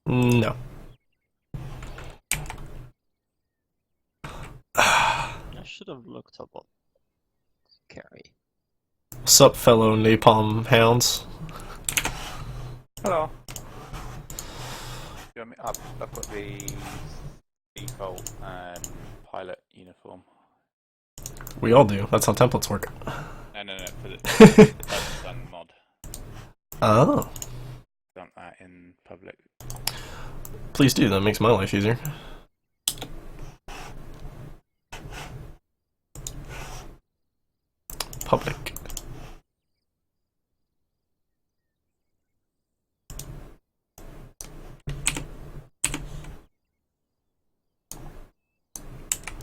No. I should have looked up what carry. Sup, fellow napalm hounds? Hello. I've got the default pilot uniform. We all do. That's how templates work. No, for the UNSUNG mod. Oh. Done that in public. Please do, that makes my life easier. Public.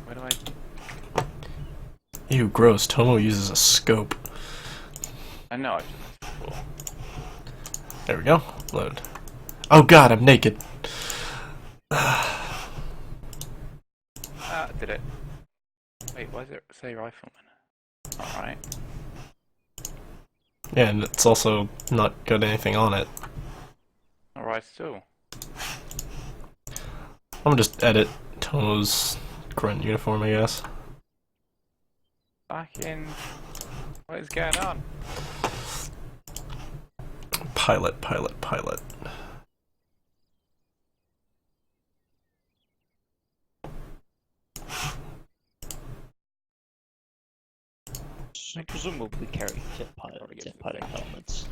Where do I... Ew, gross. Tomo uses a scope. I know I've done this before. There we go. Load. Oh god, I'm naked. Did it? Wait, why does it say rifleman? Alright. Yeah, and it's also not got anything on it. Alright, still. I'm gonna just edit Tomo's grunt uniform, I guess. Fucking... What is going on? Pilot, pilot, pilot. I presumably carry jet pilot helmets.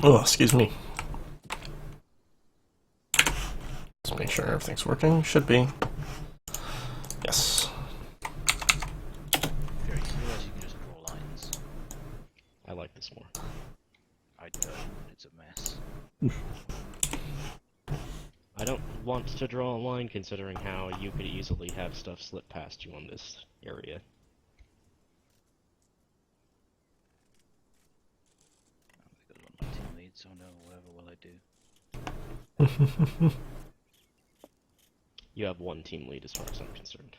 Oh, excuse me. Let's make sure everything's working. Should be. Yes. You realize you can just draw lines. I like this more. I don't. It's a mess. I don't want to draw a line considering how you could easily have stuff slip past you on this area. Because I'm my team lead, so no, whatever will I do? You have one team lead as far as I'm concerned.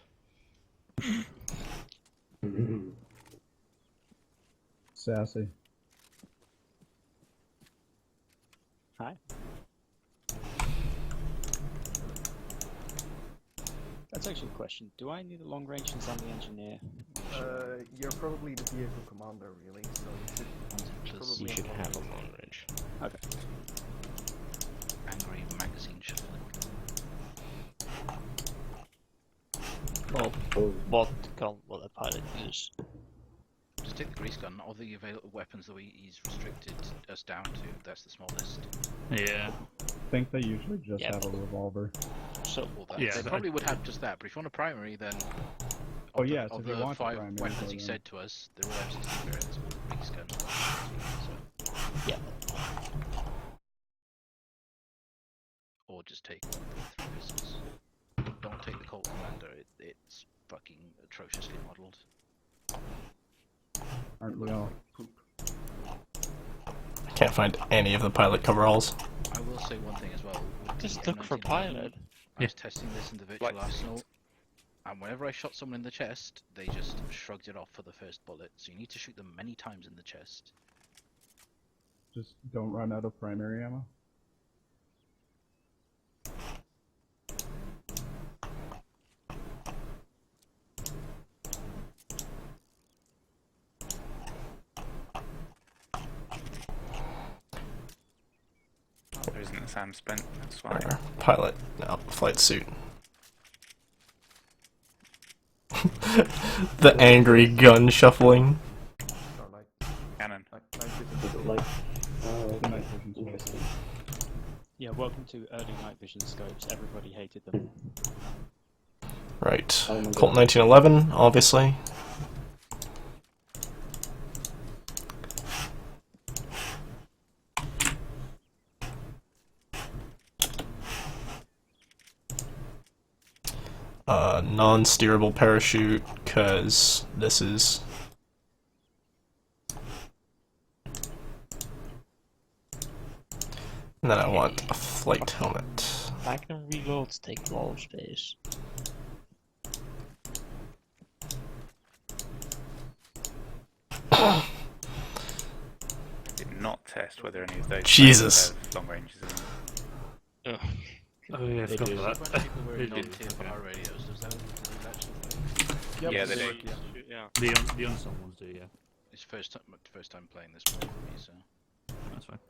Sassy. Hi. That's actually a question. Do I need a long range since I'm the engineer? You're probably the vehicle commander, really, so you should You should have a long range. Okay. Angry magazine shuffling. Well, what the pilot is. Just take the grease gun. All the available weapons that he's restricted us down to. That's the smallest. Yeah. I think they usually just have a revolver. So, Well, that, Yeah, they probably would have just that. But if you want a primary, then Oh yeah, so of if you the want 5 primary, weapons he then- said to us, they're all M60 variants with grease gun. So, yeah. or just take one of the 3 pistols. Don't take the Colt Commander. It's fucking atrociously modelled. Aren't we all? I can't find any of the pilot coveralls. I will say one thing as well. with Just the look for M1911, pilot. I was testing this in the virtual Like- arsenal, and whenever I shot someone in the chest, they just shrugged it off for the first bullet. So you need to shoot them many times in the chest. Just don't run out of primary ammo. There isn't a Sam spent, that's fine. Where? Pilot. No, flight suit. The angry gun shuffling. like Cannon. The night vision scope. Yeah, welcome to early night vision scopes. Everybody hated them. Right. Colt 1911, obviously. Non-steerable parachute, because this is And then I want a flight helmet. Wagner reloads take a lot of space. Did not test whether any of those Jesus. have long ranges in them. Oh yeah, I They forgot do. about When that. people were Who in did? non-tier bar radios, does that actually work? Yeah, they do. Yeah. The unsung ones do, yeah. It's first time playing this one for me, so. That's fine.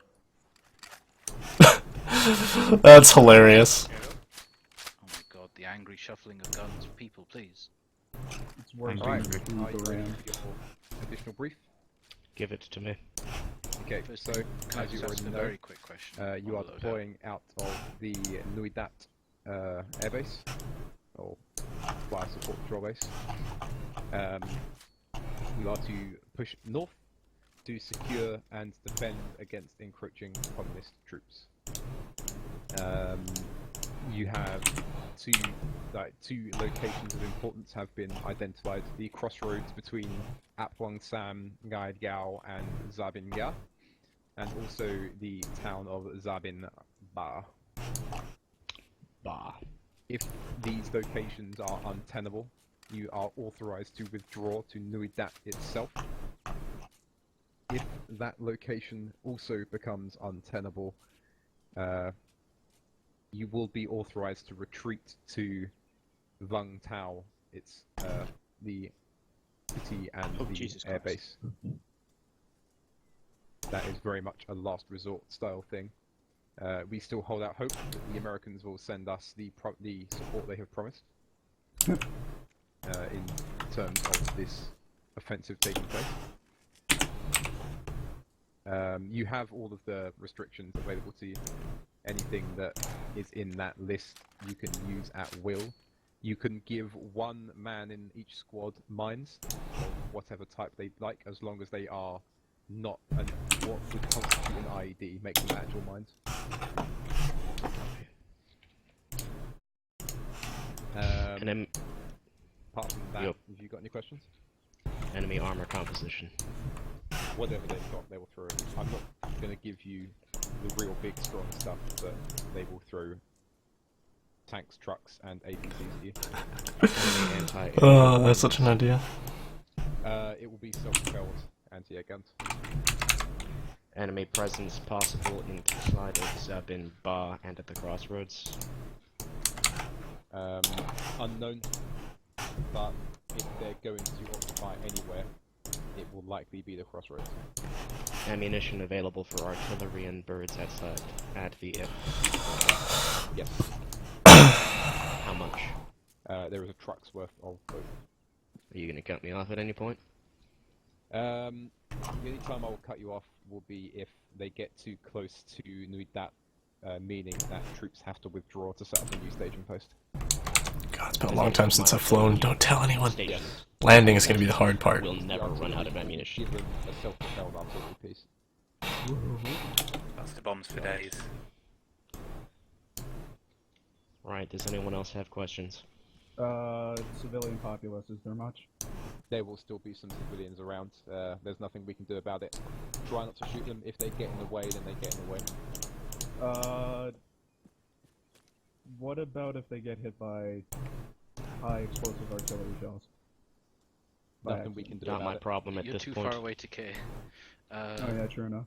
That's hilarious. Oh my god, the angry shuffling of guns. People, please. It's worth Alright, it. Are you ready for your additional brief? Give it to me. Okay, First, so Can I as you just ask already a know, very quick question? you are on the loadout? deploying out of the Nuidat airbase, or flyer support patrol base. You are to push north to secure and defend against encroaching communist troops. You have two locations of importance have been identified: the crossroads between Apwang Sam, Gaid Gao, and Zabin Ga, and also the town of Zabin Ba. Bah. If these locations are untenable, you are authorized to withdraw to Nuidat itself. If that location also becomes untenable, you will be authorized to retreat to Vung Tau. It's the city and Oh, the Jesus Christ. airbase. That is very much a last resort style thing. We still hold out hope that the Americans will send us the support they have promised in terms of this offensive taking place. You have all of the restrictions available to you. Anything that is in that list you can use at will. You can give one man in each squad mines of whatever type they like, as long as they are not what would constitute an IED, make them actual mines. Apart from that, Yep. have you got any questions? Enemy armor composition. Whatever they've got, they will throw it. I'm not going to give you the real big strong stuff, but they will throw tanks, trucks, and APCs at you. Enemy anti-air. Oh, that's such an idea. It will be self-propelled anti-air guns. Enemy presence possible inside of Zabin Ba and at the crossroads. Unknown, but if they're going to occupy anywhere, it will likely be the crossroads. Ammunition available for artillery and birds outside at the if. Yes. How much? There is a truck's worth of both. Are you gonna cut me off at any point? The only time I will cut you off will be if they get too close to Nuidat, meaning that troops have to withdraw to set up a new staging post. God, it's been a long time since I've flown. Don't tell anyone. Stations. Landing is going to be the hard part. We'll never run out of ammunition. Give them a self-propelled artillery piece. Cluster bombs for days. Right, does anyone else have questions? Civilian populace, is there much? There will still be some civilians around. There's nothing we can do about it. Try not to shoot them. If they get in the way, then they get in the way. What about if they get hit by high explosive artillery shells? By Nothing we can do Not about my it. problem at You're this too point. far away to care. Oh yeah, true enough.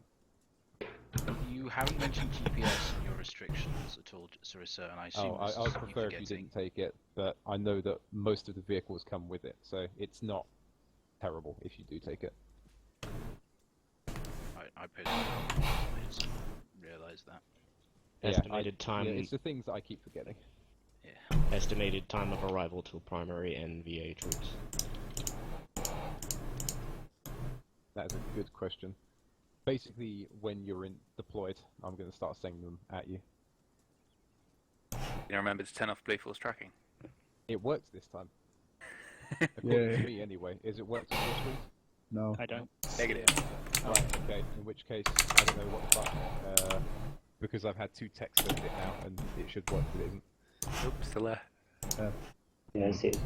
You haven't mentioned GPS in your restrictions at all, Sarissa, and I assume Oh, I would prefer if you didn't take it, but I know that most of the vehicles come with it, so it's not terrible if you do take it. I personally just realised that. Estimated time. Yeah, it's the things that I keep forgetting. Yeah. Estimated time of arrival to primary NVA troops. That is a good question. Basically, when you're deployed, I'm going to start sending them at you. You remember to turn off Blue Force tracking? It works this time. According Yeah. to me, anyway. Is it works on your screen? No. I don't. Negative. Right, okay. In which case, I don't know what the fuck. Because I've had two texts send it now, and it should work, but it isn't. Oops, still there. Yeah, I see it.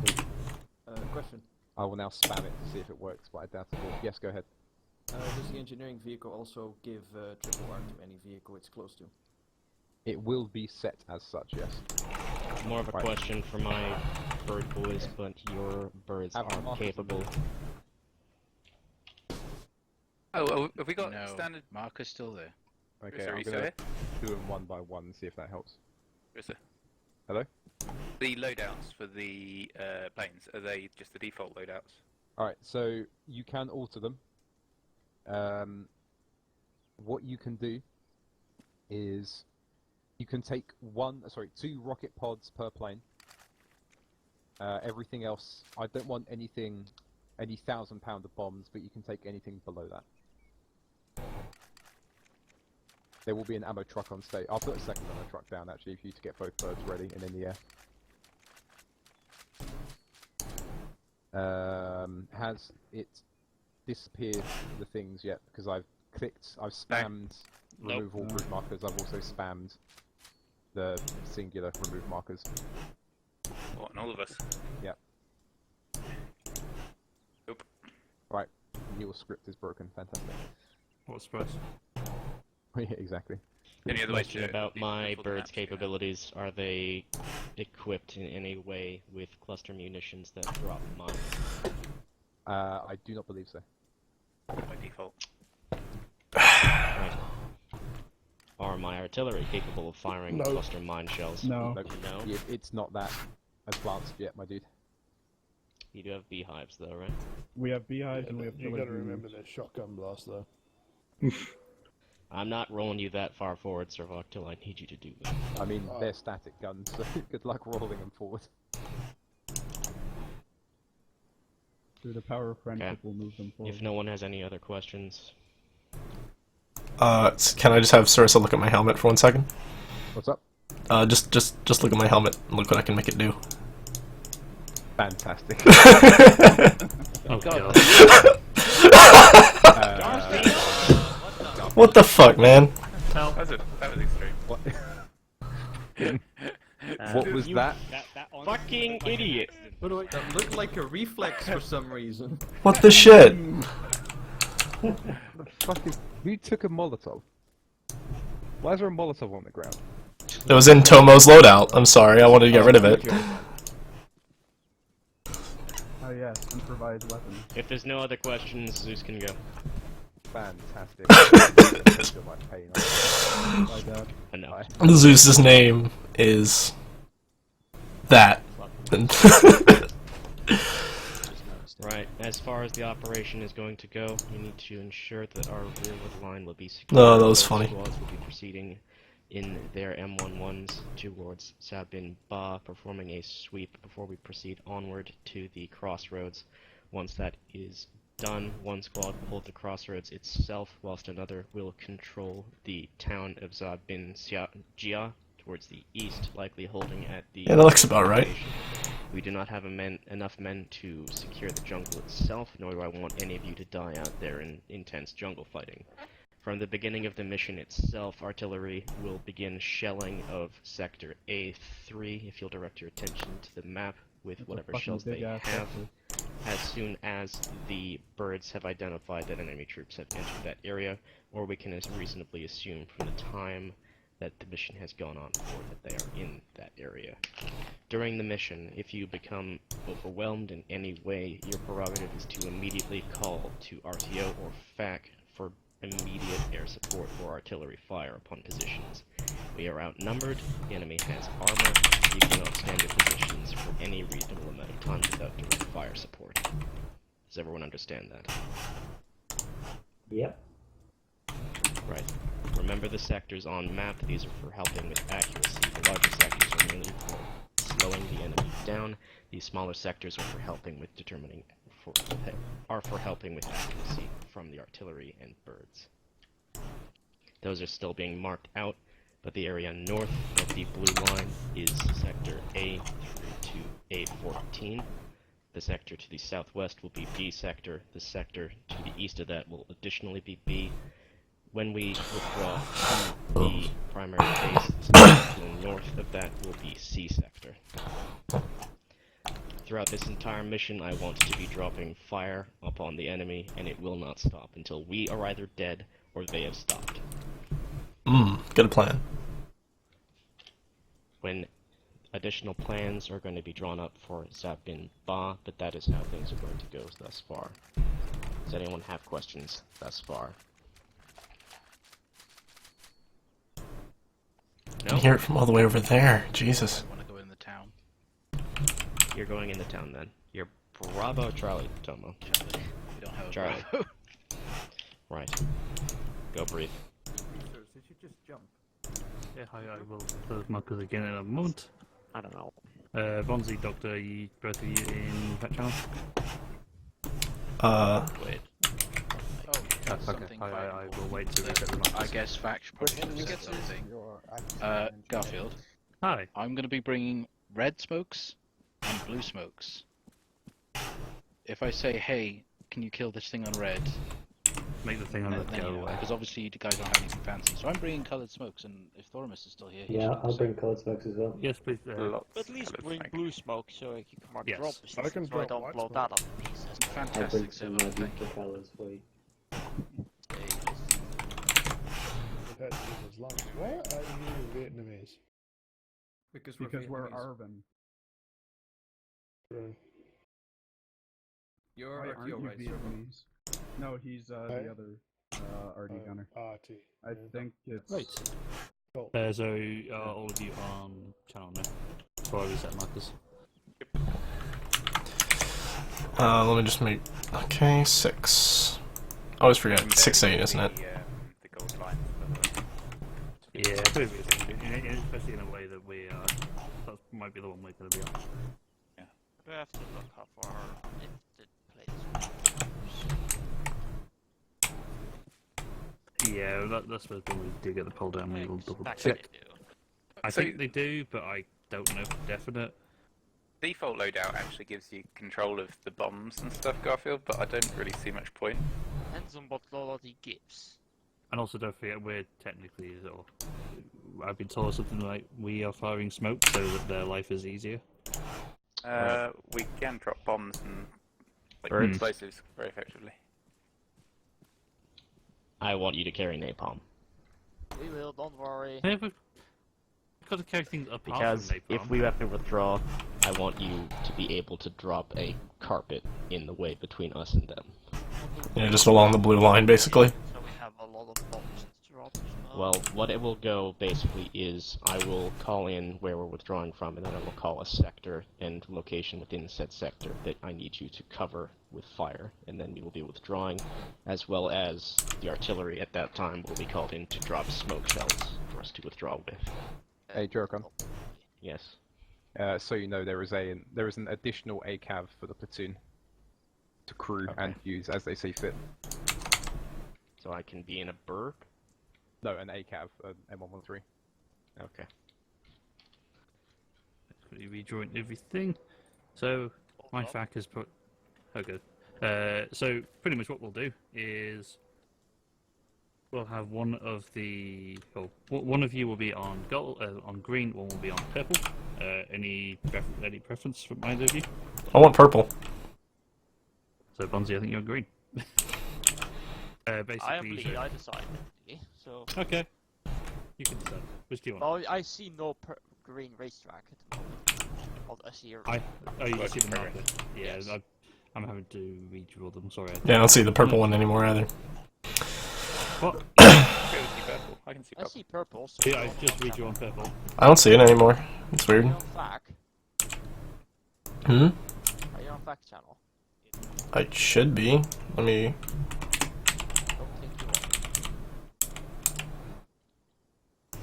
Question. I will now spam it to see if it works, but I doubt it will. Yes, go ahead. Does the engineering vehicle also give triple arm to any vehicle it's close to? It will be set as such, yes. More of a Right. question for my bird boys, but your birds Have are markers on capable. Have we got No, standard? Marker's still there. Okay, Are I'm you still gonna here? do them one by one and see if that helps. Rissa? Hello? The loadouts for the planes, are they just the default loadouts? Alright, so you can alter them. What you can do is you can take 2 rocket pods per plane. Everything else, I don't want any 1,000-pounder bombs, but you can take anything below that. There will be an ammo truck on stage. I'll put a second ammo truck down actually for you to get both birds ready and in the air. Has it disappeared the things yet? Because I've spammed remove all group markers. I've also spammed the singular remove markers. What, and all of us? Yep. Nope. Right, your script is broken. Fantastic. What's first? Yeah, exactly. Any other way to Question do it? about my Before the birds' maps, you know? capabilities. Are they equipped in any way with cluster munitions that drop mines? I do not believe so. By default. Right. Are my artillery capable of firing No. cluster mine shells? No. Nope. No? It's not that advanced yet, my dude. You do have beehives though, right? We have beehives and we have You gotta delivery remember rooms. that shotgun blast though. I'm not rolling you that far forward, Servok, till I need you to do that. I mean, they're static guns, so good luck rolling them forward. Through the power of friendship, Okay. we'll move them forward. If no one has any other questions, Can I just have Sarissa look at my helmet for 1 second? What's up? Just look at my helmet and look what I can make it do. Fantastic. Oh god. What the fuck, man? That was extreme. What? What was that? fucking idiot! That looked like a reflex for some reason. What the shit? The fuck is... Who took a Molotov? Why is there a Molotov on the ground? It was in Tomo's loadout. I'm sorry, I wanted to get rid of it. Oh yes, improvised weapons. If there's no other questions, Zeus can go. Fantastic. Feel my pain. My God. Enough. Zeus's name is that. Right, as far as the operation is going to go, you need to ensure that our rearward line will be secure. No, that was Both funny. Squads will be proceeding in their M11s towards Sabin Ba, performing a sweep before we proceed onward to the crossroads. Once that is done, one squad will hold the crossroads itself, whilst another will control the town of Zabin Jia towards the east, likely holding at the... Yeah, that looks about right. We do not have enough men to secure the jungle itself, nor do I want any of you to die out there in intense jungle fighting. From the beginning of the mission itself, artillery will begin shelling of Sector A3, if you'll direct your attention to the map with It's a whatever fucking shells they big-ass have. sector. As soon as the birds have identified that enemy troops have entered that area, or we can reasonably assume from the time that the mission has gone on forward that they are in that area. During the mission, if you become overwhelmed in any way, your prerogative is to immediately call to RTO or FAC for immediate air support or artillery fire upon positions. We are outnumbered, the enemy has armor, you cannot stand your positions for any reasonable amount of time without direct fire support. Does everyone understand that? Yep. Right. Remember the sectors on map, these are for helping with accuracy. The larger sectors are merely for slowing the enemy down. These smaller sectors are for helping with helping with accuracy from the artillery and birds. Those are still being marked out, but the area north of the blue line is sector A through to A14. The sector to the southwest will be B sector. The sector to the east of that will additionally be B. When we withdraw to the primary base, the sector to the north of that will be C sector. Throughout this entire mission, I want to be dropping fire upon the enemy, and it will not stop until we are either dead or they have stopped. Good plan. Additional plans are going to be drawn up for Zabin Ba, but that is how things are going to go thus far. Does anyone have questions thus far? I hear it from all the way over there. Jesus. I want to go in the town. You're going in the town then. You're Bravo Charlie, Tomo. Charlie. We don't have a Charlie. Bravo. Right. Go brief. Did you just jump? Yeah, I will close markers again in a moment. I don't know. Bonzi, Doctor, you both of you in that channel? Wait. Oh, that's Okay, something I will wait to to reset the markers. I guess Fact probably said something. Garfield, Hi. I'm going to be bringing red smokes and blue smokes. If I say, hey, can you kill this thing on red? Make the thing on the go away. Because obviously you guys don't have anything fancy. So I'm bringing coloured smokes, and if Thorimus is still here, he Yeah, should I'll say- bring coloured smokes as well. Yes, please. Lots At least of bring smoke. blue smoke so you can mark Yes. drop I can so I drop don't white blow smoke. that up to pieces. I'll bring Fantastic, some Silver, thank beautiful colours for you. Compared to people's lungs. Why are you Vietnamese? Because We're Vietnamese. Arvin. True. Why aren't you Vietnamese? No, he's Hey? the other RD gunner. RT. I think it's... Right. Cool. So, all of you on channel now. Before I reset markers. Let me just make. Okay, 6. I always forget. 6-8, isn't it? The gold line. Yeah, do it, especially in a way that we that might be the one we're going to be on. We have to look how far it plays. Yeah, that's where when we do get the pull down, we will double Back check. they do. I So- think they do, but I don't know for definite. Default loadout actually gives you control of the bombs and stuff, Garfield, but I don't really see much point. Depends on what loadout he gives. And also don't forget, we're technically, or I've been told something like we are firing smoke so that their life is easier. We can drop bombs and Birds. explosives very effectively. I want you to carry napalm. We will, don't worry. Yeah, but got to carry things apart Because from napalm. if we have to withdraw, I want you to be able to drop a carpet in the way between us and them. Yeah, just along the blue line, basically. So we have a lot of bombs to drop. Well, what it will go basically is I will call in where we're withdrawing from, and then I will call a sector and location within said sector that I need you to cover with fire, and then we will be withdrawing, as well as the artillery at that time will be called in to drop smoke shells for us to withdraw with. Hey, Jurkon. Yes. So you know there is an additional ACAV for the platoon to crew Okay. and use as they see fit. So I can be in a burp? No, an ACAV, an M113. Okay. We rejoin everything. So my fac has put. Oh, good. So pretty much what we'll do is we'll have one of the. Well, one of you will be on gold, on green. One will be on purple. Any preference from either of you? I want purple. So Bonzi, I think you're green. Basically, I am lead, so- I decided. So. Okay. You can decide. Which do you want? Oh, I see no green racetrack at the moment. Oh, I see your. Oh, you Work see in the marker. progress. Yeah, Yes. I'm having to redraw them. Sorry. Yeah, I don't see the purple one anymore either. What? I can see purple. I can see I purple. see purple. So Yeah, I just redrawn purple. I don't see it anymore. It's Are weird. you on FAC? Hmm? Are you on FAC channel? I should be. Let me. Don't think you are.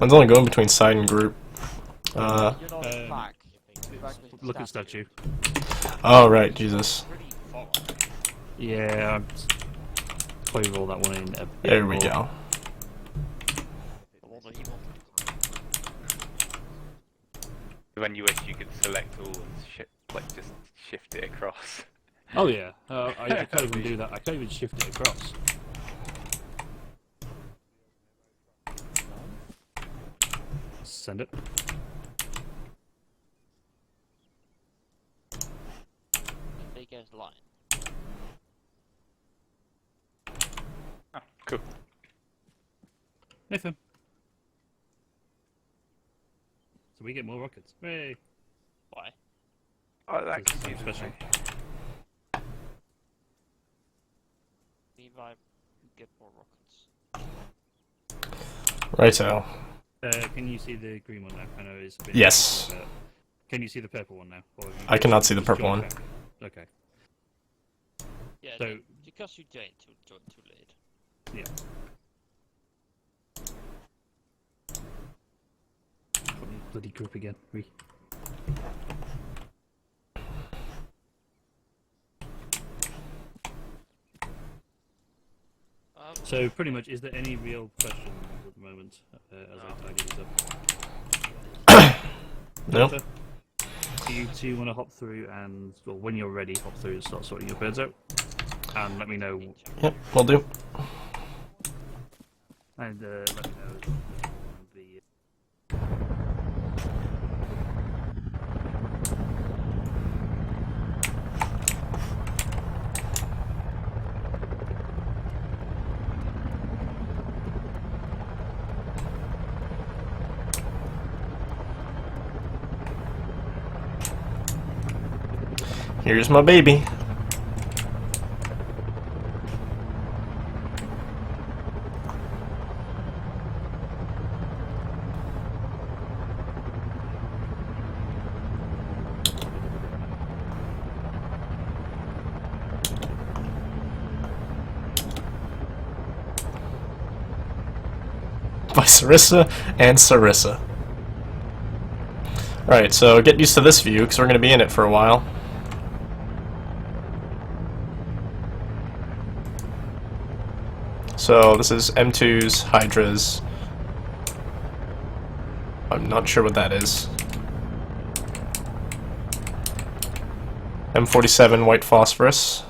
Mine's only going between side and group. You're not on Um, FAC. FAC is the Look at statue. Oh, right, Jesus. Pretty far. Yeah, I'm probably roll that one in a bit There we more. go. Although he won't. When you wish you could select all and just shift it across. Oh yeah, I can't even do that. I can't even shift it across. Send it. Big ass line. Oh, cool. Nathan. So we get more rockets. Hey. Why? Oh, that It's confuses special. me. Levi, get more rockets. Righto. Can you see the green one now? I know it's a bit. Yes. Can you see the purple one now? Or have you I cannot see the just purple joined one. back? Okay. Yeah, So- because you joined too late. Yeah. Fucking bloody group again. So pretty much, is there any real questions at the moment as I tidy this up? Nope. Doctor, do you two want to hop through and, well, when you're ready, hop through and start sorting your birds out, and let me know. Yep, will do. And let me know the. Here's my baby. By Sarissa and Sarissa. Alright, so get used to this view, because we're going to be in it for a while. So this is M2's Hydra's. I'm not sure what that is. M47 White Phosphorus.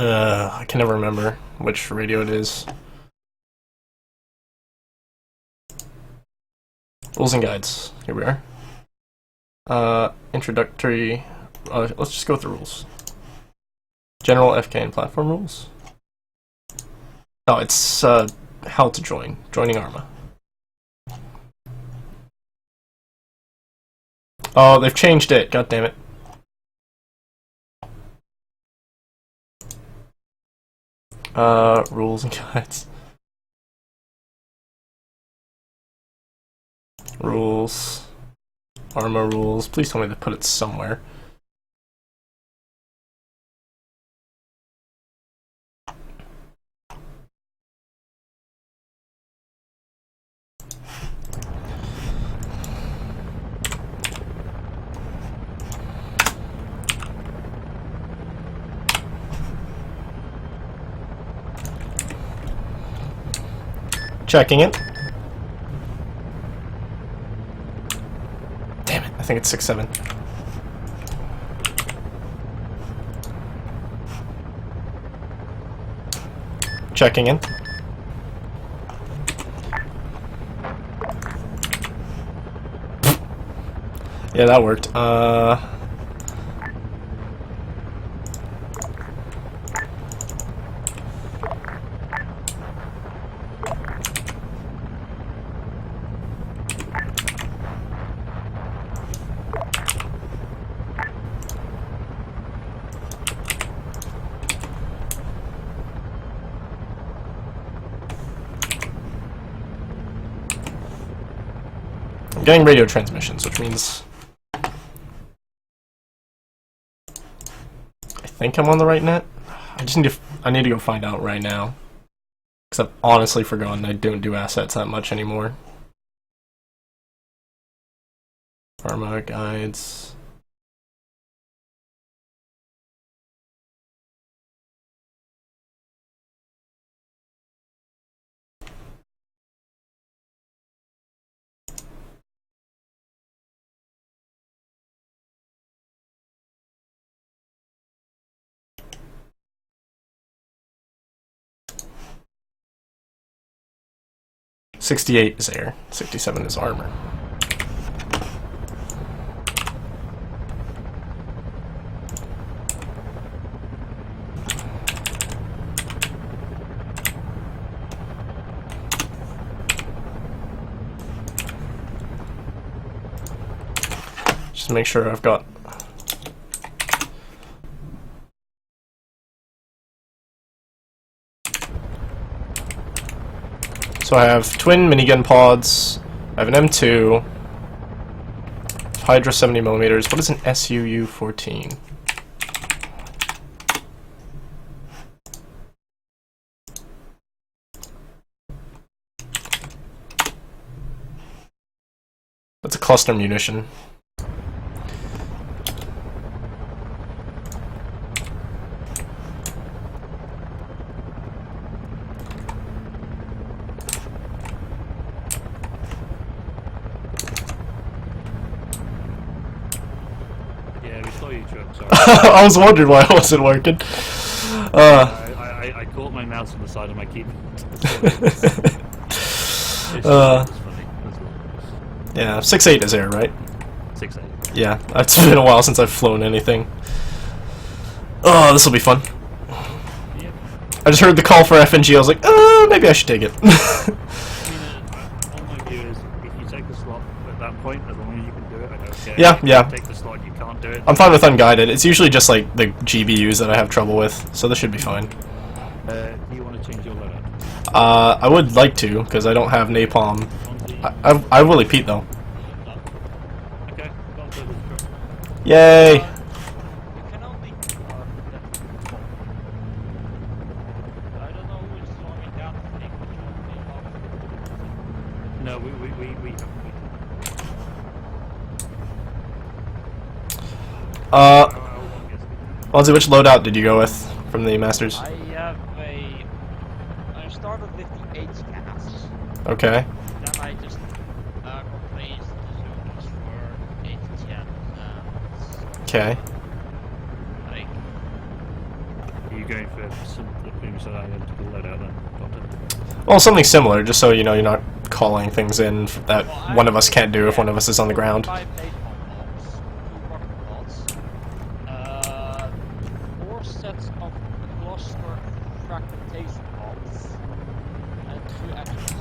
I can never remember which radio it is. Rules and guides. Here we are. Introductory. Let's just go with the rules. General FK and platform rules. Oh, it's how to join. Joining Arma. Oh, they've changed it. God damn it. Rules and guides. Rules. Arma rules. Please tell me to put it somewhere. Checking it. Damn it, I think it's 6-7. Checking in. Yeah, that worked. I'm getting radio transmissions, which means I think I'm on the right net. I need to go find out right now, because I've honestly forgotten I don't do assets that much anymore. Arma guides. .68 is air. 67 is armor. Just make sure I've got. So I have twin minigun pods. I have an M2. Hydra 70mm. What is an SUU-14? That's a cluster munition. Yeah, we saw you, Chuck. Sorry. I was wondering why it wasn't working. I caught my mouse on the side of my keyboard. It's funny. That's all. Yeah, 6.8 is air, right? 6.8. Yeah, it's been a while since I've flown anything. Oh, this will be fun. Yep. I just heard the call for FNG, I was like, maybe I should take it. I mean, all my view is, if you take the slot at that point, as long as you can do it, I don't care. Yeah, If yeah. you take the slot, you can't do it. I'm fine with unguided. It's usually just like the GBUs that I have trouble with, so this should be fine. Do you want to change your loadout? I would like to, because I don't have napalm. I will repeat though. Okay, go on to the truck. Yay! You can only. I don't know which one we got. No, we Fonzie, which loadout did you go with from the Masters? I have a. I started with the H gas. Okay. Then I just replaced the Zoomies for H10 and Okay. like. Are you going for some pretty much identical loadout then, Doctor? Well, something similar, just so you know you're not calling things in that one of us can't do if one of us is on the ground. 5 napalm bombs, 2 rocket pods, 4 sets of cluster fragmentation bombs, and 2 extra.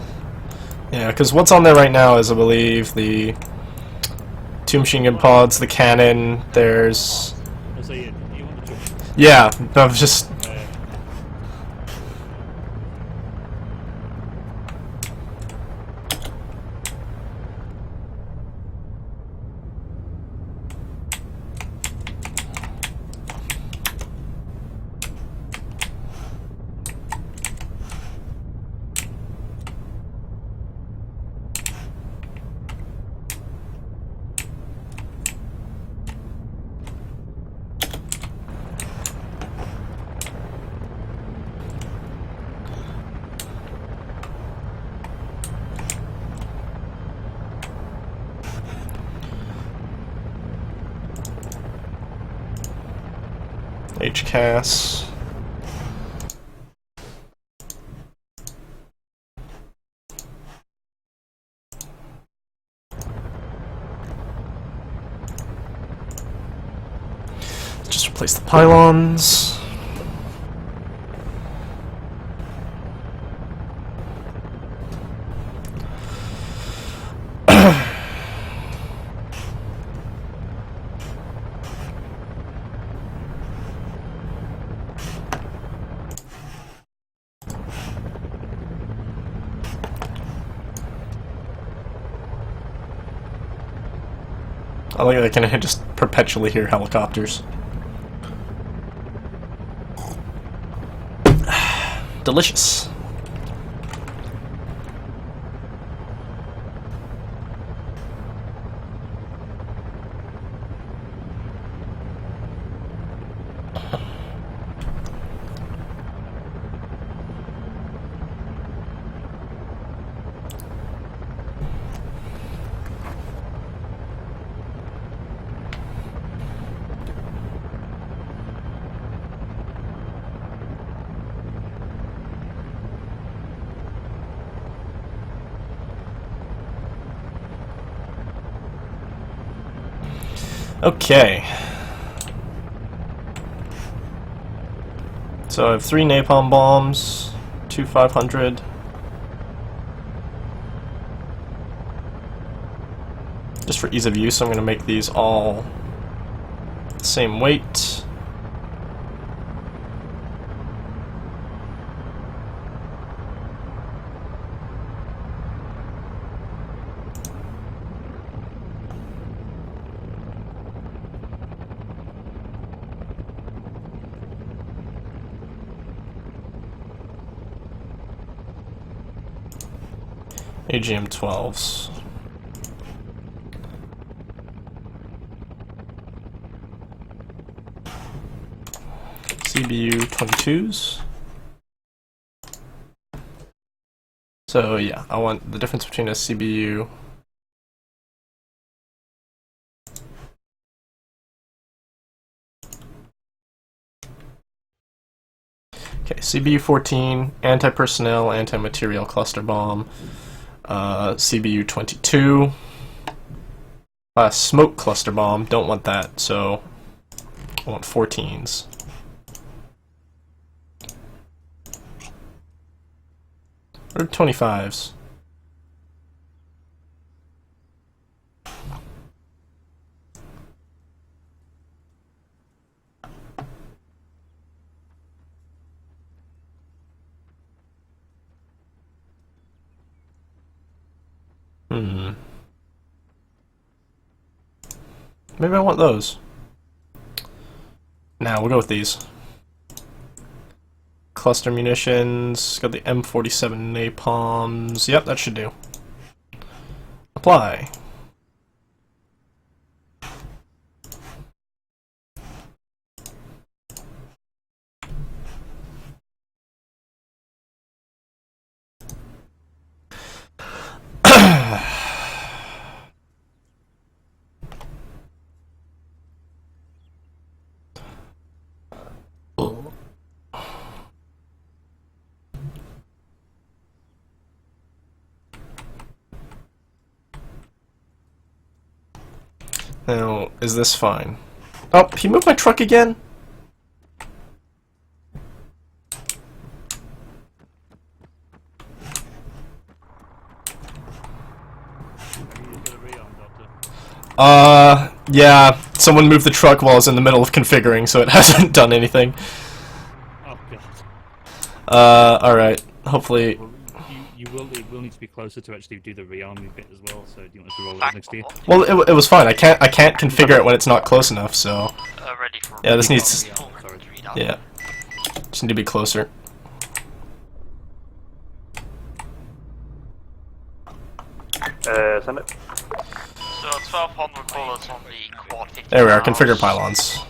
Yeah, because what's on there right now is, I believe, the 2 machine gun pods, the cannon, there's... So you want the truck? Yeah, I was just... HCAS. Just replace the pylons. I like that I can just perpetually hear helicopters. Delicious. Okay. So I have 3 napalm bombs, 2 500. just for ease of use, I'm going to make these all the same weight. AGM 12s. CBU 22s. So yeah, I want the difference between a CBU CBU 14, anti-personnel, anti-material cluster bomb. CBU 22. Smoke cluster bomb, don't want that, so I want 14s. Or 25s. Maybe I want those. Nah, we'll go with these. Cluster munitions, got the M47 napalms. Yep, that should do. Apply. Now, is this fine? Oh, he moved my truck again? Yeah, someone moved the truck while I was in the middle of configuring, so it hasn't done anything. Oh god. Alright, hopefully... Well, it will need to be closer to actually do the rearming bit as well, so do you want us to roll it next to you? Well, it was fine. I can't configure it when it's not close enough, so... Yeah, this needs... Yeah. Just need to be closer. Send it. So 1200 bullets on the quad 50. There we are, configure pylons.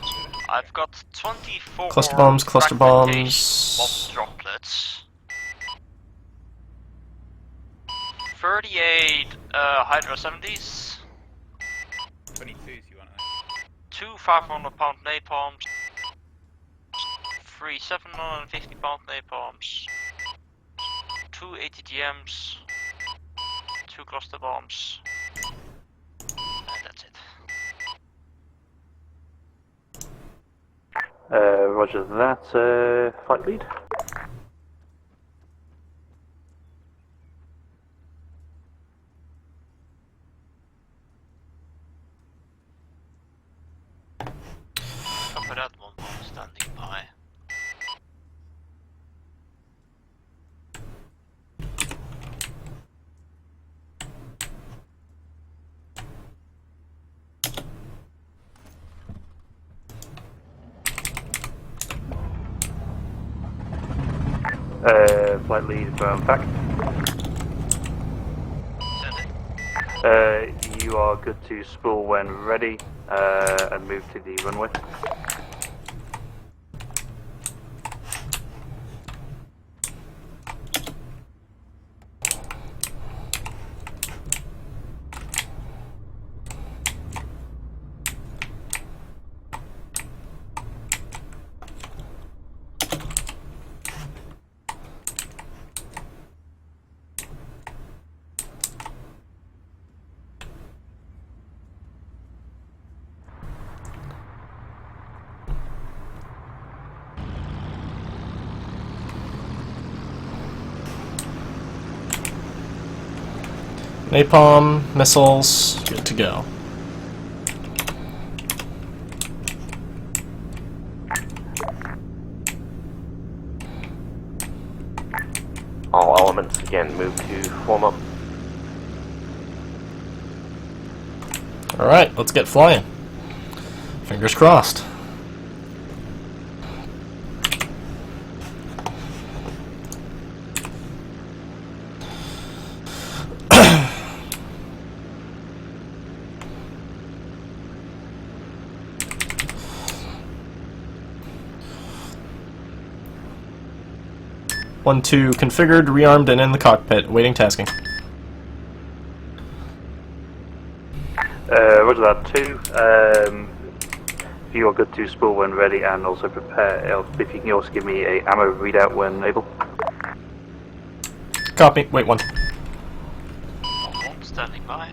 I've got 24 Cluster bombs, cluster bombs. bomb droplets. 38 Hydra 70s. 22s you want? 2 500-pound napalms. 3 750-pound napalms. 2 ATGMs. 2 cluster bombs. And that's it. Roger that, flight lead. Copy that, one bomb standing by. Flight lead from fact. You are good to spool when ready, and move to the runway. Napalm, missiles, good to go. All elements again move to form up. Alright, let's get flying. Fingers crossed. One, two, configured, rearmed, and in the cockpit, waiting tasking. Roger that, 2. If you are good to spool when ready, and also prepare, if you can also give me a ammo readout when able. Copy. Wait, 1. Standing by.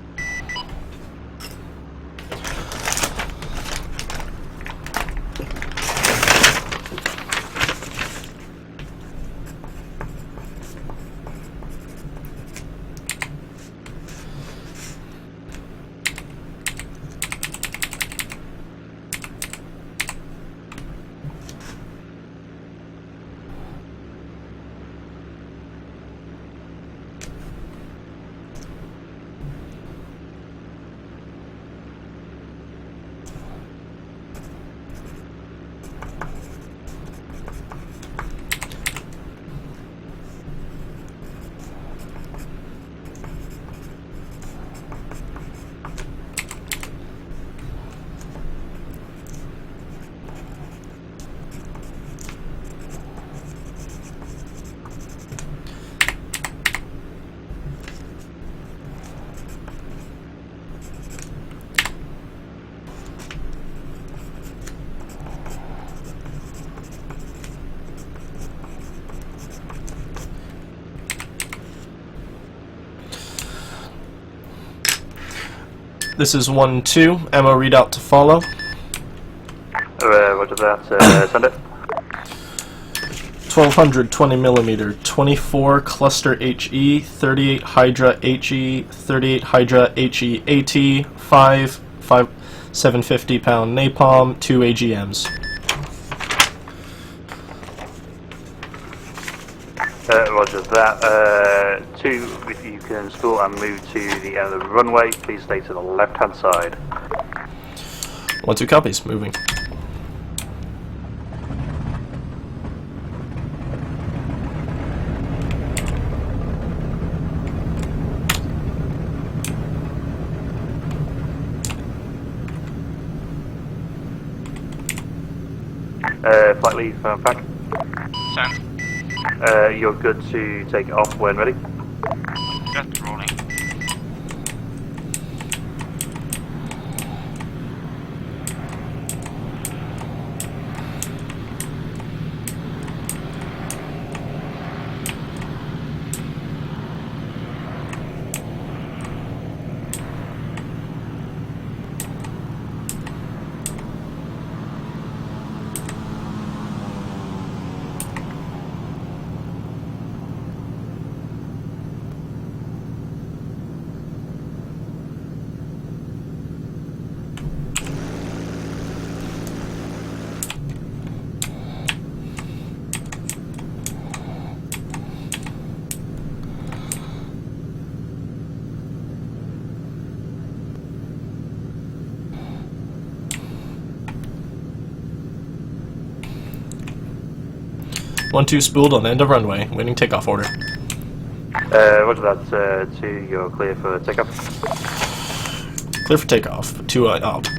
This is 1, 2. Ammo readout to follow. Roger that, send it. 1200 20mm, 24 cluster HE, 38 Hydra HE, 38 Hydra HE AT, 5 750 pound napalm, 2 AGMs. Roger that. 2, if you can spool and move to the end of the runway, please stay to the left-hand side. 1, 2 copies, moving. Flight lead, pack. Send. You're good to take off when ready. Just rolling. One, two spooled on the end of runway, waiting takeoff order. Roger that, 2, you're clear for takeoff. Clear for takeoff. 2 out.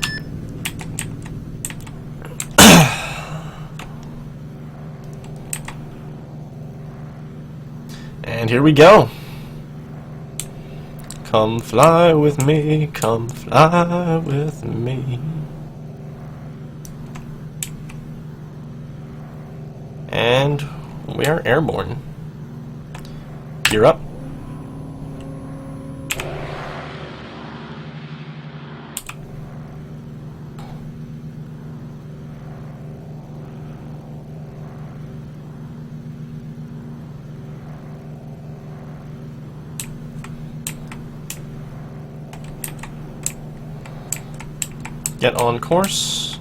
And here we go. Come fly with me, come fly with me. And we are airborne. Gear up. Get on course.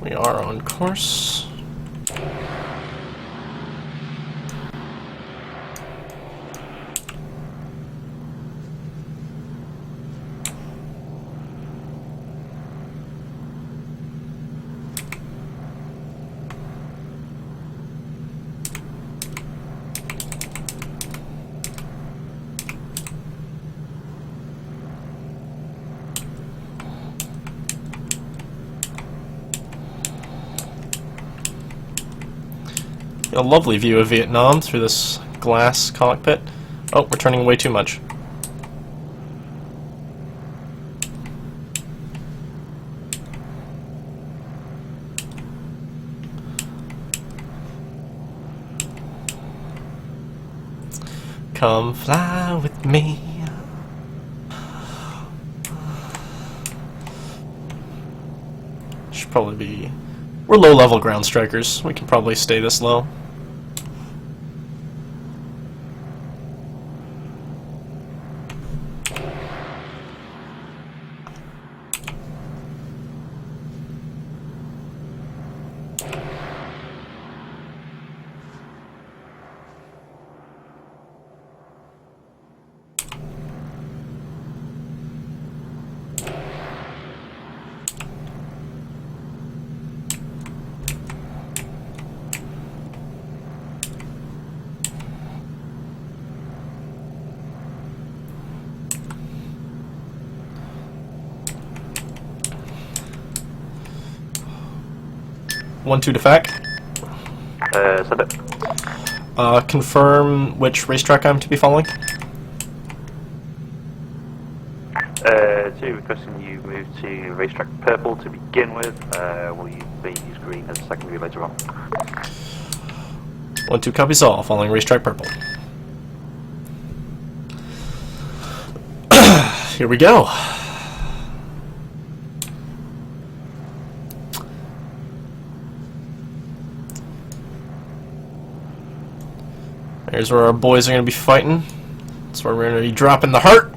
We are on course. A lovely view of Vietnam through this glass cockpit. Oh, we're turning way too much. Come fly with me. Should probably be... We're low-level ground strikers. We can probably stay this low. One, two to FAC. Send it. Confirm which racetrack I'm to be following. Two, requesting you move to racetrack purple to begin with. Will you maybe use green as a secondary later on? 1, 2 copies all, following racetrack purple. Here we go. Here's where our boys are going to be fighting. That's where we're going to be dropping the heart.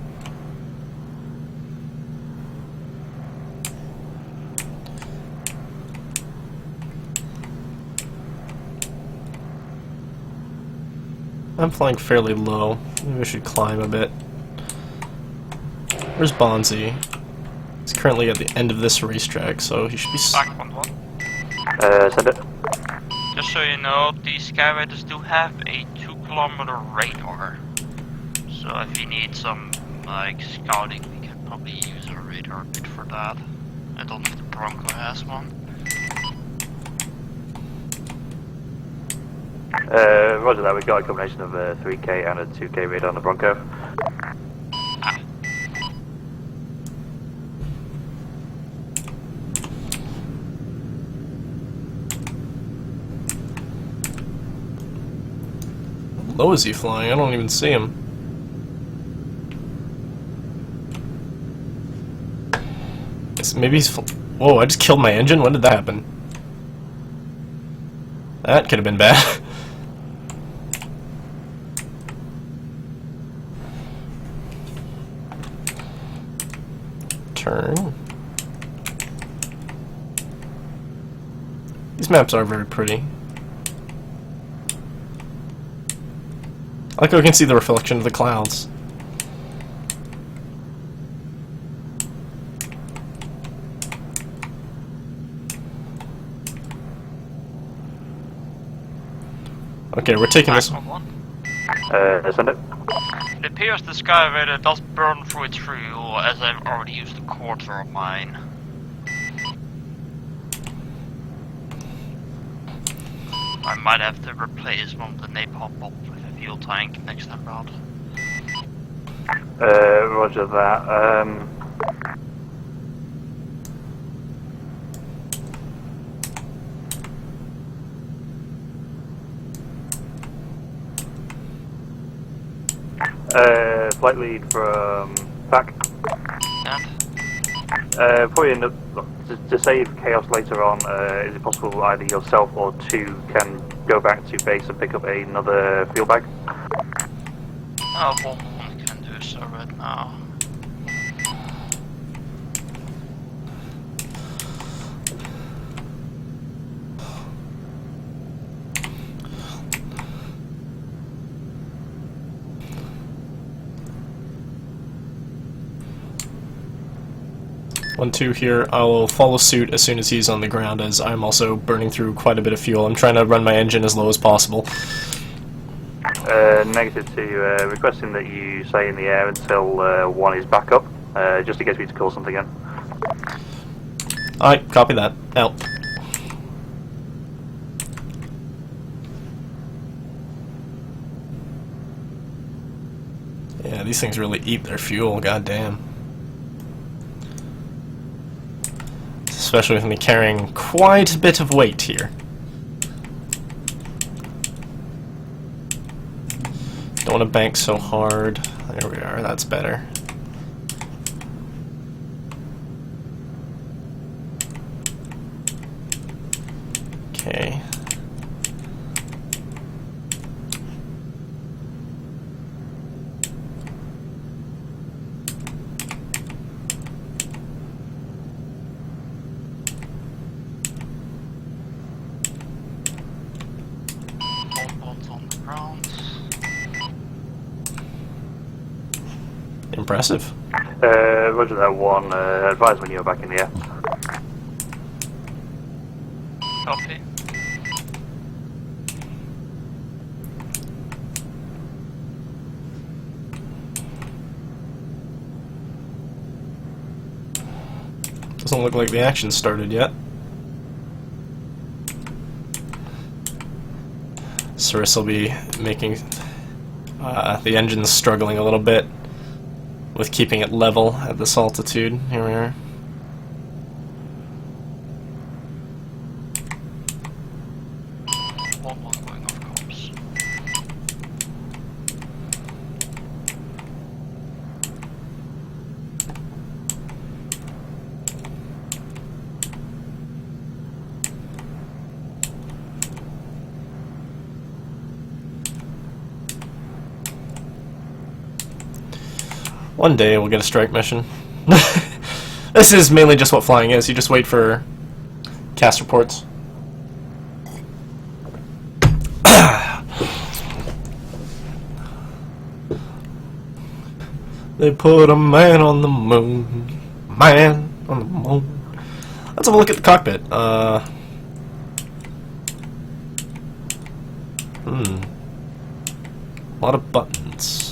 I'm flying fairly low. Maybe I should climb a bit. Where's Bonzi? He's currently at the end of this racetrack, so he should be... Back 1-1. Send it. Just so you know, these Skyriders do have a 2-kilometer radar. So if you need some, like, scouting, we can probably use a radar bit for that. I don't think the Bronco has one. Roger that, we've got a combination of a 3K and a 2K radar on the Bronco. How low is he flying? I don't even see him. Maybe he's... Whoa, I just killed my engine? When did that happen? That could have been bad. Turn. These maps are very pretty. I like how we can see the reflection of the clouds. Okay, we're taking this one. Send it. It appears the Skyrider does burn through its fuel, as I've already used a quarter of mine. I might have to replace one of the napalm bombs with a fuel tank next time round. Roger that. Flight lead from back. Probably to save chaos later on, is it possible either yourself or two can go back to base and pick up another fuel bag? One can do so right now. 1-2 here. I will follow suit as soon as he's on the ground, as I'm also burning through quite a bit of fuel. I'm trying to run my engine as low as possible. -2, requesting that you stay in the air until 1 is back up, just in case we need to call something in. Alright, copy that. Out. Yeah, these things really eat their fuel, goddamn. Especially with me carrying quite a bit of weight here. Don't want to bank so hard. There we are, that's better. Okay. Boats on the ground. Impressive. Roger that 1, advise when you're back in the air. Copy. Doesn't look like the action started yet. Cirrus will be making the engine's struggling a little bit with keeping it level at this altitude. Here we are. One going off course. One day we'll get a strike mission. This is mainly just what flying is. You just wait for cast reports. They put a man on the moon. Man on the moon. Let's have a look at the cockpit. A lot of buttons.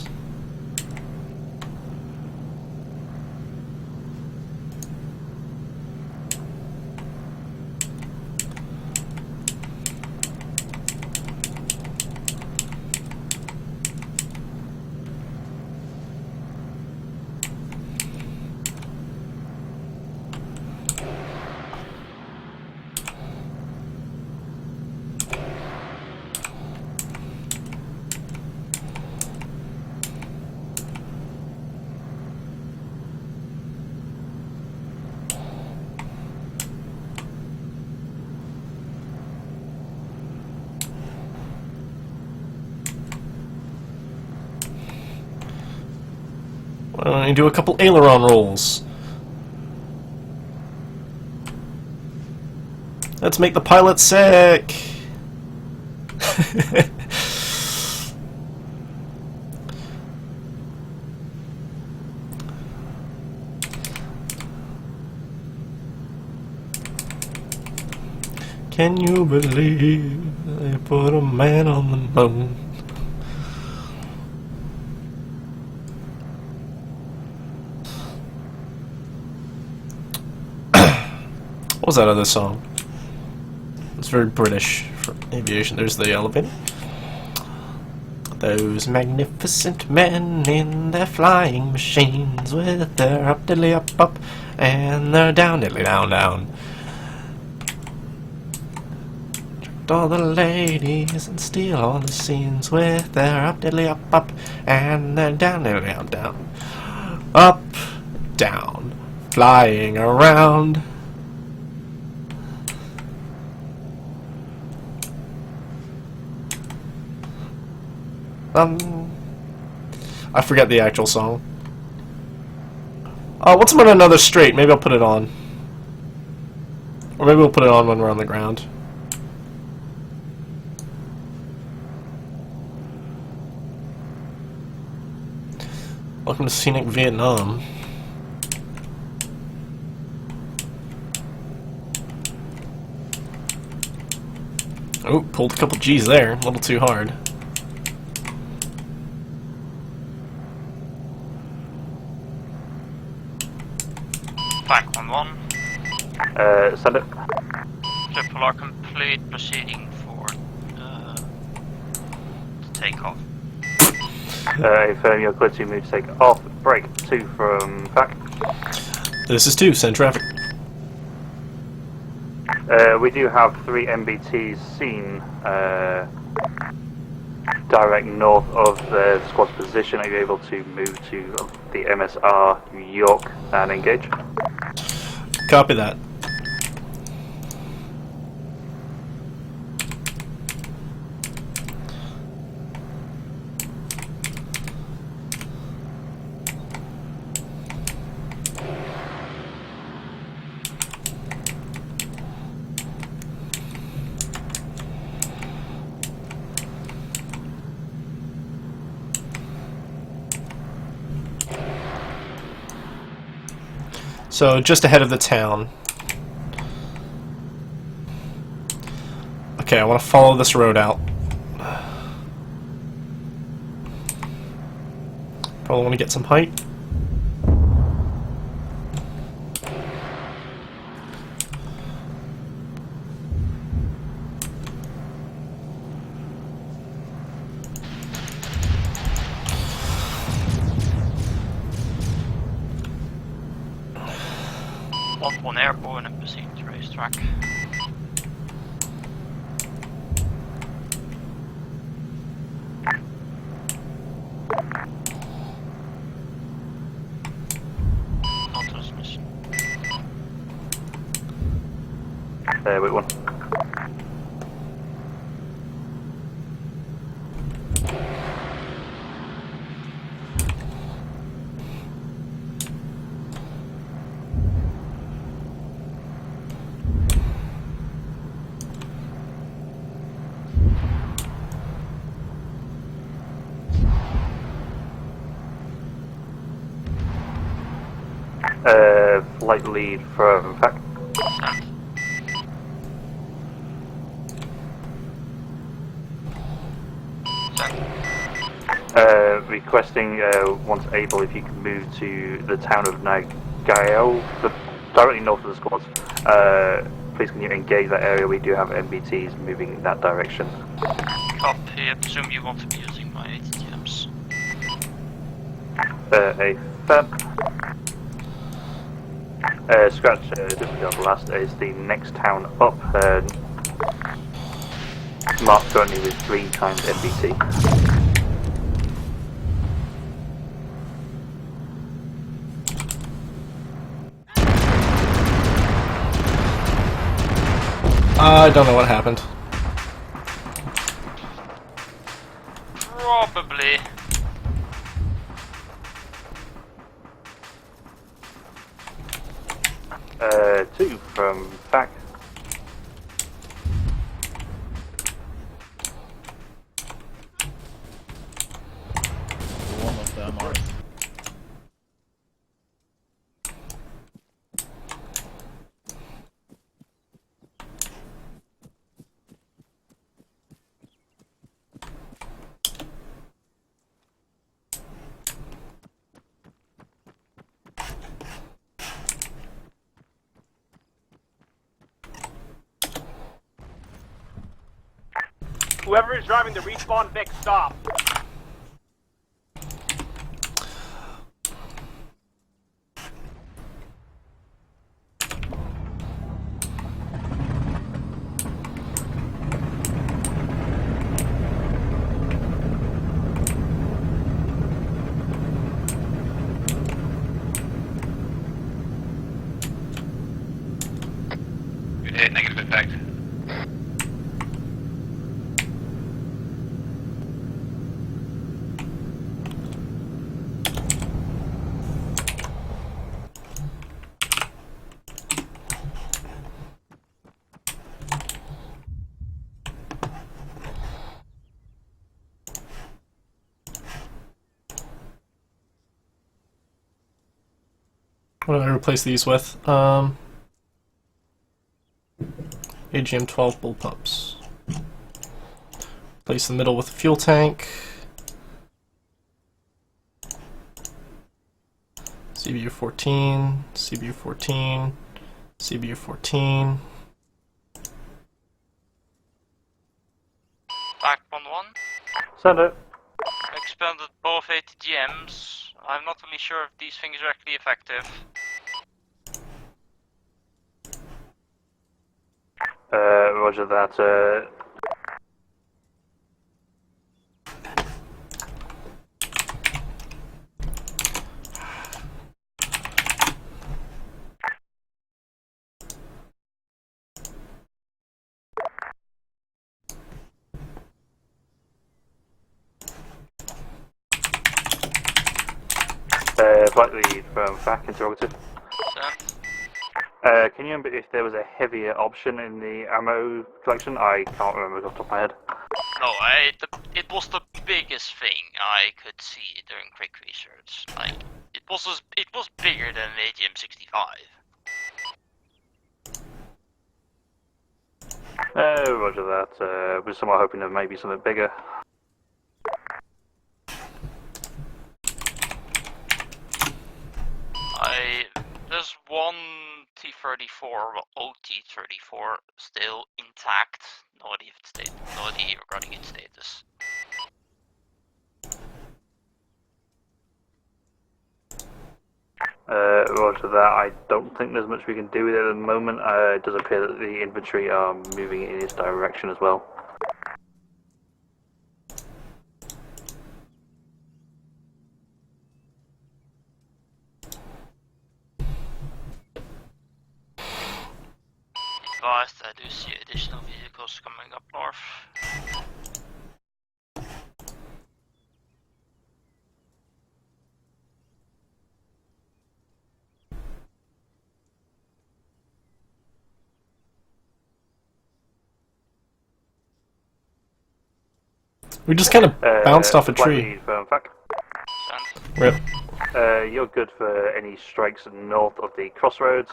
Why don't you do a couple aileron rolls? Let's make the pilot sick! Can you believe they put a man on the moon? What was that other song? It's very British for aviation. There's the elevator. Those magnificent men in their flying machines with their up diddly up up and their down diddly down down. Attract all the ladies and steal all the scenes with their up diddly up up and their down diddly down down. Up, down, flying around. I forget the actual song. What's about another straight? Maybe I'll put it on. Or maybe we'll put it on when we're on the ground. Welcome to scenic Vietnam. Oh, pulled a couple G's there. A little too hard. Back 1-1. Send it. Triple are complete, proceeding for takeoff. Affirm you're clear to move to take off. Break 2 from back. This is 2, send traffic. We do have 3 MBTs seen direct north of the squad's position. Are you able to move to the MSR York and engage? Copy that. So, just ahead of the town. Okay, I want to follow this road out. Probably want to get some height. One airborne and proceed to racetrack. No transmission. Wait one. Flight lead from back. Requesting, once able, if you can move to the town of Nagayo, directly north of the squads. Please can you engage that area? We do have MBTs moving in that direction. Copy, I presume you want to be using my ATMs. Scratch, just the last is the next town up, marked currently with 3 times MBT. I don't know what happened. Probably. 2 from back. One of them are. Whoever is driving the respawn Vic, stop. Negative impact. What do I replace these with? AGM 12 bullpups. Place the middle with a fuel tank. CBU 14, CBU 14, CBU 14. Back 1-1. Send it. Expanded both ATGMs. I'm not really sure if these things are actually effective. Roger that. Flight lead from FAC interrogative. Can you remember if there was a heavier option in the ammo collection? I can't remember off the top of my head. No, it was the biggest thing I could see during quick research. Like, it was bigger than an AGM 65. Roger that. We're somewhat hoping there may be something bigger. There's one T-34 or OT-34 still intact. No idea regarding its status. Roger that. I don't think there's much we can do with it at the moment. It does appear that the infantry are moving in its direction as well. Advised, I do see additional vehicles coming up north. We just kind of bounced off a tree. Rip. You're good for any strikes north of the crossroads.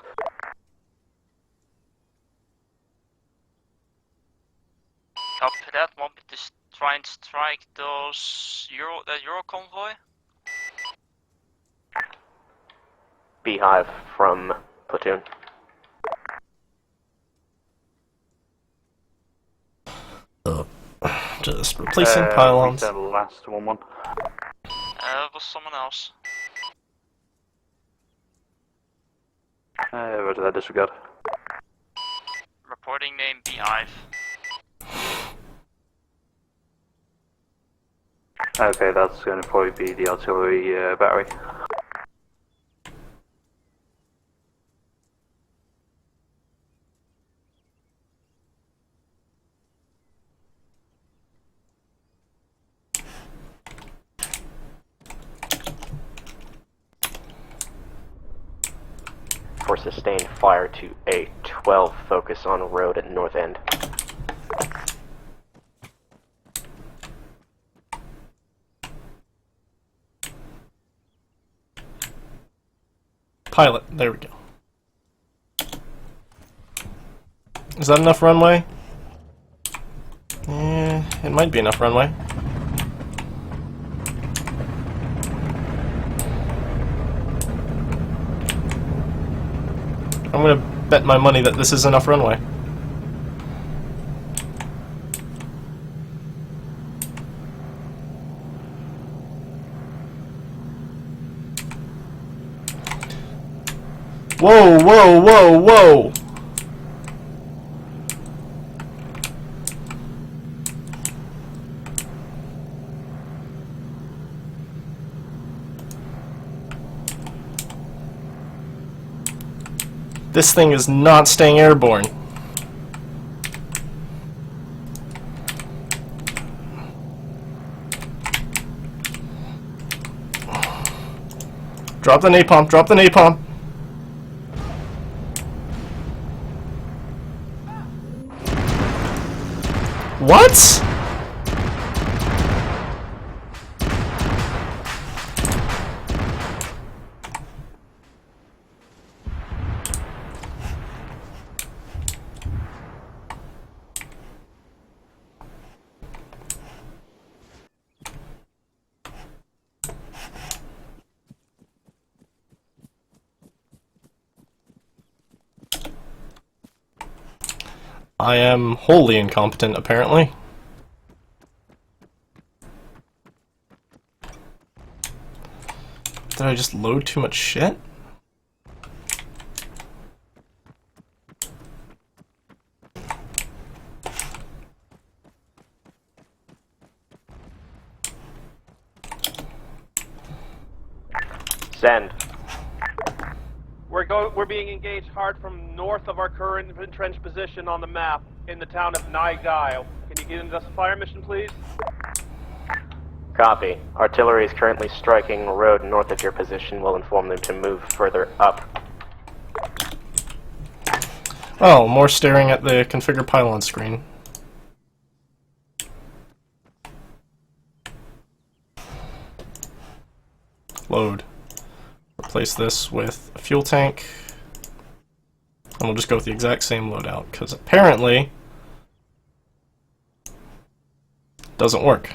Copy that. Want me to try and strike that Euro convoy? Beehive from platoon. Just replacing pylons. The last 1-1. It was someone else. Roger that, disregard. Reporting name Beehive. Okay, that's going to probably be the artillery battery. For sustained fire to A12, focus on road at north end. Pilot, there we go. Is that enough runway? It might be enough runway. I'm gonna bet my money that this is enough runway. Whoa, whoa, whoa, whoa! This thing is not staying airborne. Drop the napalm, drop the napalm. What? I am wholly incompetent, apparently. Did I just load too much shit? Send. We're being engaged hard from north of our current entrenched position on the map in the town of Naigail. Can you give us a fire mission, please? Copy. Artillery is currently striking a road north of your position. We'll inform them to move further up. Oh, more staring at the configure pylon screen. Load. Replace this with a fuel tank. And we'll just go with the exact same loadout, because apparently it doesn't work.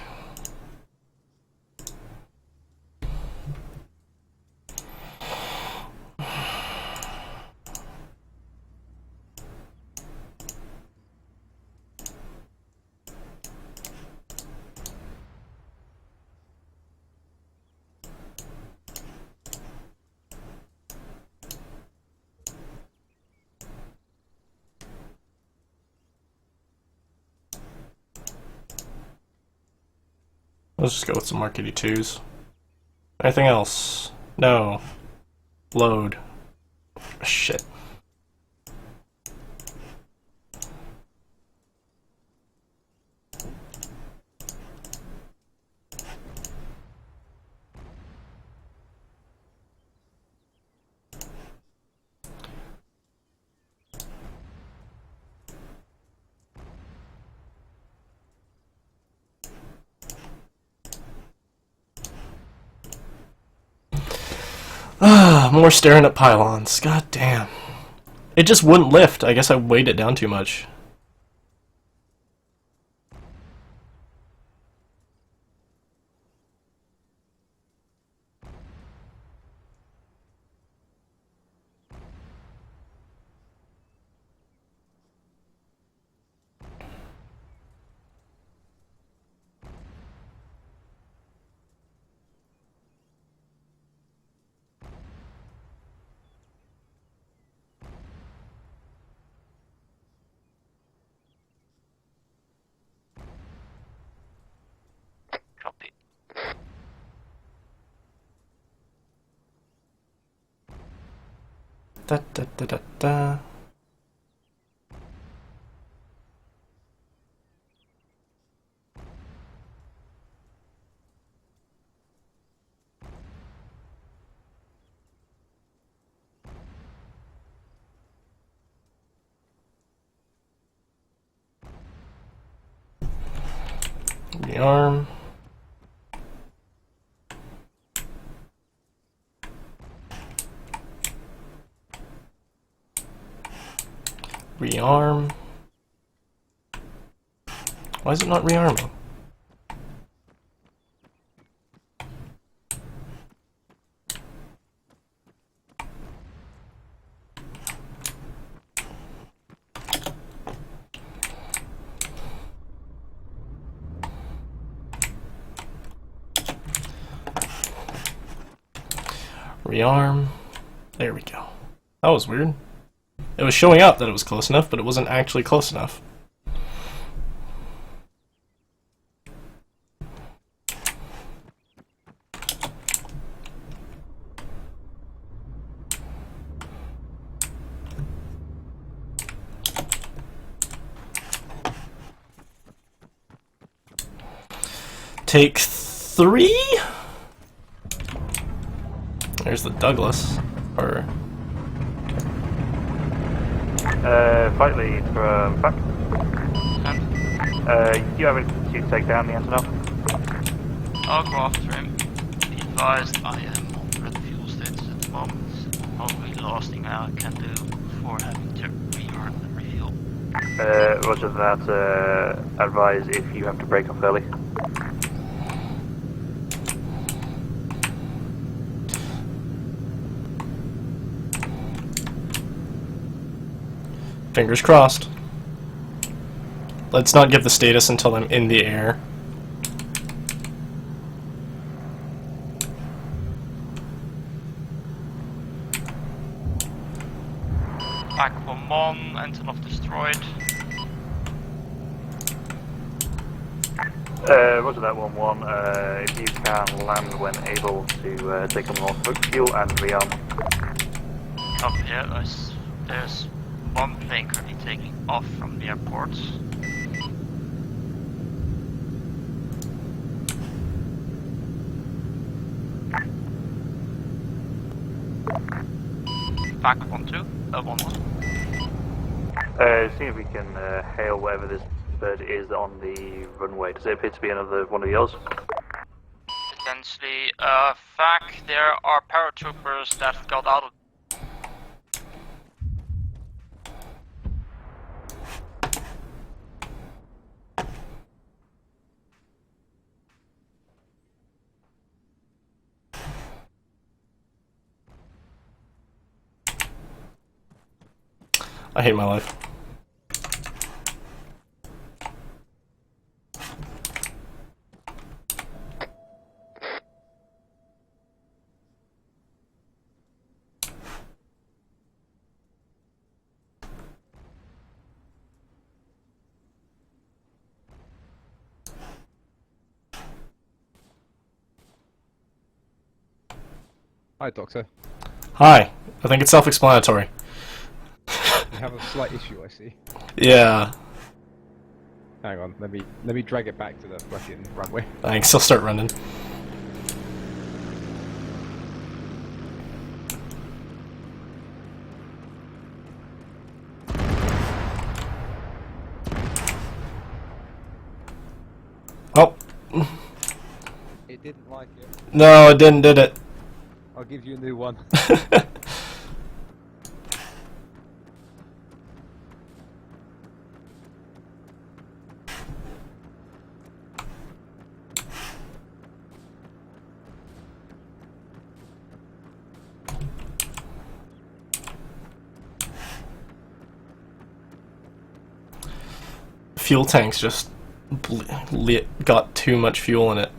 Let's just go with some Mark 82s. Anything else? No. Load. Shit. More staring at pylons. God damn. It just wouldn't lift. I guess I weighed it down too much. Copy. Da da da da da. Rearm. Rearm. Why is it not rearming? Rearm. There we go. That was weird. It was showing up that it was close enough, but it wasn't actually close enough. Take 3? There's the Douglas. Or... Flight lead from back. You have it to take down the Antonov? I'll go after him. Be advised, I am on red fuel status at the moment. Probably the last thing I can do before having to rearm and refuel. Roger that. Advise if you have to break off early. Fingers crossed. let's not give the status until I'm in the air. Back 1-1, antenna destroyed. Roger that 1-1. If you can land when able to take on more smoke fuel and rearm. Up here, there's one plane currently taking off from the airport. Back 1-2, 1-1. See if we can hail whatever this bird is on the runway. Does it appear to be another one of yours? Potentially, fact, there are paratroopers that got out of. I hate my life. Hi, Doctor. Hi. I think it's self-explanatory. You have a slight issue, I see. Yeah. Hang on, let me drag it back to the fucking runway. Thanks, I'll start running. Oh. It didn't like it. No, it didn't, did it? I'll give you a new one. Fuel tank's just got too much fuel in it.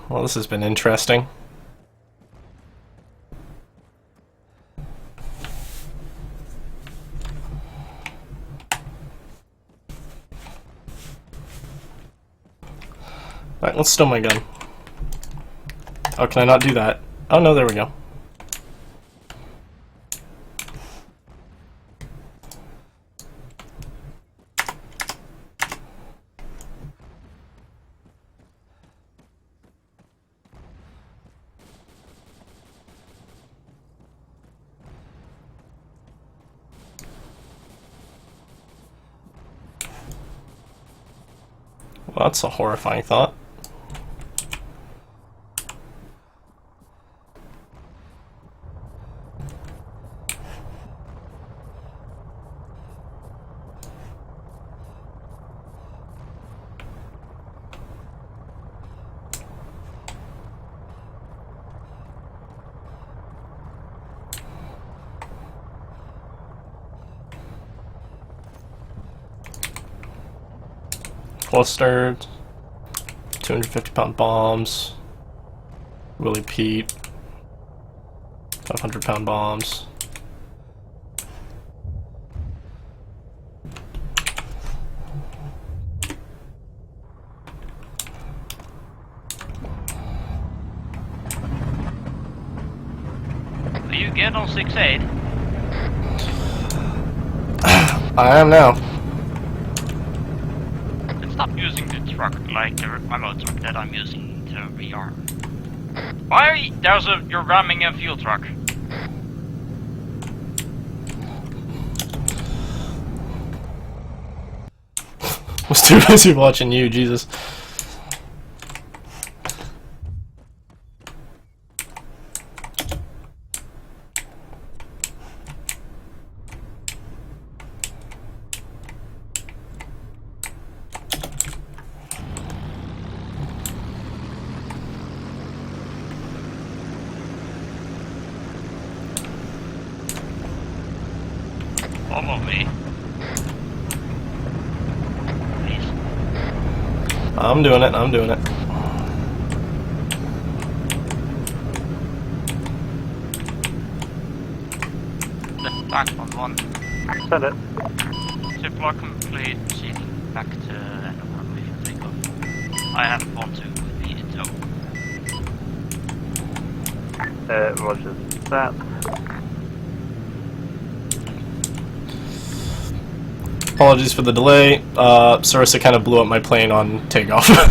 Well, this has been interesting. Alright, let's stow my gun. Oh, can I not do that? Oh no, there we go. Well, that's a horrifying thought. Clustered, 250-pound bombs, Willie Pete, 500-pound bombs. Are you good on 6-8? I am now. Stop using the truck like the ammo truck that I'm using to rearm. Why are you, you're ramming a fuel truck? Was too busy watching you, Jesus. Follow me. Please. I'm doing it, I'm doing it. Left back on 1. Send it. Ziploc complete, proceeding back to end of runway for takeoff. I have 1-2 with me in tow. Roger that. Apologies for the delay. Sarissa kind of blew up my plane on takeoff. I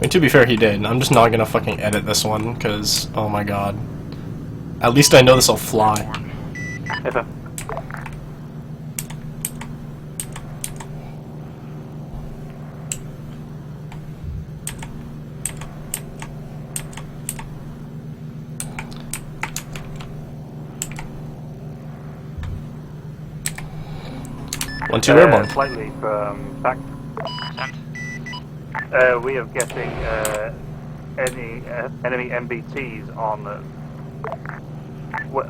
mean, to be fair, he did. I'm just not gonna fucking edit this one, because, oh my god. At least I know this'll fly. Yes, sir. One, two, airborne. Slightly from back. We are getting any enemy MBTs on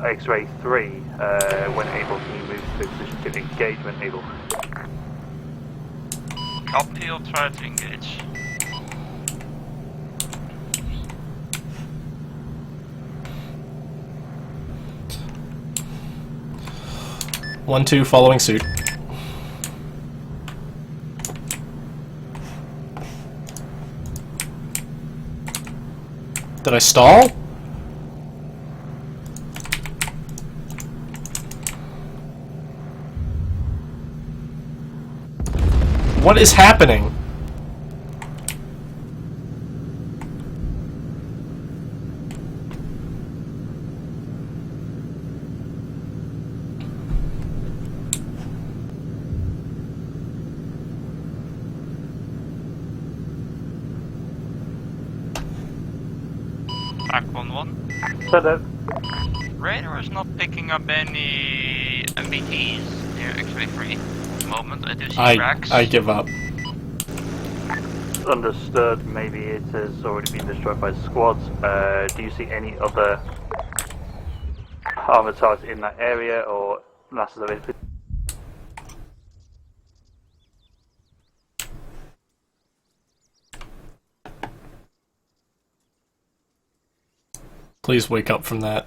X-ray 3 when able to move to position to engagement able. Copy, I'll try to engage. One, two, following suit. Did I stall? What is happening? Back on 1. Send it. Radar is not picking up any MBTs near X-ray 3 at the moment. I do see tracks. I give up. Understood. Maybe it has already been destroyed by squads. Do you see any other avatars in that area or masses of it? Please wake up from that.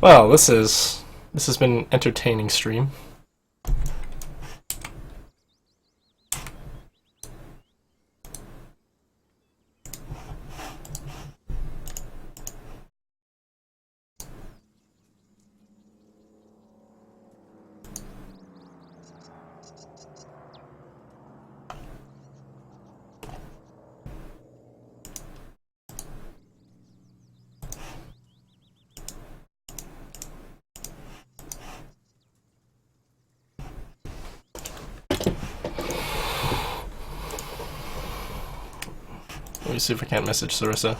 Well, this has been an entertaining stream. Let me see if I can't message Sarissa.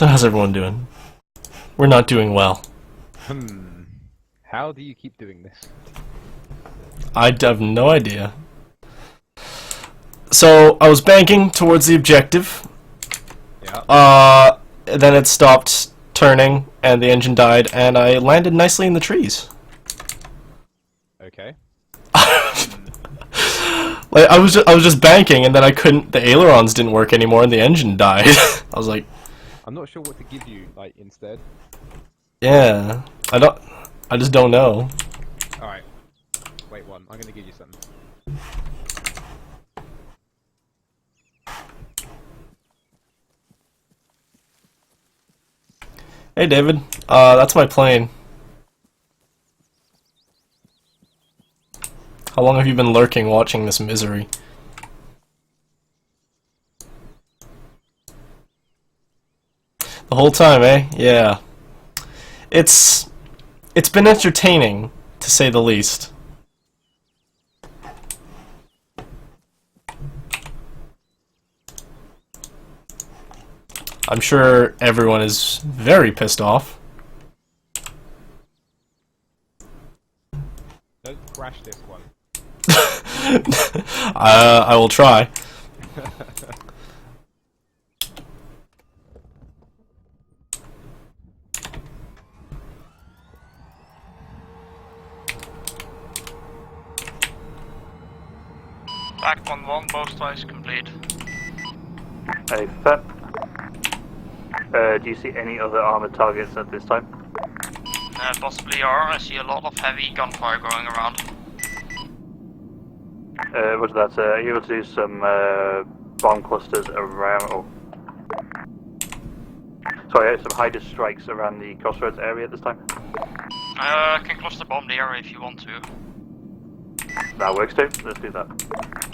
So how's everyone doing? We're not doing well. How do you keep doing this? I have no idea. So I was banking towards the objective. Yeah. Then it stopped turning, and the engine died, and I landed nicely in the trees. Okay. Like I was just banking, and then I couldn't. The ailerons didn't work anymore, and the engine died. I was like, I'm not sure what to give you, like, instead. yeah, I just don't know. Alright. Wait one, I'm gonna give you something. Hey David, that's my plane. How long have you been lurking watching this misery? The whole time, eh? Yeah. It's been entertaining, to say the least. I'm sure everyone is very pissed off. Don't crash this one. I will try. Back 1-1, both ties complete. Hey, Fat. Do you see any other armored targets at this time? Possibly are. I see a lot of heavy gunfire going around. What's that? Are you able to do some bomb clusters around, some hydra strikes around the crossroads area at this time? I can cluster bomb the area if you want to. That works too. Let's do that.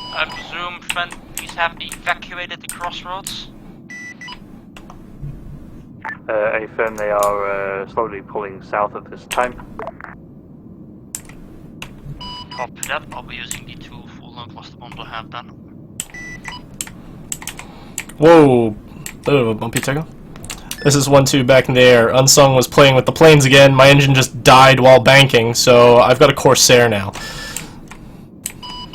I presume friendlies have evacuated the crossroads? Affirm they are slowly pulling south at this time. Copy that. I'll be using the 2 full-on cluster bombs I have then. Whoa! Bit of a bumpy tickle. This is 1-2 back in the air. UNSUNG was playing with the planes again. My engine just died while banking, so I've got a Corsair now.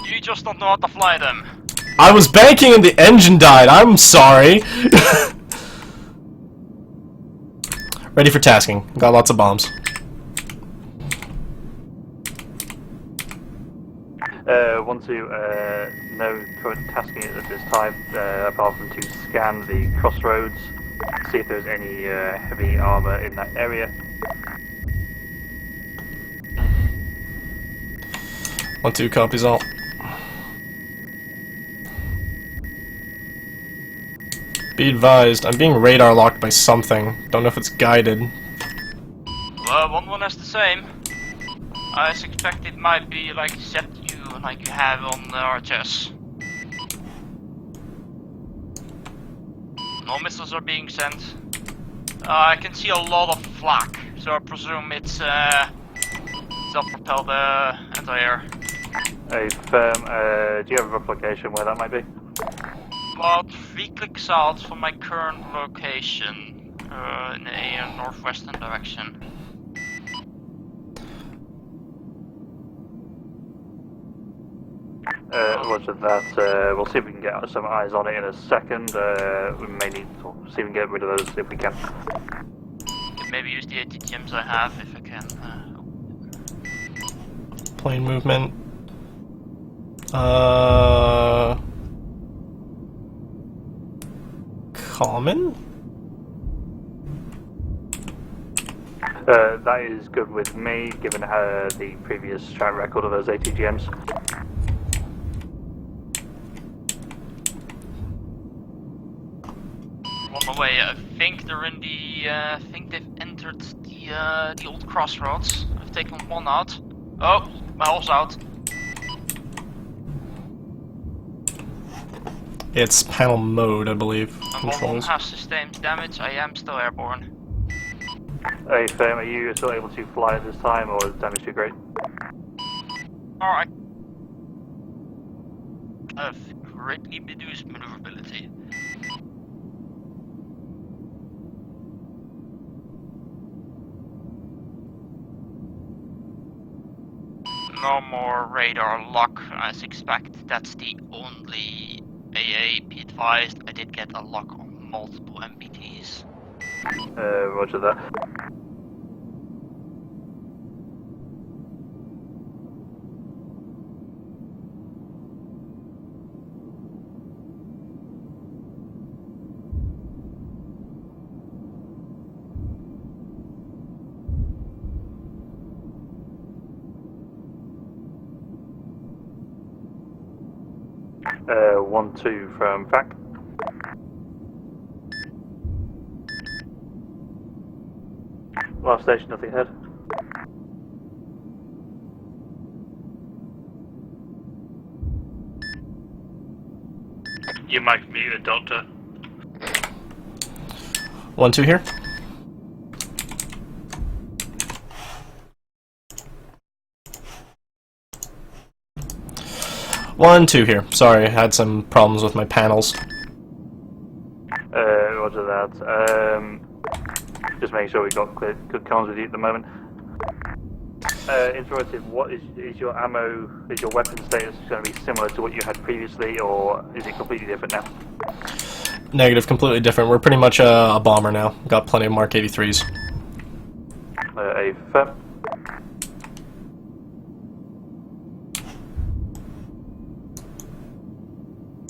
You just don't know how to fly them. I was banking and the engine died. I'm sorry. Ready for tasking. Got lots of bombs. No current tasking at this time, apart from to scan the crossroads, see if there's any heavy armor in that area. 1-2 copies all. Be advised, I'm being radar locked by something. Don't know if it's guided. Well, 1-1 is the same. I suspect it might be like ZU, like you have on the RHS. No missiles are being sent. I can see a lot of flak, so I presume it's self-propelled anti-air. Hey, firm, do you have a rough location where that might be? About 3 clicks out from my current location, in a northwestern direction. Roger that. We'll see if we can get some eyes on it in a second. We may need to see if we can get rid of those if we can. Could maybe use the ATGMs I have if I can. Plane movement. Common? That is good with me, given the previous track record of those ATGMs. On my way, I think they're in the. I think they've entered the old crossroads. I've taken one out. Oh, my hull's out. It's panel mode, I believe. And one has sustained damage. I am still airborne. Hey, Fame, are you still able to fly at this time, or is the damage too great? Alright. I've greatly reduced maneuverability. no more radar lock as expected. That's the only AA. Be advised, I did get a lock on multiple MBTs. Roger that. Uh, 1-2 from FAC. Last station, nothing ahead. You might be muted, Doctor. 1-2 here. One, two here. Sorry, I had some problems with my panels. Roger that. Just making sure we got good comms with you at the moment. Interrogative, what is your ammo, is your weapon status going to be similar to what you had previously, or is it completely different now? Negative, completely different. We're pretty much a bomber now. Got plenty of Mark 83s. Affirm.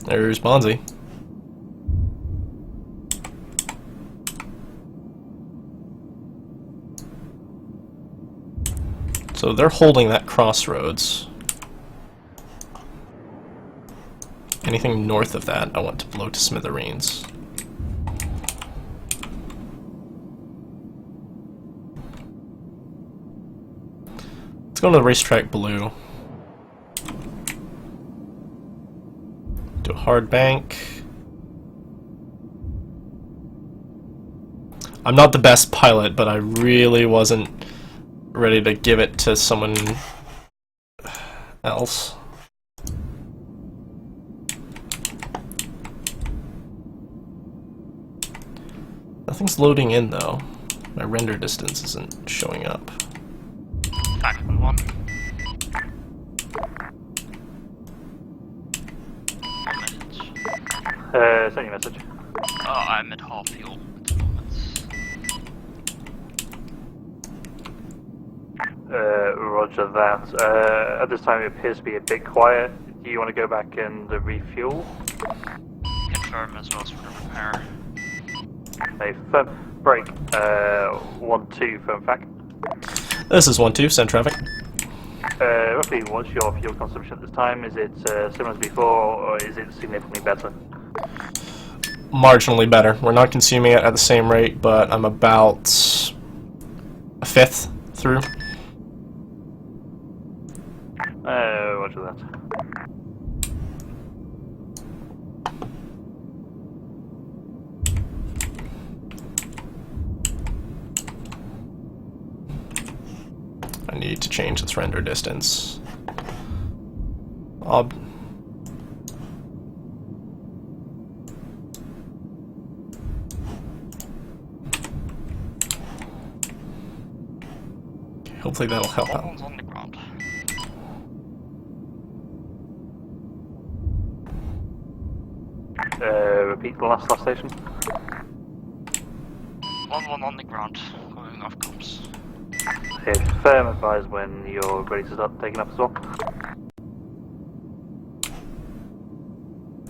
There's Bonzi. So they're holding that crossroads. Anything north of that, I want to blow to smithereens. Let's go to the racetrack blue. Do a hard bank. I'm not the best pilot, but I really wasn't ready to give it to someone else. Nothing's loading in though. My render distance isn't showing up. Back on one. Send your message. Oh, I'm at half fuel at the moment. Roger that. At this time it appears to be a bit quiet. Do you want to go back and refuel? Confirm as well as for the repair. Affirm. Break. 1-2 from FAC. This is 1-2, send traffic. Roughly, what's your fuel consumption at this time? Is it similar to before, or is it significantly better? Marginally better. We're not consuming it at the same rate, but I'm about a fifth through. Roger that. I need to change this render distance. Hopefully that'll help out. Someone's on the ground. Repeat the last station. 1-1 on the ground, going off comms. Affirm, advise when you're ready to start taking up as well.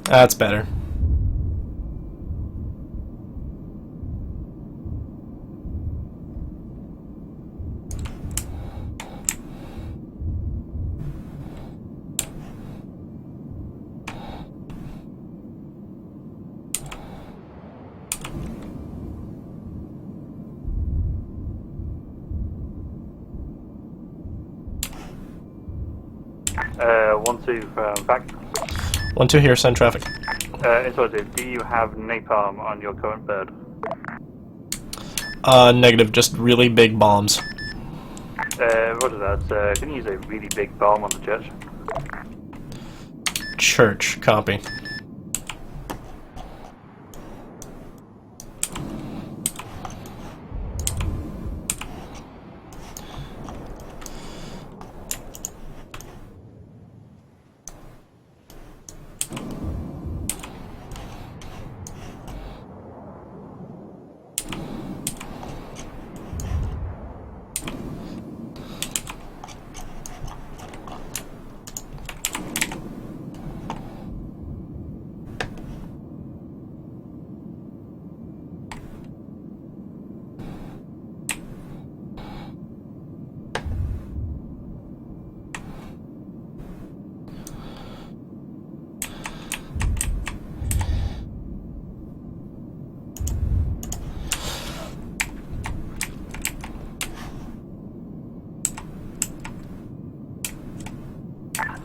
That's better. One, two from FAC. 1-2 here, send traffic. Interrogative, do you have napalm on your current bird? Negative, just really big bombs. Roger that. Can you use a really big bomb on the church? Church, copy.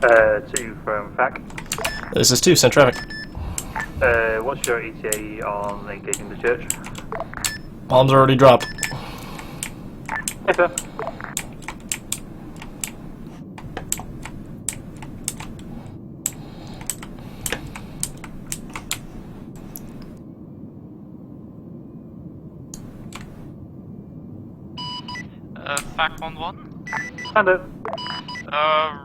2 from FAC. This is 2, send traffic. What's your ETA on engaging the church? Bombs are already dropped. Yes, sir. FAC 1-1. Standard.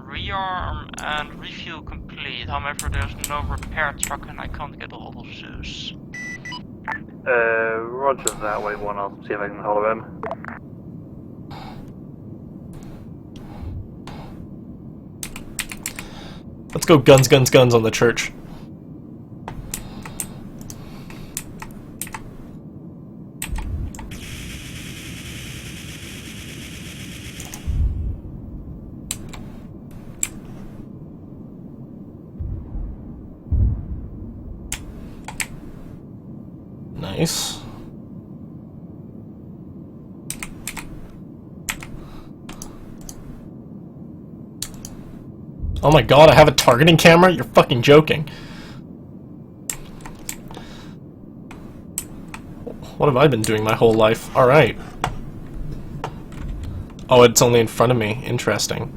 Rearm and refuel complete. However, there's no repair truck and I can't get a hold of Zeus. Roger that. Wait one, I'll see if I can hold him. Let's go guns, guns, guns on the church. Nice. Oh my god, I have a targeting camera? You're fucking joking. What have I been doing my whole life? Alright. Oh, it's only in front of me. Interesting.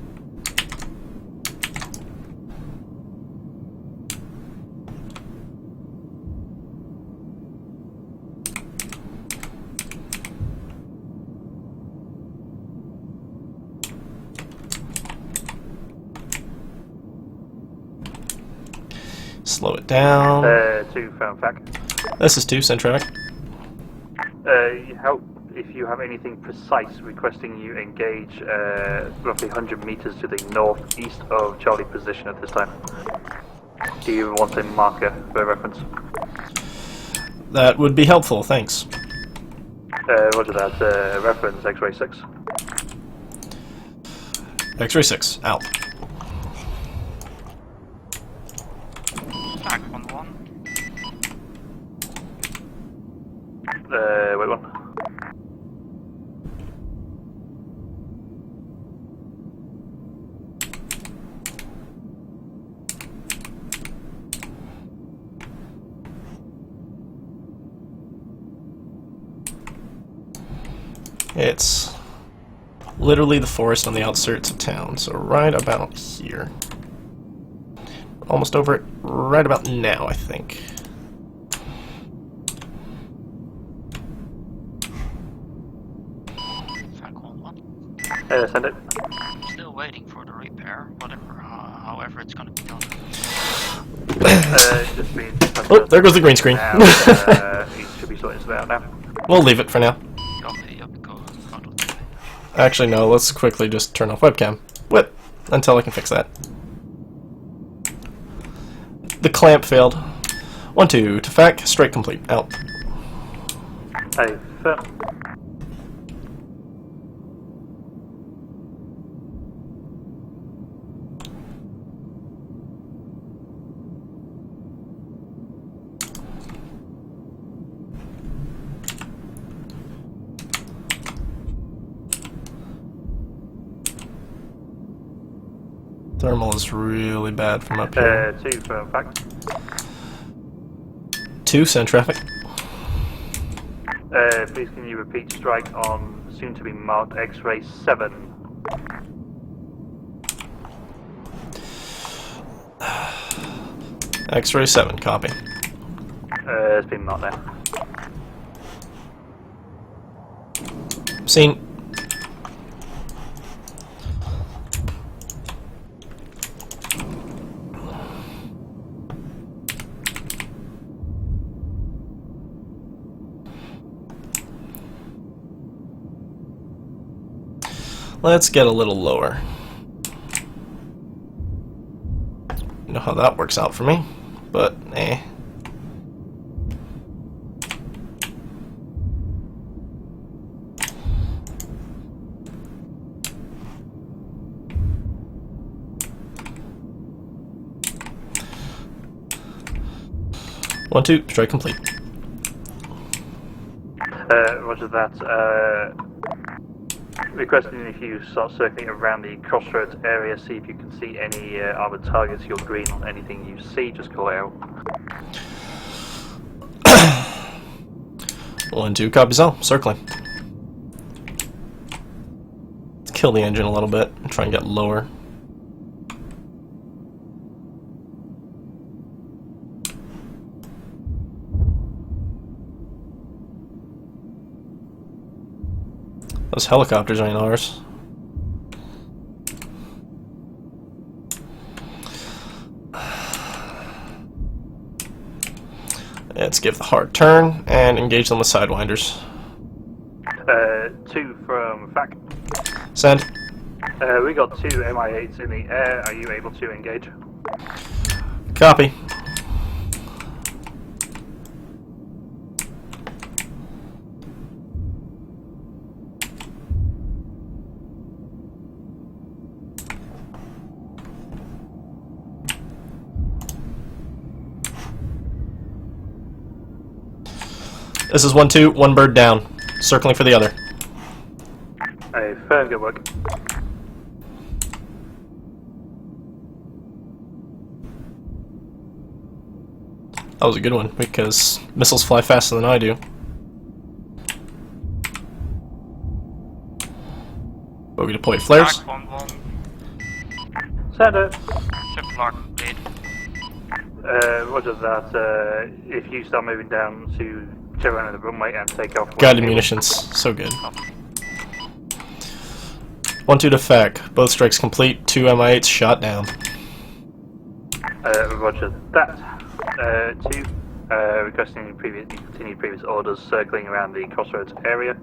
Slow it down. 2 from FAC. This is 2, send traffic. Help if you have anything precise, requesting you engage roughly 100 meters to the northeast of Charlie position at this time. Do you want a marker for reference? That would be helpful, thanks. Roger that. Reference X-ray 6. X-ray 6, out. FAC 1-1. Wait one. It's literally the forest on the outskirts of town, so right about here. Almost over it right about now, I think. FAC 1-1. Send it. Still waiting for the repair, whatever, however it's gonna be done. Just be Oh, there goes the green screen. now. He should be sorting that out now. We'll leave it for now. Okay, go. Actually, no, let's quickly just turn off webcam. Whip! Until I can fix that. The clamp failed. 1-2, to FAC, straight complete, out. Hey, sir. Thermal is really bad from up here. 2 from FAC. 2, send traffic. Please can you repeat strike on soon to be marked X-ray 7. X-ray 7, copy. It's been marked now. Scene. Let's get a little lower. You know how that works out for me, but eh. One, two, strike complete. Roger that. Requesting if you start circling around the crossroads area, see if you can see any armored targets. You're green on anything you see, just call it out. 1-2, copies all. Circling. Let's kill the engine a little bit and try and get lower. Those helicopters ain't ours. Let's give the hard turn and engage them with sidewinders. 2 from FAC. Send. We got 2 MI8s in the air. Are you able to engage? Copy. This is 1-2, one bird down. Circling for the other. Firm, good work. That was a good one, because missiles fly faster than I do. Bogey deployed flares. Black 1-1. Send it. Triple arc complete. Roger that. If you start moving down to check around the runway and take off. Guided munitions, so good. 1-2 to FAC. Both strikes complete. 2 MI8s shot down. Roger that. 2. Requesting continued previous orders, circling around the crossroads area.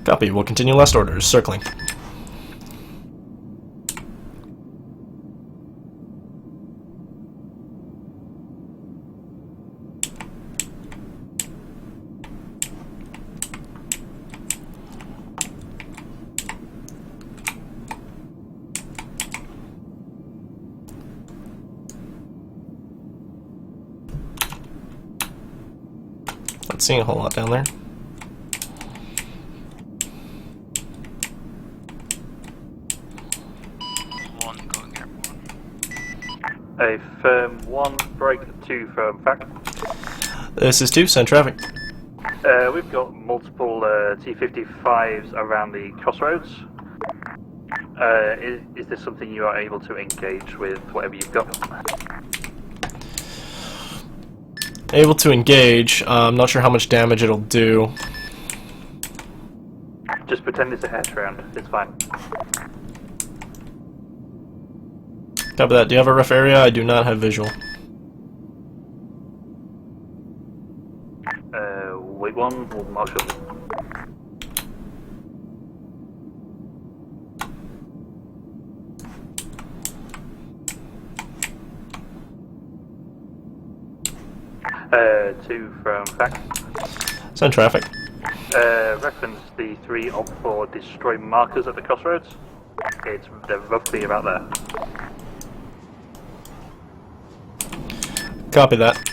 Copy. We'll continue last orders. Circling. Not seeing a whole lot down there. A firm 1, break 2 from FAC. This is 2, send traffic. We've got multiple T-55s around the crossroads. Is this something you are able to engage with, whatever you've got? Able to engage. I'm not sure how much damage it'll do. Just pretend it's a hedge round, it's fine. Copy that. Do you have a rough area? I do not have visual. Wait one, we'll marshal. Two from FAC. Send traffic. Reference the 3 of 4 destroy markers at the crossroads. They're roughly about there. Copy that.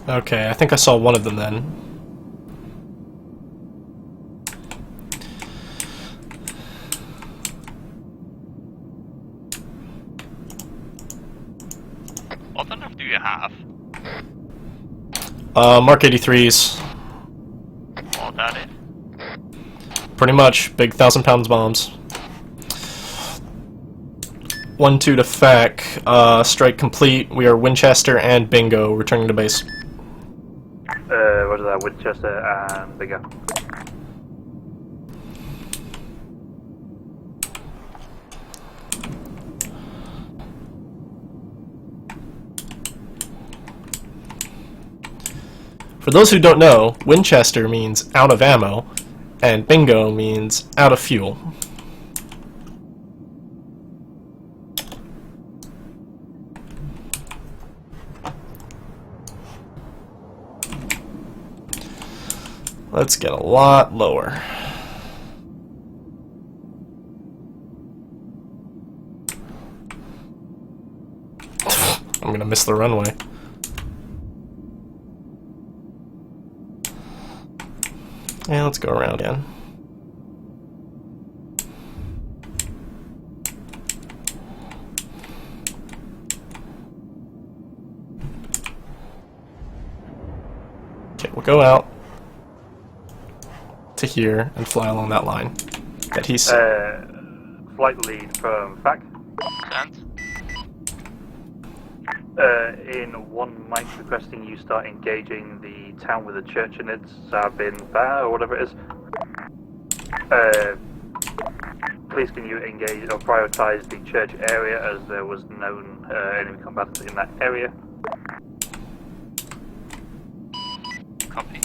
Okay, I think I saw one of them then. What enough do you have? Mark 83s. Oh, that it. Pretty much. Big 1,000-pound bombs. 1-2 to FAC. Strike complete. We are Winchester and Bingo. Returning to base. What is that? Winchester and Bingo. For those who don't know, Winchester means out of ammo, and Bingo means out of fuel. Let's get a lot lower. I'm gonna miss the runway. And let's go around again. Okay, we'll go out to here and fly along that line that he's... Flight lead from FAC. In 1 Mike requesting you start engaging the town with the church in it, Sabin Ba, or whatever it is. Please can you engage or prioritize the church area as there was known enemy combatants in that area. Copy.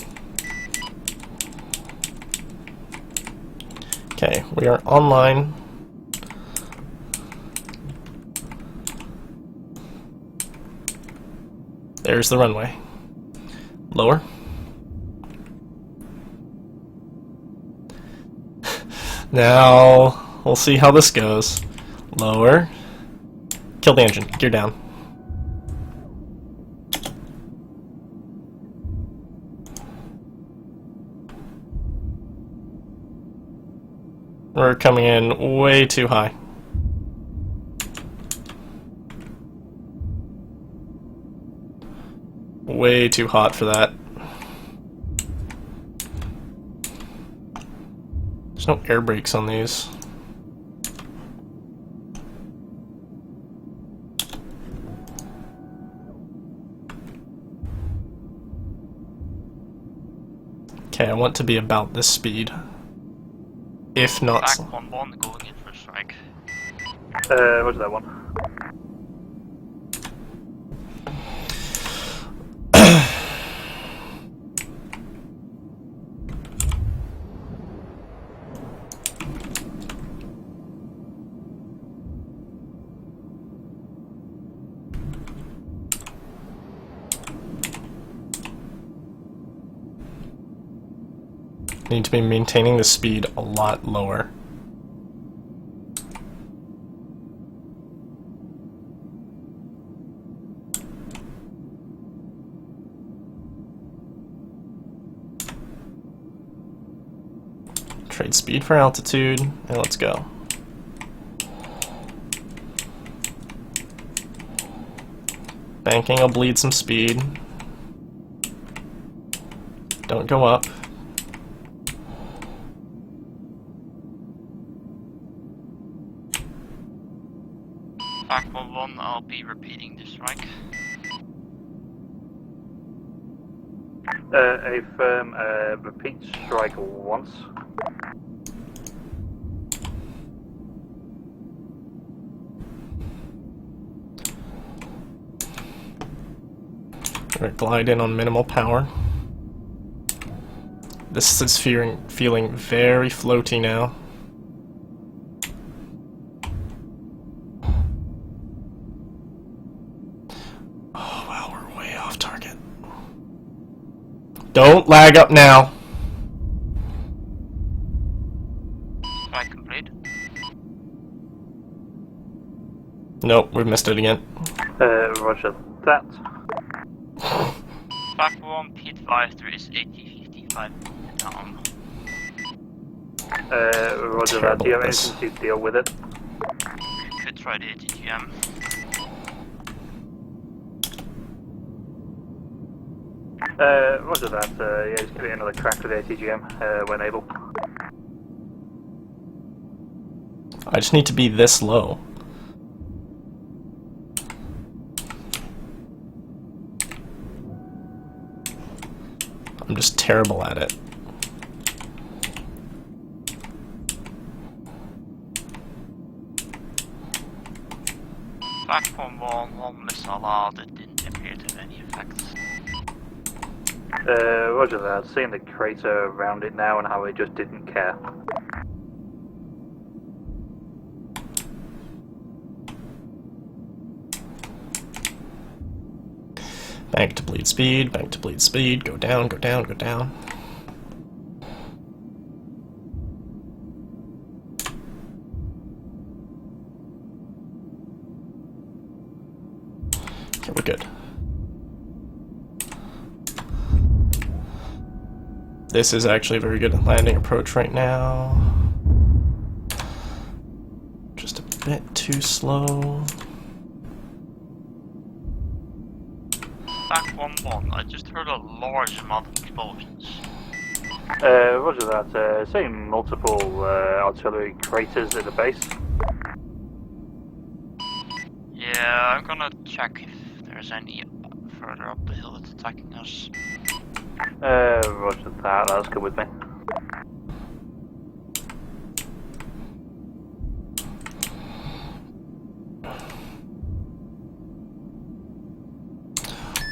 Okay, we are online. There's the runway. Lower. Now, we'll see how this goes. Lower. Kill the engine. Gear down. We're coming in way too high. Way too hot for that. There's no air brakes on these. Okay, I want to be about this speed. If not... Back 1-1 going in for a strike. What's that one? Need to be maintaining the speed a lot lower. Trade speed for altitude, and let's go. Banking will bleed some speed. Don't go up. Back 1-1, I'll be repeating the strike. A firm repeat strike once. We're gonna glide in on minimal power. This is feeling very floaty now. Oh wow, we're way off target. Don't lag up now. Strike complete. Nope, we've missed it again. Roger that. Back 1, pit advisor is 8055 down. Roger that. Do you have anything to deal with it? Could try the ATGM. Roger that. Yeah, just give it another crack with the ATGM when able. I just need to be this low. I'm just terrible at it. Back 1-1, 1 missile allowed, it didn't appear to have any effects. Roger that. Seeing the crater around it now and how it just didn't care. Bank to bleed speed, bank to bleed speed, go down, go down, go down. Okay, we're good. This is actually a very good landing approach right now. Just a bit too slow. Back 1-1, I just heard a large amount of explosions. Roger that. Seeing multiple artillery craters in the base. Yeah, I'm gonna check if there's any further up the hill that's attacking us. Roger that. That's good with me.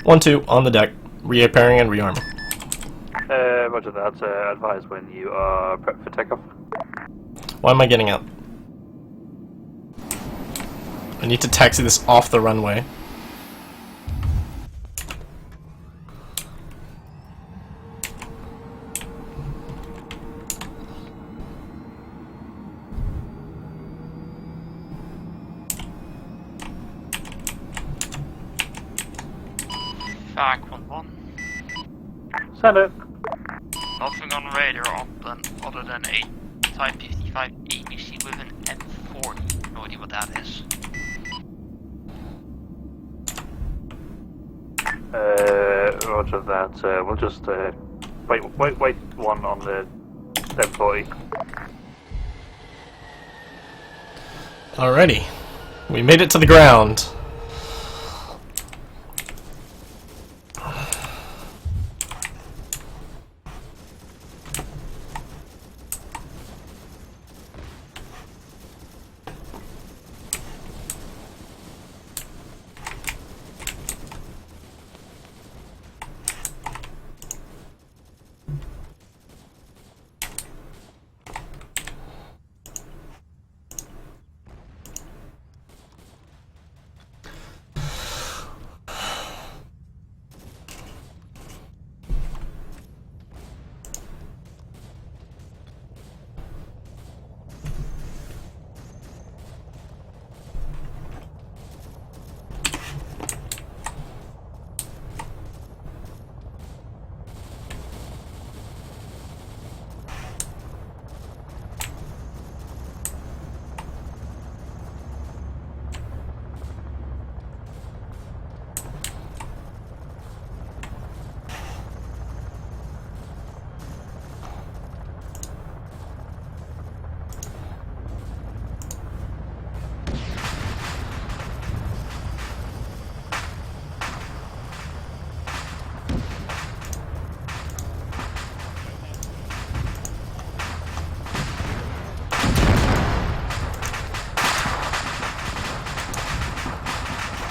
One, two, on the deck. Reappearing and rearming. Roger that. Advise when you are prepped for takeoff. Why am I getting out? I need to taxi this off the runway. Back 1-1. Send it. Nothing on radar other than a Type 55 ABC with an M40. No idea what that is. Roger that. We'll just wait one on the M40. Alrighty. We made it to the ground.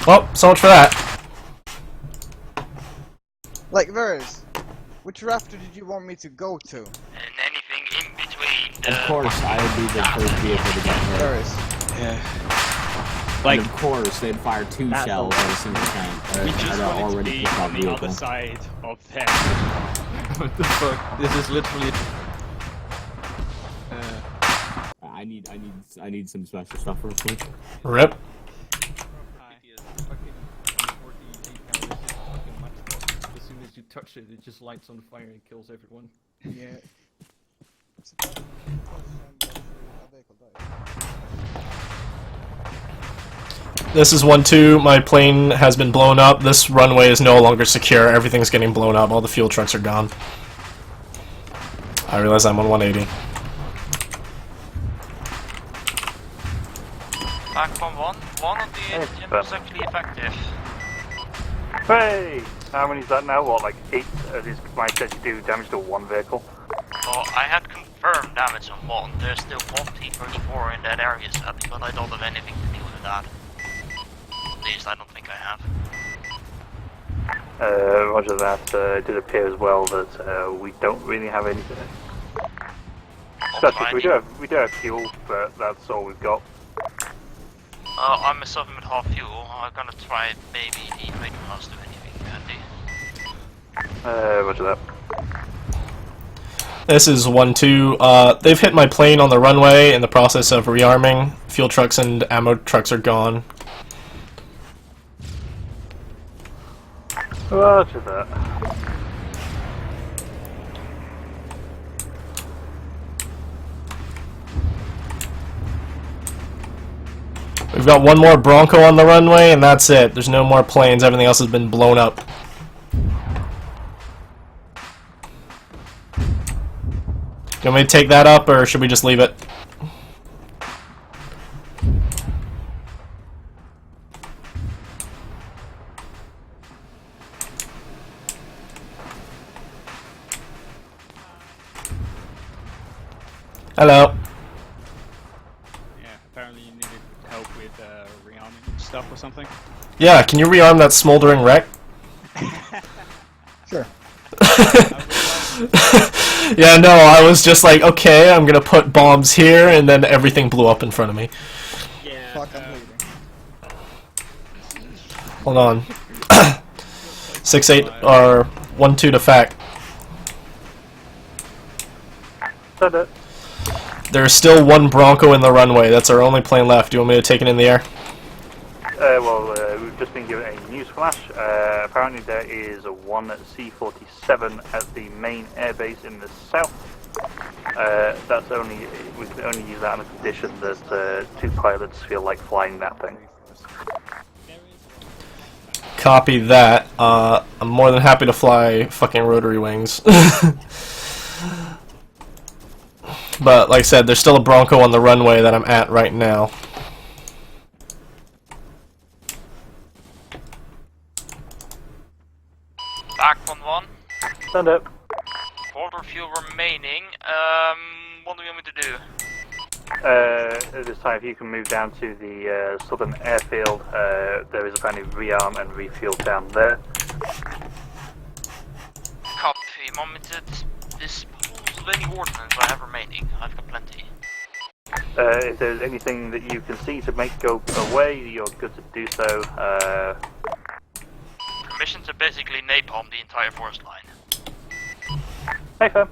Well, so much for that. Like, Varys, which rafter did you want me to go to? And anything in between. Of course, I would be the first vehicle to get hit. Varys. Yeah. Like, and of course, they'd fire 2 shells at a single tank. We just wanted to be on the other side of them. What the fuck? This is literally. I need some special stuff real quick. Rip. As soon as you touch it, it just lights on fire and kills everyone. Yeah. This is 1-2. My plane has been blown up. This runway is no longer secure. Everything's getting blown up. All the fuel trucks are gone. I realize I'm on 180. Back 1-1. One of the engines was actually effective. Hey! How many is that now? What, like 8 of these might actually do damage to 1 vehicle? Well, I had confirmed damage on 1. There's still 1 T-34 in that area, sadly, but I don't have anything to do with that. At least I don't think I have. Roger that. It did appear as well that we don't really have anything. Especially, we do have fuel, but that's all we've got. I'm myself with half fuel. I'm gonna try maybe the radar house to anything handy. Roger that. This is 1-2. They've hit my plane on the runway in the process of rearming. Fuel trucks and ammo trucks are gone. Roger that. We've got one more Bronco on the runway, and that's it. There's no more planes. Everything else has been blown up. You want me to take that up, or should we just leave it? Hello. Yeah, apparently you needed help with rearming stuff or something. Yeah, can you rearm that smoldering wreck? Sure. Yeah, no, I was just like, okay, I'm gonna put bombs here, and then everything blew up in front of me. Yeah. Fuck, I'm leaving. Hold on. 6-8 or 1-2 to fact. There's still one Bronco in the runway. That's our only plane left. Do you want me to take it in the air? We've just been given a news flash. Apparently there is one C-47 at the main airbase in the south. That's only, we can only use that on a condition that 2 pilots feel like flying that thing. Copy that. I'm more than happy to fly fucking rotary wings. But, like I said, there's still a Bronco on the runway that I'm at right now. Back 1-1. Stand up. Quarter fuel remaining. What do you want me to do? At this time, if you can move down to the southern airfield, there is apparently rearm and refuel down there. Copy. Want me to dispose of any ordnance I have remaining? I've got plenty. If there's anything that you can see to make go away, you're good to do so. Permission to basically napalm the entire forest line. Hey, fam.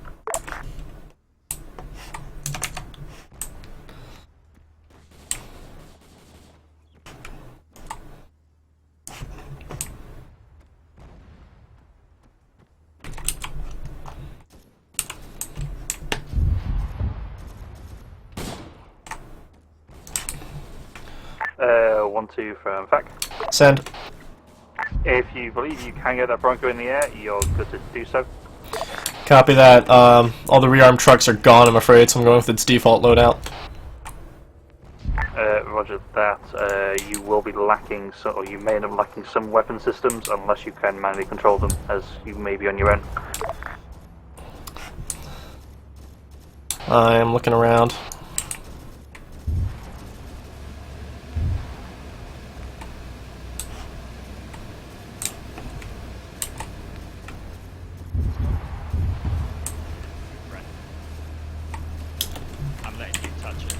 One, two from FAC. Send. If you believe you can get that Bronco in the air, you're good to do so. Copy that. All the rearm trucks are gone, I'm afraid, so I'm going with its default loadout. Roger that. You will be lacking, or you may end up lacking some weapon systems unless you can manually control them, as you may be on your own. I am looking around. I'm letting you touch it.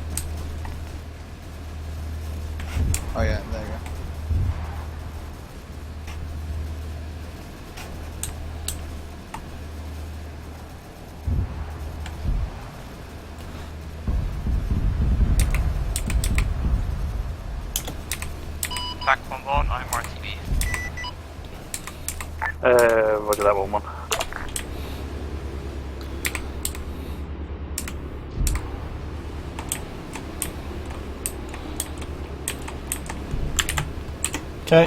Oh yeah, there you go. Back 1-1, I'm RTB. Roger that, 1-1. Okay.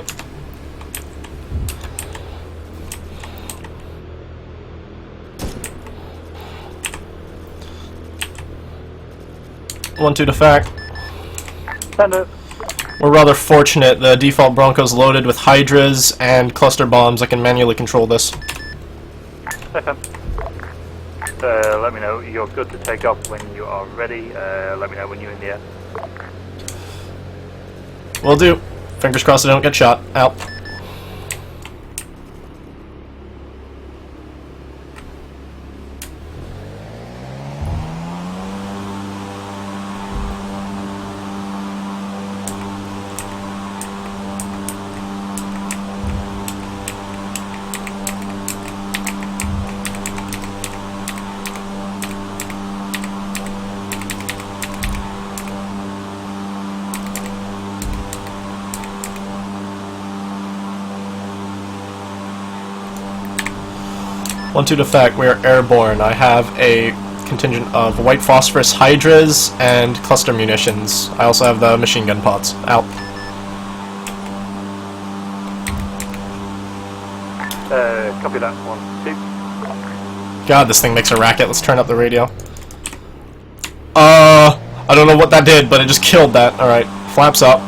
One, two to fact. Stand up. We're rather fortunate. The default Bronco's loaded with Hydras and cluster bombs. I can manually control this. Okay. Let me know. You're good to take off when you are ready. Let me know when you're in the air. Will do. Fingers crossed I don't get shot. Out. One, two to fact, we are airborne. I have a contingent of white phosphorus hydras and cluster munitions. I also have the machine gun pods. Out. Copy that. 1, 2. God, this thing makes a racket. Let's turn up the radio. I don't know what that did, but it just killed that. Alright, flaps up.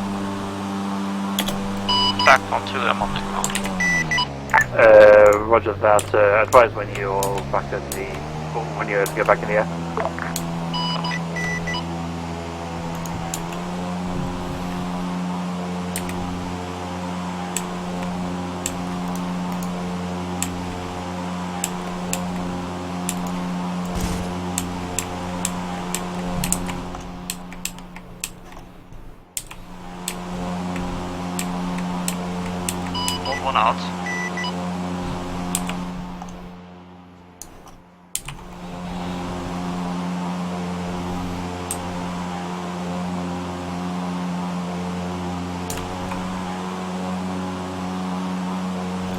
Back onto them on the ground. Roger that. Advise when you're back in the... when you get back in the air. One out.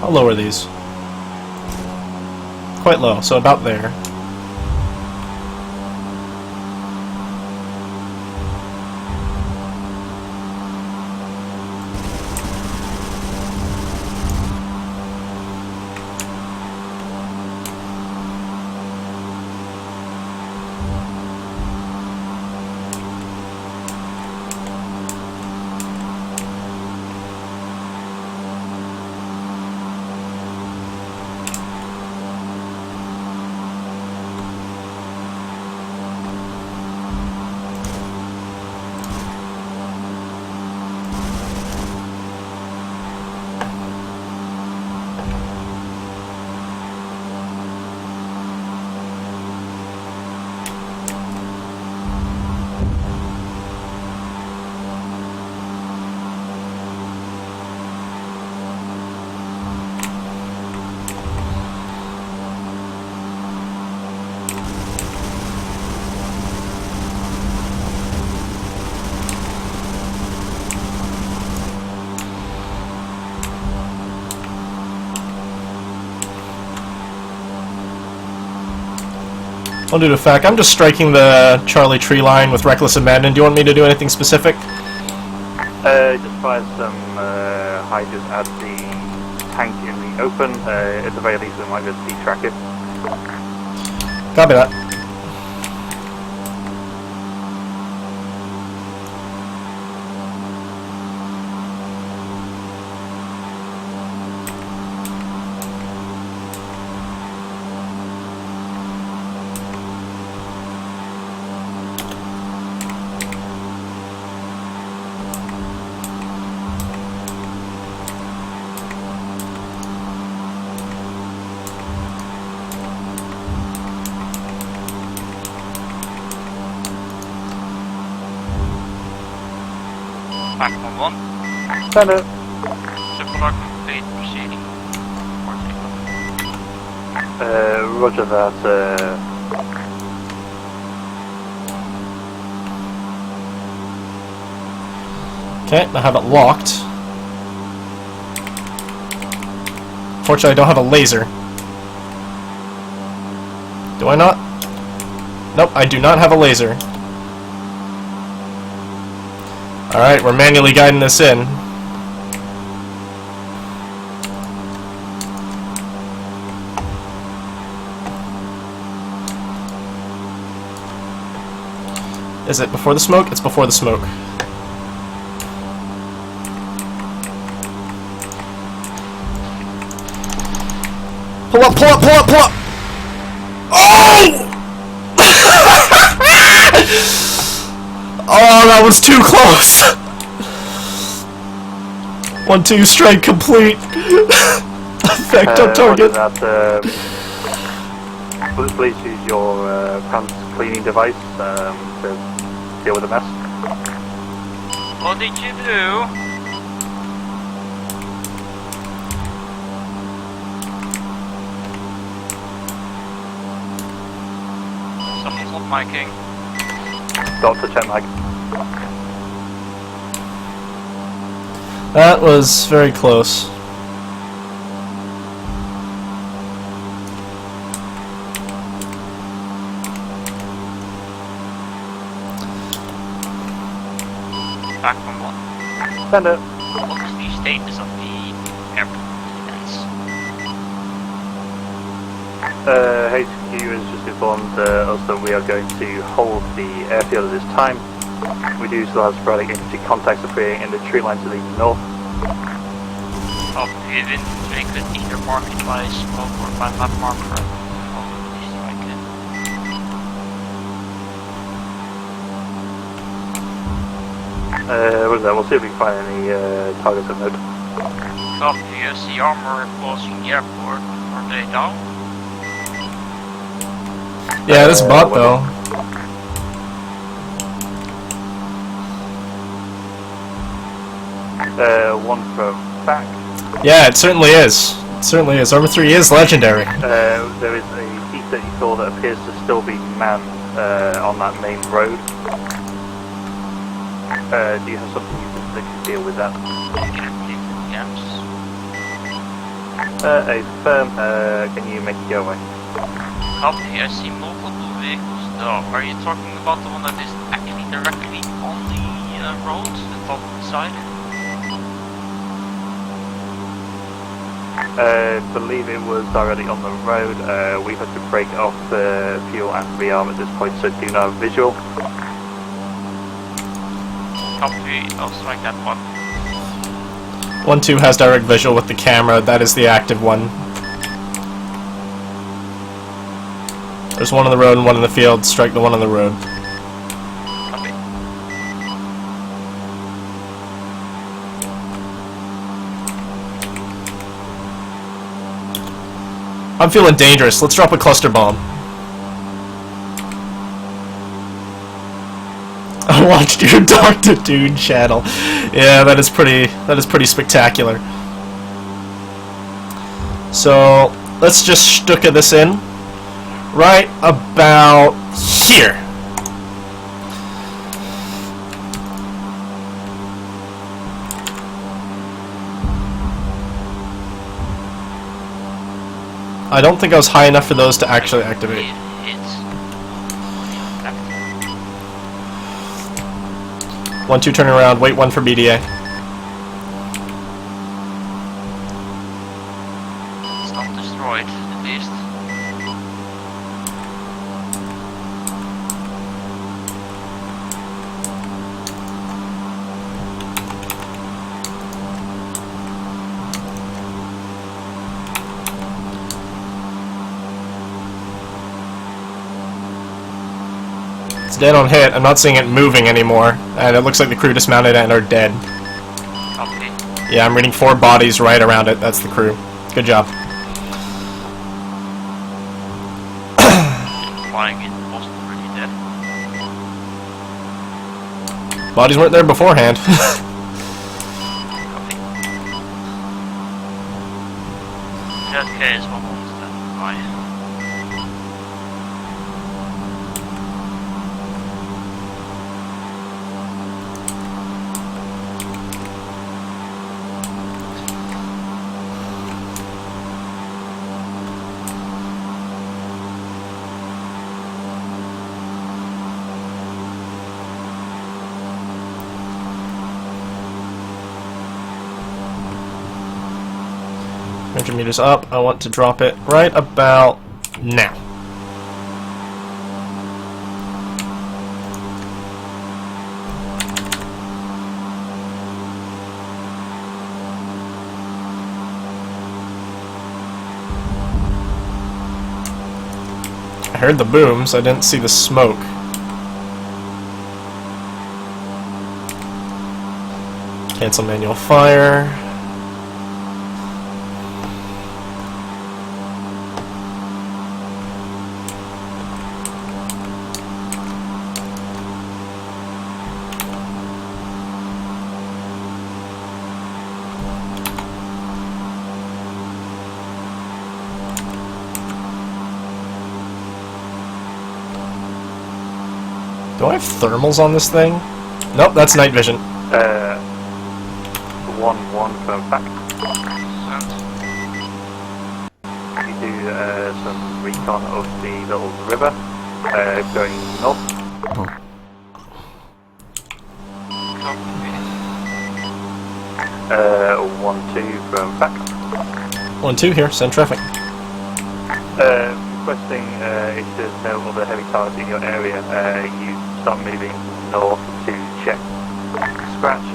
I'll lower these. Quite low, so about there. I'll do the fact. I'm just striking the Charlie tree line with reckless abandon. Do you want me to do anything specific? Just fire some hydras at the tank in the open. At the very least, we might be able to detrack it. Copy that. Back on 1. Send it. Circular complete proceeding. Roger that. Okay, I have it locked. Fortunately, I don't have a laser. Do I not? Nope, I do not have a laser. Alright, we're manually guiding this in. Is it before the smoke? It's before the smoke. Pull up, pull up, pull up, pull up! Oh! Oh, that was too close! 1-2 strike complete. Effect on target. That, please use your pants cleaning device to deal with the mess. What did you do? Someone's not miking. Doctor, check mic. That was very close. back on one. Stand up. What is the status of the airport defense? HQ has just informed us that we are going to hold the airfield at this time. We do still have sporadic infantry contacts appearing in the tree line to the north. Copy, infantry could either mark it by smoke or by map marker. Please strike it. What is that? We'll see if we can find any targets of note. Copy, I see armor closing the airport. Are they down? Yeah, this bot though. One from back. Yeah, it certainly is. It certainly is. Arma 3 is legendary. There is a T-34 that appears to still be manned on that main road. Do you have something that can deal with that? A firm, can you make it go away? Copy, I see multiple vehicles though. Are you talking about the one that is actually directly on the road, the top side? I believe it was directly on the road. We've had to break off the fuel and rearm at this point, so do not have visual. Copy, I'll strike that one. 1-2 has direct visual with the camera. That is the active one. There's one on the road and one in the field. Strike the one on the road. Copy. I'm feeling dangerous. Let's drop a cluster bomb. I watched your Dr. Dude channel. Yeah, that is pretty spectacular. So let's just stucca this in right about here. I don't think I was high enough for those to actually activate. 1-2 turn around, wait 1 for BDA. It's not destroyed, at least. It's dead on hit. I'm not seeing it moving anymore, and it looks like the crew dismounted and are dead. Copy. Yeah, I'm reading 4 bodies right around it. That's the crew. Good job. Flying it wasn't already dead. Bodies weren't there beforehand. Copy. In that case, one more stand by. Meters up. I want to drop it right about now. I heard the booms, I didn't see the smoke. Cancel manual fire. Do I have thermals on this thing? Nope, that's night vision. 1-1 from back. We do some recon of the little river going north. Copy. 1-2 from back. 1-2 here, send traffic. Requesting if there's no other heavy targets in your area, you start moving north to check. Scratch.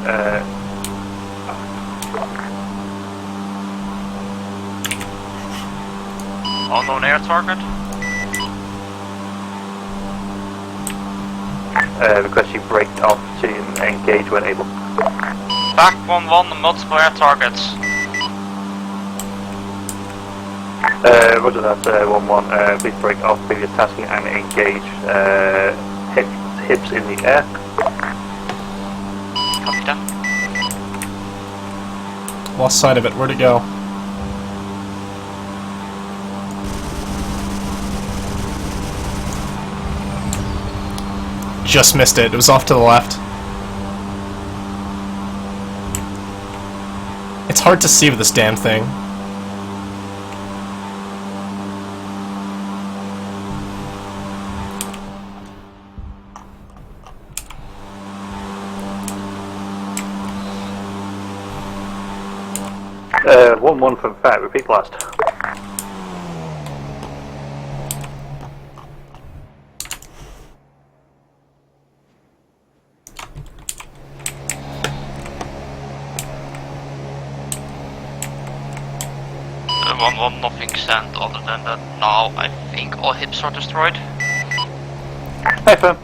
Unknown air target. Request you break off to engage when able. Back 1-1, multiple air targets. Roger that, 1-1. Please break off previous tasking and engage hips in the air. Copy that. Lost sight of it. Where'd it go? Just missed it. It was off to the left. It's hard to see with this damn thing. 1-1 from Fat, repeat last. Nothing sent other than that now I think all hips are destroyed. Hey, firm.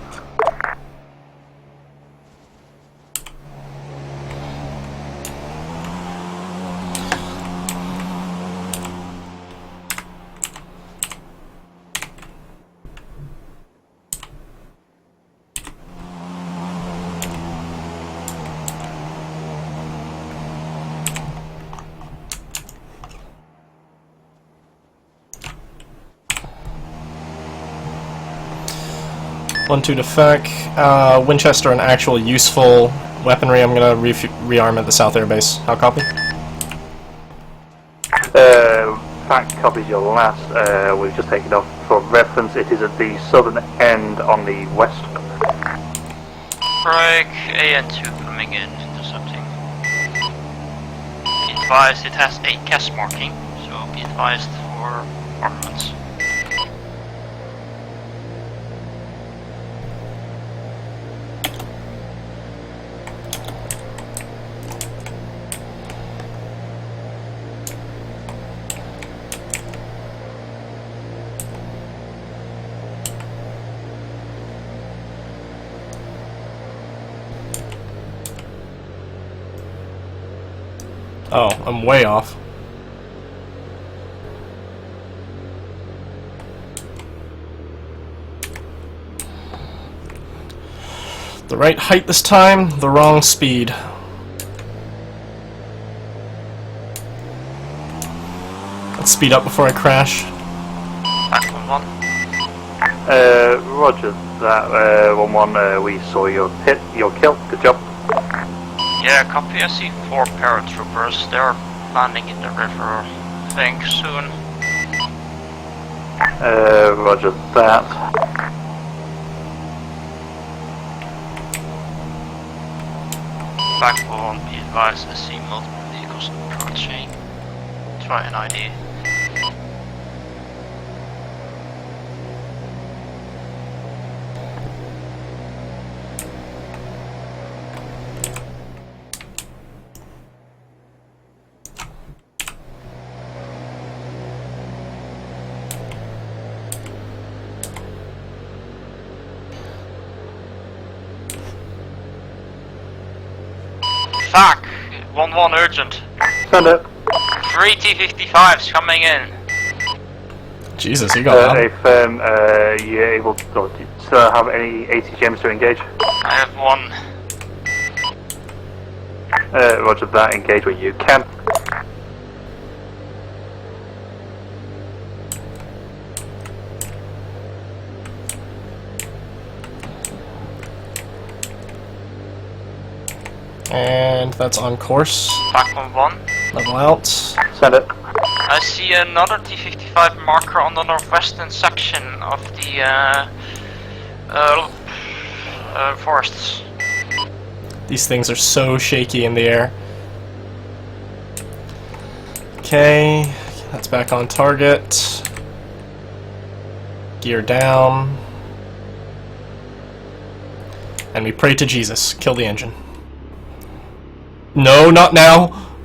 One, 2 to FEC. Winchester and actual useful weaponry. I'm gonna rearm at the South Air Base. How copy? Fact copies your last. We've just taken off for reference. It is at the southern end on the west. Break AN2 coming in, intercepting. Be advised it has a CAS marking, so be advised for armaments. Oh, I'm way off. The right height this time, the wrong speed. Let's speed up before I crash. Back 1-1. Roger that, 1-1, we saw your hit, your kill, good job. Yeah, copy. I see 4 paratroopers. They're landing in the river, I think, soon. Roger that. Back 1, be advised, I see multiple vehicles approaching. Try an ID. Fuck! 1-1 urgent. Send it. 3 T-55s coming in. Jesus, you got that. If you're able to, do you still have any ATGMs to engage? I have 1. Roger that, engage where you can. And that's on course. Back 1-1. Level out. Send it. I see another T-55 marker on the northwestern section of the forests. These things are so shaky in the air. Okay, that's back on target. Gear down. And we pray to Jesus. Kill the engine. No, not now!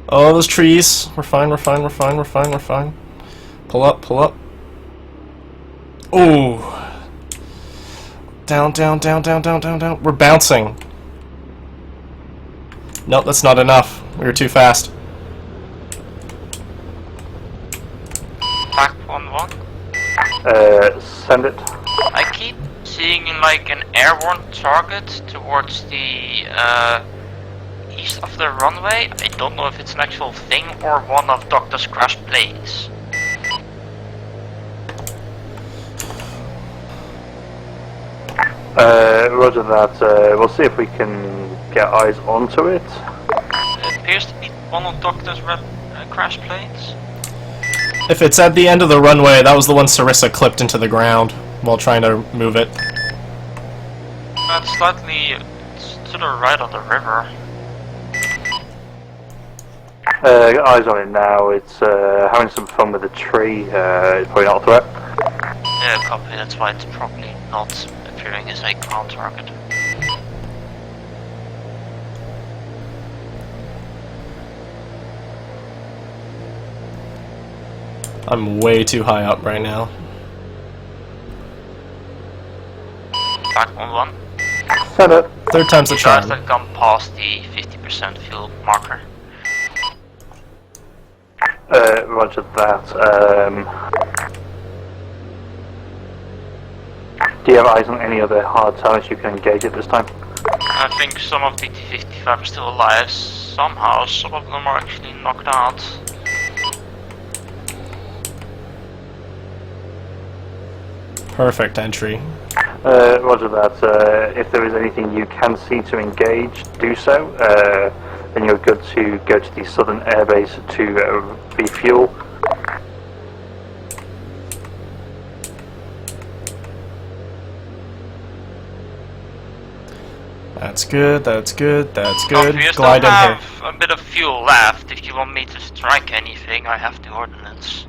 Oh, those trees. We're fine, we're fine, we're fine, we're fine, we're fine. Pull up, pull up. Ooh. Down, down, down, down, down, down, down. We're bouncing. Nope, that's not enough. We were too fast. Back 1-1. Send it. I keep seeing like an airborne target towards the east of the runway. I don't know if it's an actual thing or one of Doctor's crash planes. Roger that. We'll see if we can get eyes onto it. It appears to be one of Doctor's crash planes. If it's at the end of the runway, that was the one Sarissa clipped into the ground while trying to move it. It's slightly to the right of the river. Eyes on it now. It's having some fun with the tree. It's probably not a threat. Yeah, copy. That's why it's probably not appearing as a ground target. I'm way too high up right now. Back 1-1. Send it. Third time's the You guys charm. have gone past the 50% fuel marker. Roger that. Do you have eyes on any other hard targets you can engage at this time? I think some of the T-55 are still alive somehow. Some of them are actually knocked out. Perfect entry. Roger that. If there is anything you can see to engage, do so. Then you're good to go to the southern airbase to refuel. That's good, that's good, that's good. You still Glide in here. have a bit of fuel left. If you want me to strike anything, I have the ordnance.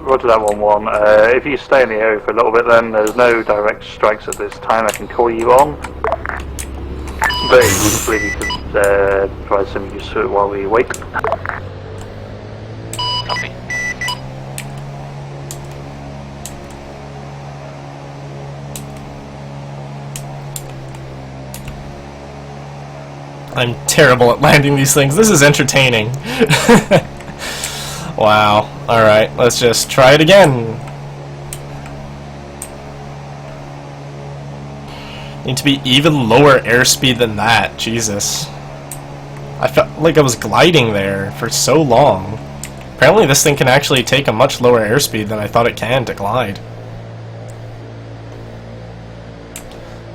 Roger that 1-1. If you stay in the area for a little bit then, there's no direct strikes at this time I can call you on. But equally you can provide some use to it while we wait. Copy. I'm terrible at landing these things. This is entertaining. Wow. Alright, let's just try it again. Need to be even lower airspeed than that. Jesus. I felt like I was gliding there for so long. Apparently this thing can actually take a much lower airspeed than I thought it can to glide.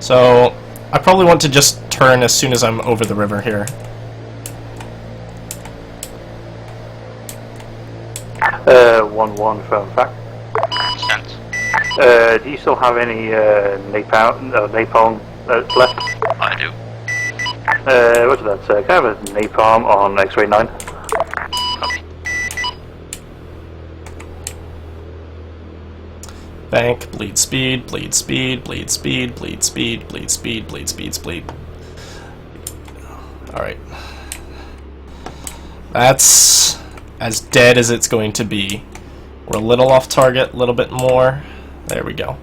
So, I probably want to just turn as soon as I'm over the river here. 1-1 from fact. Sent. Do you still have any napalm left? I do. What's that? Can I have a napalm on X-ray 9? Copy. Bank, bleed speed, bleed speed, bleed speed, bleed speed, bleed speed, bleed speed, bleed. Alright. That's as dead as it's going to be. We're a little off target, a little bit more. There we go.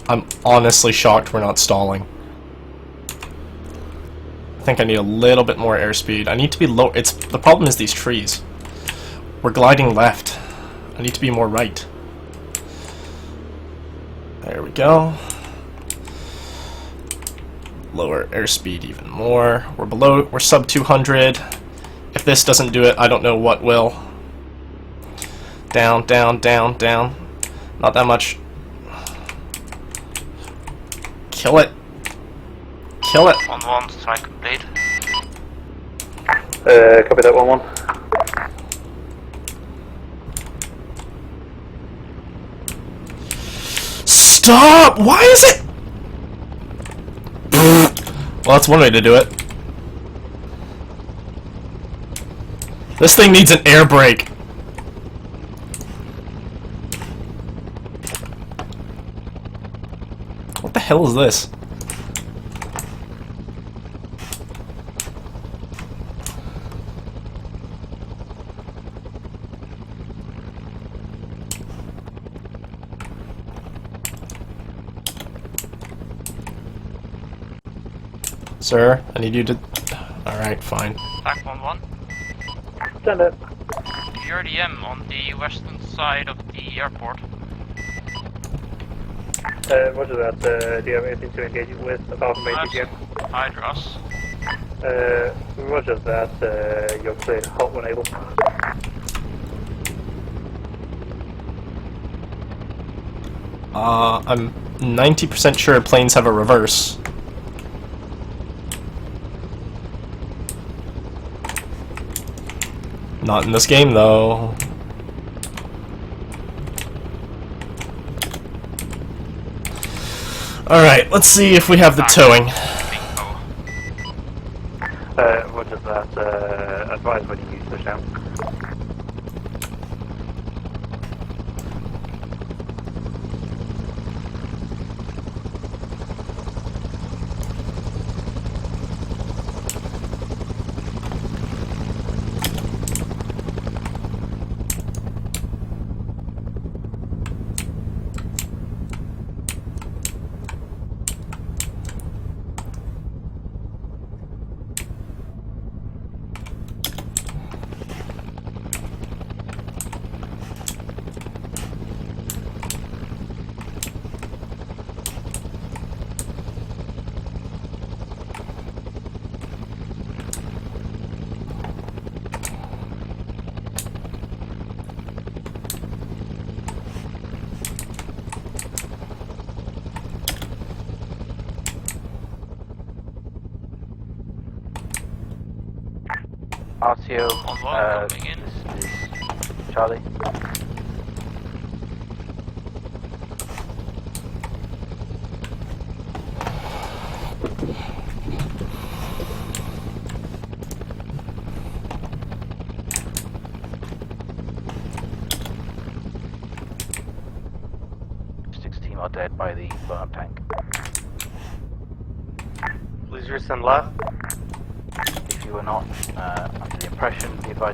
I'm honestly shocked we're not stalling. I think I need a little bit more airspeed. I need to be low. The problem is these trees. We're gliding left. I need to be more right. There we go. Lower airspeed even more. We're sub 200. If this doesn't do it, I don't know what will. Down, down, down, down. Not that much. Kill it. Kill it. 1-1, strike complete. Copy that 1-1. Stop! Why is it? Well, that's one way to do it. This thing needs an air brake. What the hell is this? Sir, I need you to... Alright, fine. Back 1-1. Stand up. URDM on the western side of the airport. Roger that. Do you have anything to engage with apart from ATGM? Hydras. Roger that. You're cleared. Halt when able. I'm 90% sure planes have a reverse. Not in this game, though. Alright, let's see if we have the towing. Roger that. Advise when you use pushdown. RTO, this is Charlie. Six team are dead by the burn tank. Please resend left. If you were not under the impression, if I...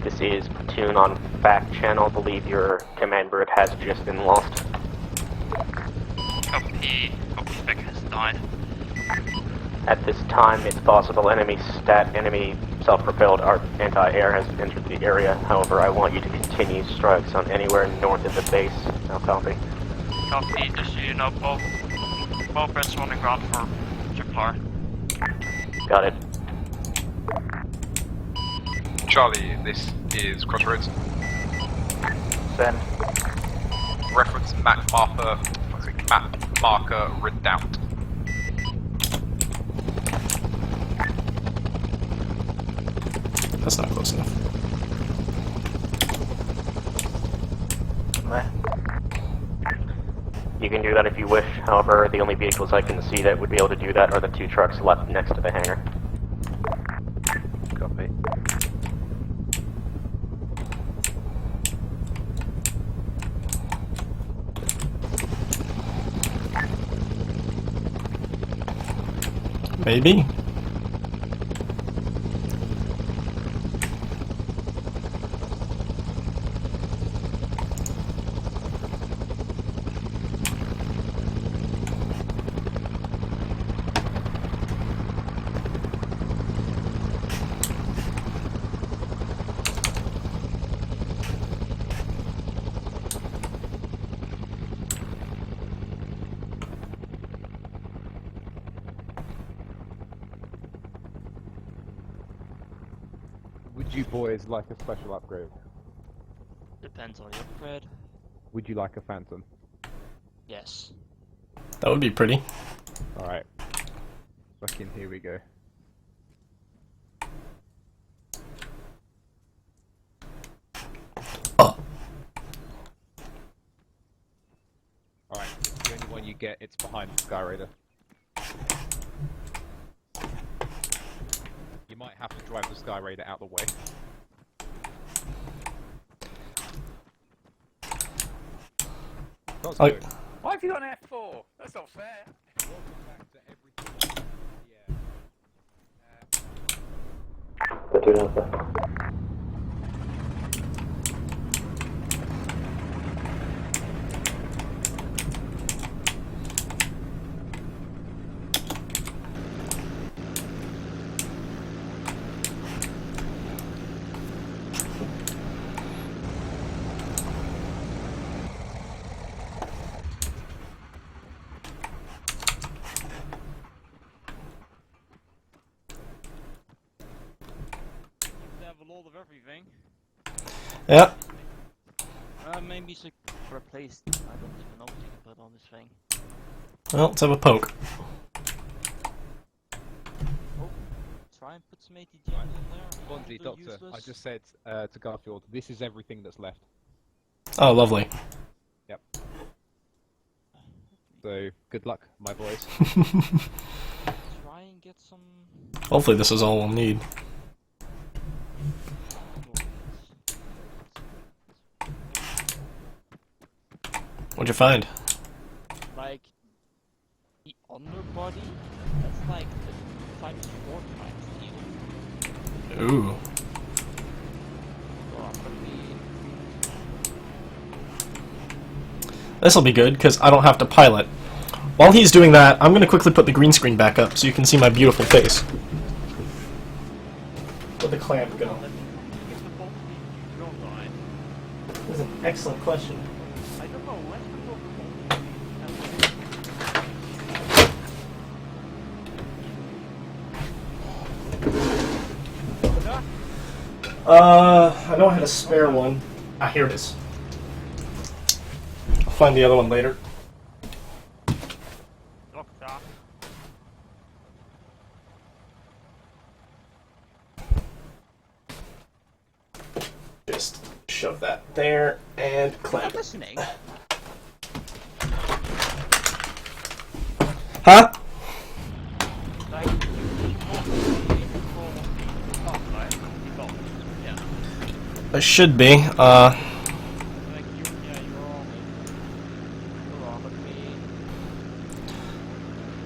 This is Platoon on back channel. Believe your command bird has just been lost. Copy. Vic has died. At this time, it's possible enemy self-propelled anti-air has entered the area. However, I want you to continue strikes on anywhere north of the base. Now copy. Copy, just so you know, both birds on the ground for reply. Got it. Charlie, this is Crossroads. Send. Reference map marker Redoubt. That's not close enough. You can do that if you wish. However, the only vehicles I can see that would be able to do that are the two trucks left next to the hangar. Copy. Maybe. Would you boys like a special upgrade? Depends on the upgrade. Would you like a Phantom? Yes. That would be pretty. Alright. Fucking here we go. Alright, it's the only one you get, it's behind the Sky Raider. You might have to drive the Sky Raider out the way. That's Oh. good. Why have you got an F4? That's not fair. Welcome back to everything. They have a lot of everything. Yeah. Maybe it's replaced. I don't even know what you can put on this thing. Well, let's have a poke. Oh, try and put some ATGMs in there. Bonzi, They're Doctor, useless. I just said to Garfield, this is everything that's left. Oh, lovely. Yep. So, good luck, my boys. Try and get some. Hopefully this is all we'll need. What'd you find? Like the underbody, that's like times 4 times steel. Ooh. This'll be good, because I don't have to pilot. While he's doing that, I'm going to quickly put the green screen back up so you can see my beautiful face. Where'd the clamp go? That's an excellent question. I don't know, I know I had a spare one. Ah, here it is. I'll find the other one later. Just shove that there and clamp. Listening. Huh? It should be.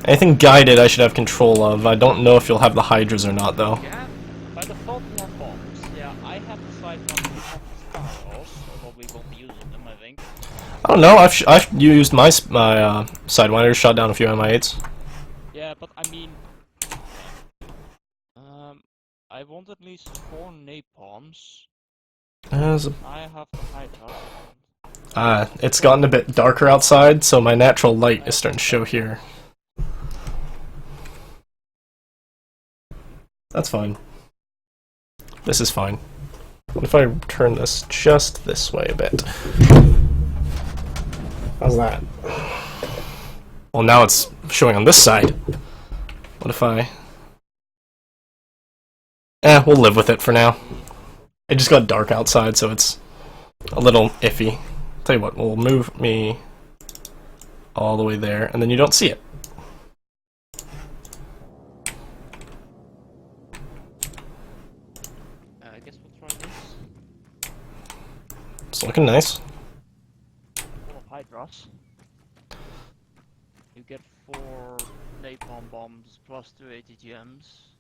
Anything guided I should have control of. I don't know if you'll have the Hydras or not, though. Yeah, by default we have bombs. Yeah, I have the side ones, you have the sparrows, although we won't be using them, I think. I don't know. I've used my Sidewinders, shot down a few MI8s. Yeah, but I mean, I want at least 4 napalms. I have the Hydra. It's gotten a bit darker outside, so my natural light is starting to show here. That's fine. This is fine. What if I turn this just this way a bit? How's that? Well, now it's showing on this side. What if I... we'll live with it for now. It just got dark outside, so it's a little iffy. Tell you what, we'll move me all the way there, and then you don't see it. I guess we'll try this. It's looking nice. Full of Hydras. You get 4 napalm bombs plus 2 ATGMs,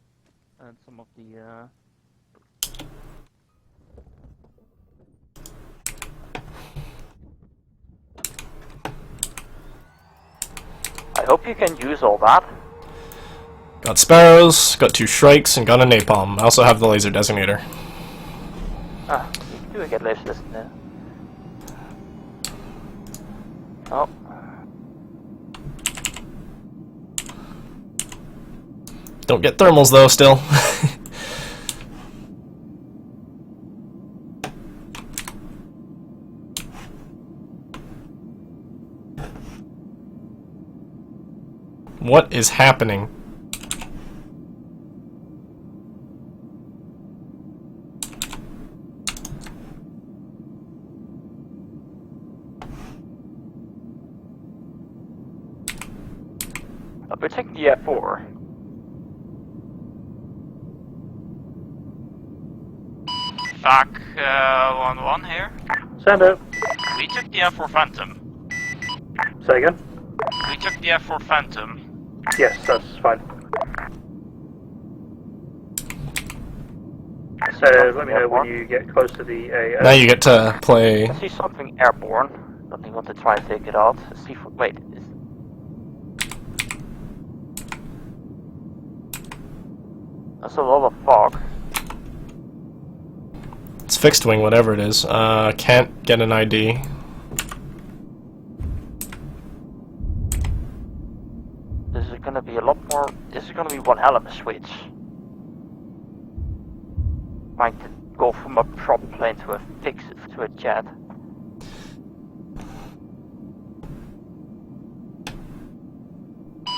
and some of the I hope you can use all that. Got Sparrows, got 2 Shrikes, and got a Napalm. I also have the Laser Designator. Ah, you do get less list now. Oh. Don't get thermals though, still. What is happening? We're taking the F4. Back 1-1 here. Send it. We took the F4 Phantom. Say again? We took the F4 Phantom. Yes, that's fine. Let me know when you get close to the AO. Now you get to play. I see something airborne. Don't you want to try and take it out? See, wait. That's a lot of fog. It's fixed wing, whatever it is. Can't get an ID. This is gonna be a lot more. This is gonna be one hell of a switch. Trying to go from a prop plane to a fix to a jet.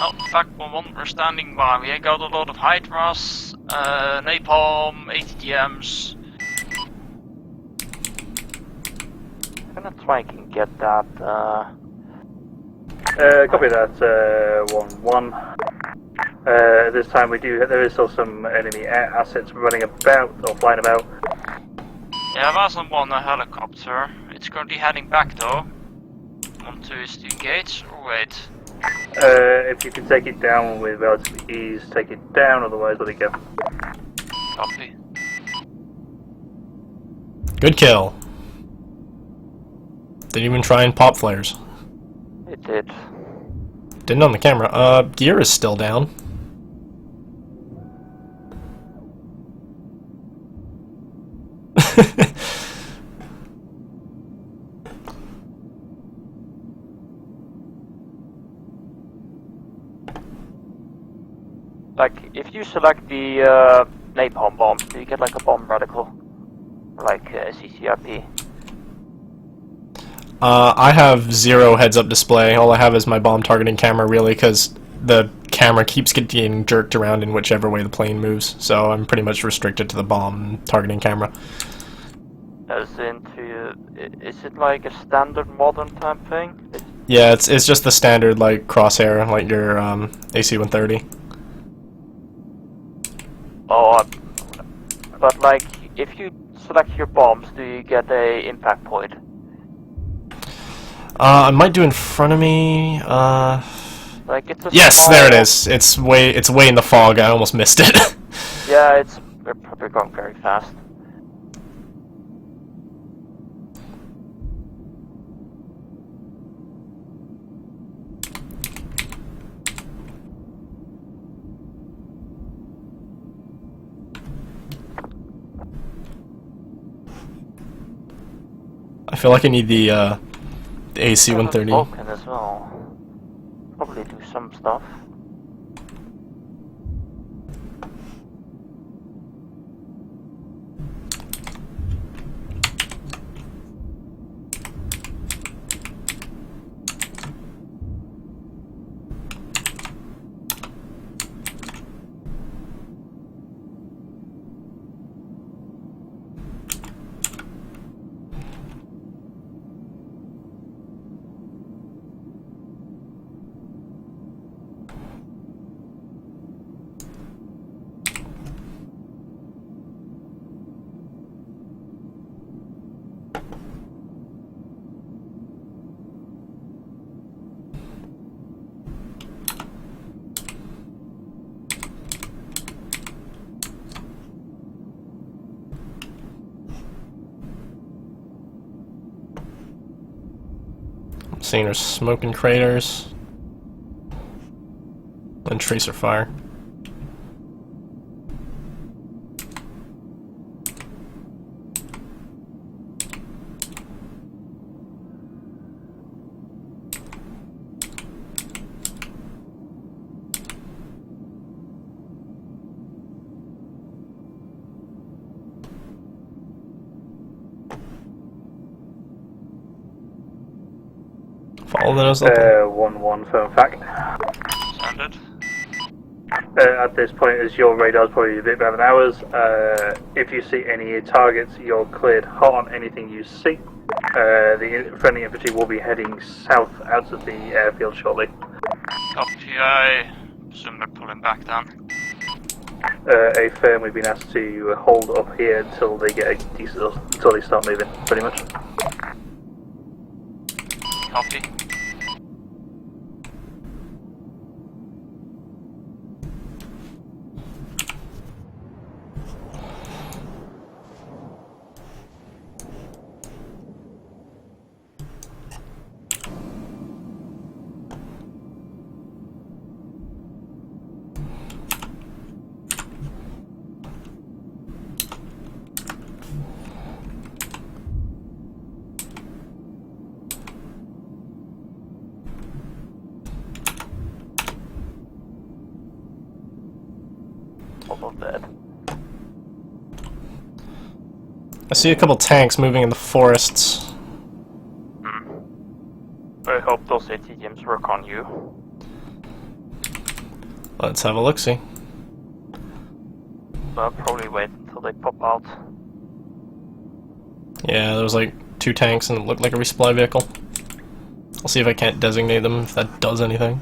Oh, back 1-1, we're standing by. We got a lot of Hydras, napalm, ATGMs. I'm gonna try and get that. Copy that, 1-1. This time there is still some enemy assets running about, or flying about. Yeah, I wasn't on a helicopter. It's currently heading back though. Want to engage or wait? If you can take it down with relative ease, take it down, otherwise let it go. Copy. Good kill. Didn't even try and pop flares. It did. Didn't on the camera. Gear is still down. Like, if you select the napalm bombs, do you get like a bomb reticle? Like CCRP? I have 0 heads-up display. All I have is my bomb targeting camera, really, because the camera keeps getting jerked around in whichever way the plane moves. So I'm pretty much restricted to the bomb targeting camera. As into, is it like a standard modern type thing? Yeah, it's just the standard like crosshair, like your AC-130. Oh, but like, if you select your bombs, do you get a impact point? I might do in front of me. Like it's a yes, small... there it is. It's way in the fog. I almost missed it. Yeah, we're probably going very fast. I feel like I need the AC-130. Vulcan as well. Probably do some stuff. Seeing her smoking craters and tracer fire. Follow those up. 1-1 firm fact. Standard. At this point, as your radar is probably a bit better than ours, if you see any targets, you're cleared hot on anything you see. The friendly infantry will be heading south out of the airfield shortly. Copy, I assume they're pulling back then. A firm we've been asked to hold up here until they get a decent, until they start moving, pretty much. Copy. Almost dead. I see a couple tanks moving in the forests. I hope those ATGMs work on you. Let's have a look-see. I'll probably wait until they pop out. Yeah, there was like 2 tanks and it looked like a resupply vehicle. I'll see if I can't designate them, if that does anything.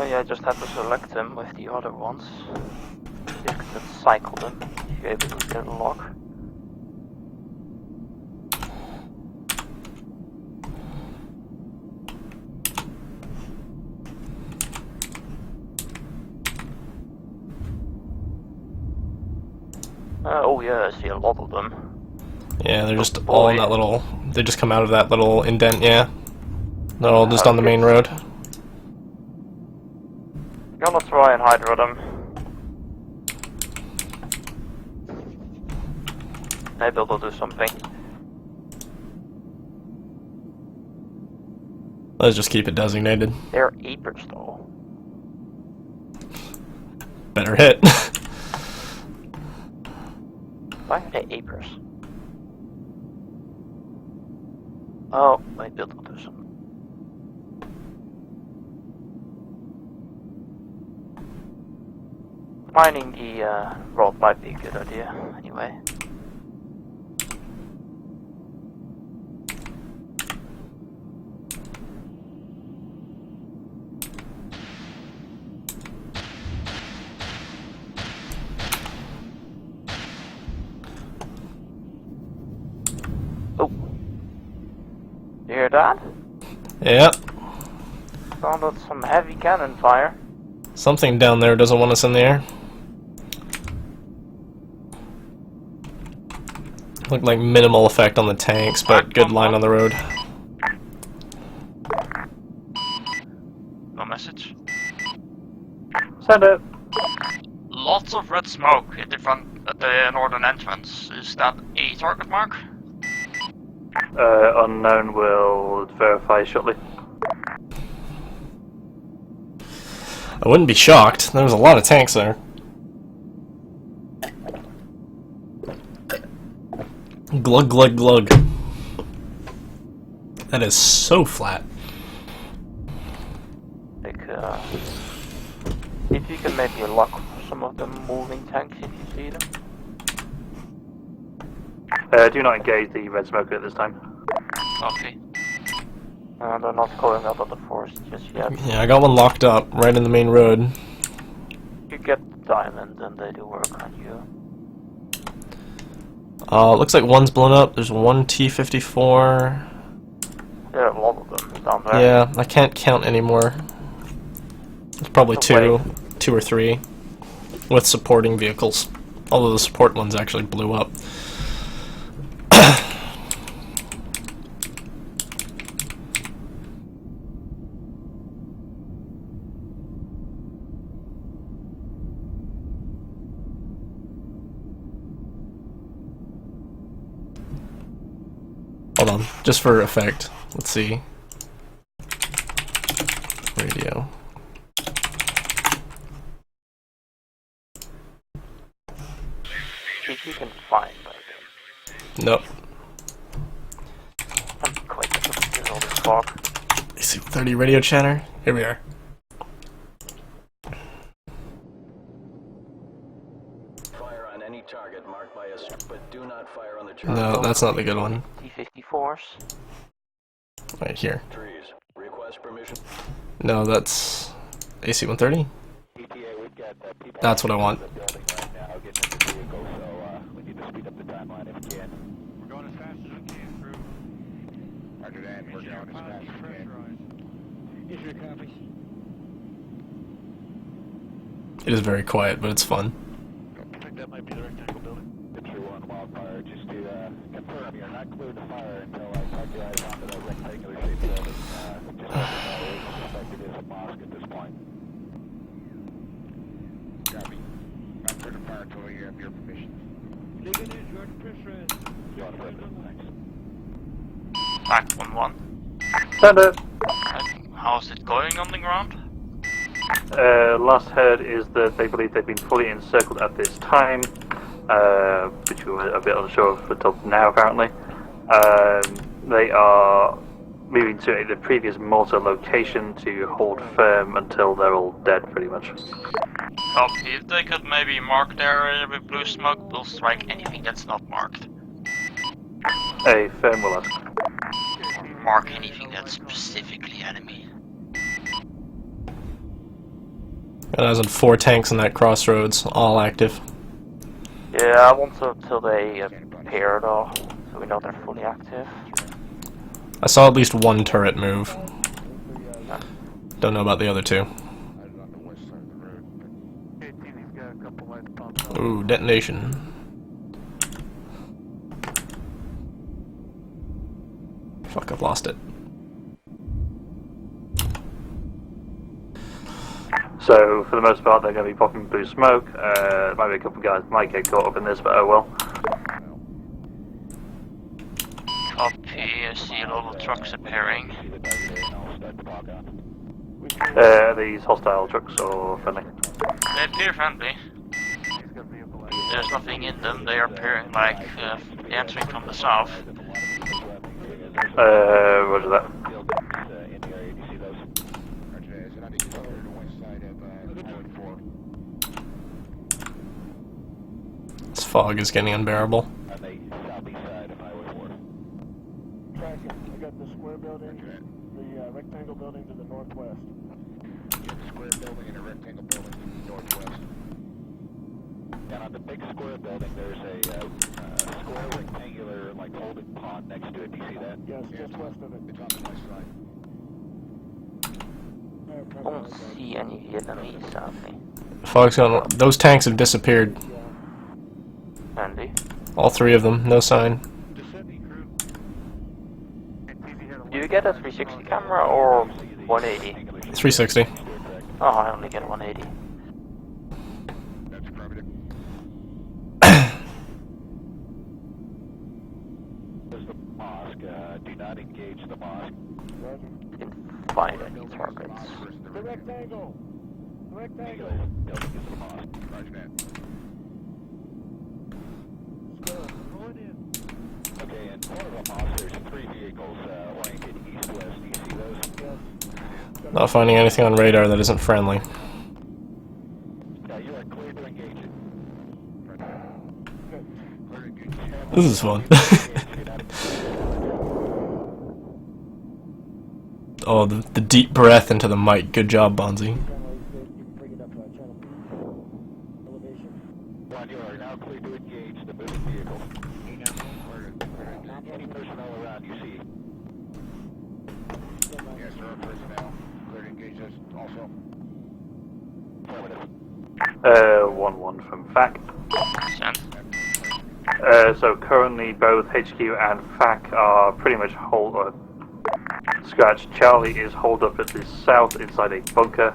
Yeah, I just have to select them with the other ones. You can cycle them if you're able to get a lock. Oh yeah, I see a lot of them. Yeah, they're just all in that little... They just come out of that little indent, yeah. They're all just on the main road. Gonna try and hydro them. Maybe they'll do something. Let's just keep it designated. They're apers though. Better hit. Why are they apers? Oh, maybe they'll do something. Mining the road might be a good idea, anyway. Oh. You hear that? Yep. Sounded some heavy cannon fire. Something down there doesn't want us in the air. Looked like minimal effect on the tanks, but good line on the road. No message. Send it. Lots of red smoke at the northern entrance. Is that a target mark? Unknown will verify shortly. I wouldn't be shocked. There was a lot of tanks there. Glug glug glug. That is so flat. Like, if you can maybe lock some of the moving tanks if you see them. Do not engage the red smoker at this time. Okay. They're not going out of the forest just yet. Yeah, I got one locked up right in the main road. You get the diamond and they do work on you. Looks like one's blown up. There's one T-54. There are a lot of them down there. Yeah, I can't count anymore. There's probably two or three with supporting vehicles. Although the support ones actually blew up. Hold on, just for effect. Let's see. Radio. If you can find them. Nope. I'm quite confused all this fog. AC-30 radio chatter. Here we are. on any target marked by a but do not fire on the No, that's not the good one. T-54s. Right here. trees. Request permission. No, that's AC-130? That's what I want. We're going as fast as we can, crew. Roger that. We're going as fast as we can. Is your copy? It is very quiet, but it's fun. I think that might be the rectangle building. It's your one wildfire. Just to confirm, you're not cleared to fire until I talk you guys onto that rectangular shaped building. Just let you know it's suspected as a mosque at this point. Copy. Not clear to fire until we have your permission. Digging in, Jordan. Pressurized. Back 1-1. Standard. How's it going on the ground? Last heard is that they believe they've been fully encircled at this time, which we were a bit unsure of until now apparently. They are moving to the previous mortar location to hold firm until they're all dead pretty much. Copy. If they could maybe mark their area with blue smoke, we'll strike anything that's not marked. A firm will ask. Mark anything that's specifically enemy. And as in 4 tanks in that crossroads, all active. Yeah, I want to until they appear though, so we know they're fully active. I saw at least 1 turret move. Don't know about the other 2. Ooh, detonation. Fuck, I've lost it. So for the most part they're going to be popping blue smoke. Might be a couple of guys might get caught up in this, but oh well. Copy. I see a lot of trucks appearing. These hostile trucks or friendly? They appear friendly. There's nothing in them. They are appearing like entering from the south. Roger that. This fog is getting unbearable. Tracking. I got the square building, the rectangle building to the northwest. The square building and a rectangle building to the northwest. And on the big square building, there's a square rectangular, like holding pond next to it. Do you see that? Yes, just west of it. It's on the west side. I don't see any Vietnamese, sadly. Fog's gone. Those tanks have disappeared. Andy? All 3 of them, no sign. Do you get a 360 camera or 180? 360. Oh, I only get 180. That's affirmative. There's the mosque. Do not engage the mosque. Didn't find any targets. The rectangle! The rectangle! Building is the mosque. Roger that. Okay, in front of the mosque, there's 3 vehicles oriented east-west. Do you see those? Yes. Not finding anything on radar that isn't friendly. Yeah, you are clear to engage it. This is fun. Oh, the deep breath into the mic. Good job, Bonzi. One, you are now clear to engage the moving vehicle. Any personnel around you see? Yes, there are personnel. Clear to engage us also. Affirmative. 1-1 from FAC. So currently both HQ and FAC are pretty much scratch. Charlie is holed up at the south inside a bunker.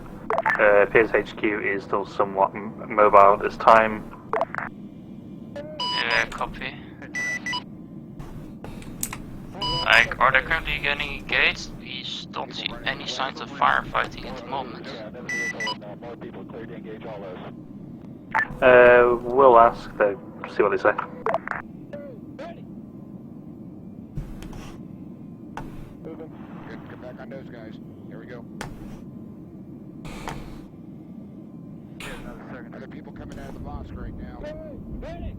Appears HQ is still somewhat mobile at this time. Yeah, copy. Like, are they currently getting engaged? We don't see any signs of firefighting at the moment. We'll ask, see what they say. Good, get back on those guys. Here we go. Other people coming out of the mosque right now. Ready!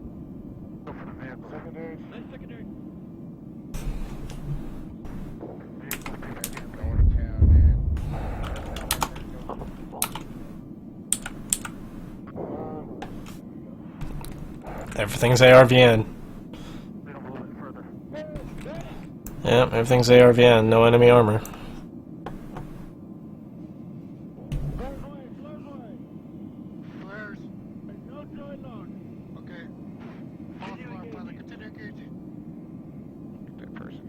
Go for the vehicle. Secondary. Nice secondary. Going to town, man. Everything's ARVN. Yep, everything's ARVN, no enemy armor. Flares. No joy load. Okay. Pilot, continue engaging. That person.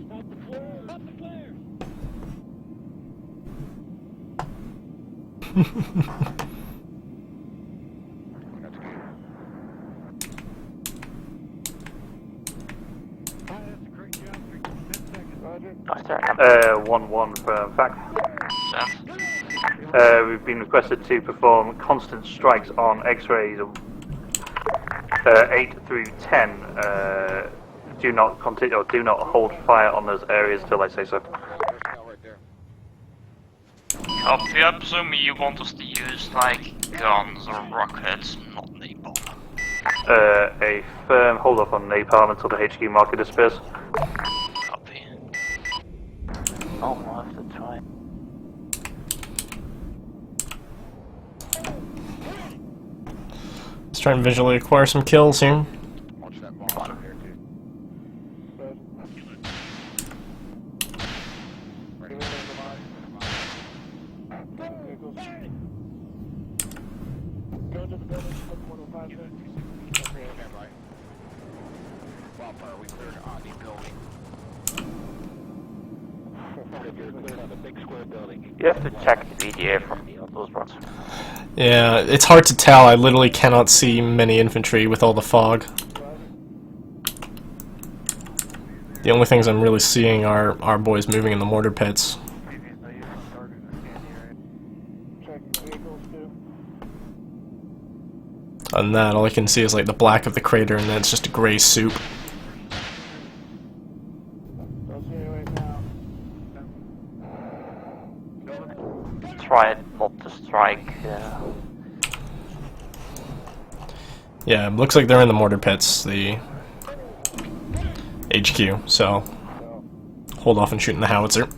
Stop the flare! Stop the flare! Nice turn. 1-1 for fact. We've been requested to perform constant strikes on X-rays 8 through 10. Do not continue or do not hold fire on those areas till I say so. Copy, I presume you want us to use like guns or rockets, not napalm. A firm hold up on napalm until the HQ marker disappears. Copy. Oh, we'll have to try. Let's try and visually acquire some kills here. Watch that bomb over here, too. Go to the building, put 105 there. Standby. Wildfire, we cleared on the building. You're cleared on the big square building. You have to check the VDA from those runs. Yeah, it's hard to tell. I literally cannot see many infantry with all the fog. The only things I'm really seeing are our boys moving in the mortar pits. Other than that, all I can see is like the black of the crater, and then it's just a gray soup. Try not to strike. Yeah, it looks like they're in the mortar pits, the HQ, so hold off on shooting the howitzer.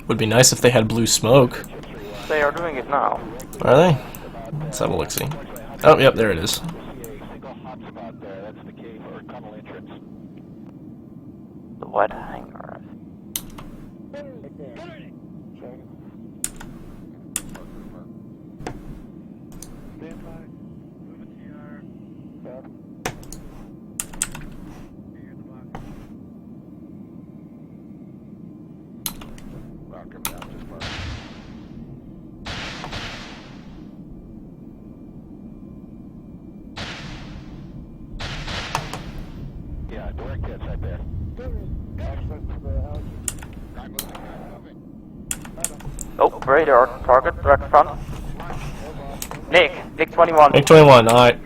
Would be nice if they had blue smoke. They are doing it now. Are they? Let's have a look-see. Oh, yep, there it is. The wet hangar. Yeah, direct hits right there. Oh, radar target, direct front. Nick 21. Nick 21, alright.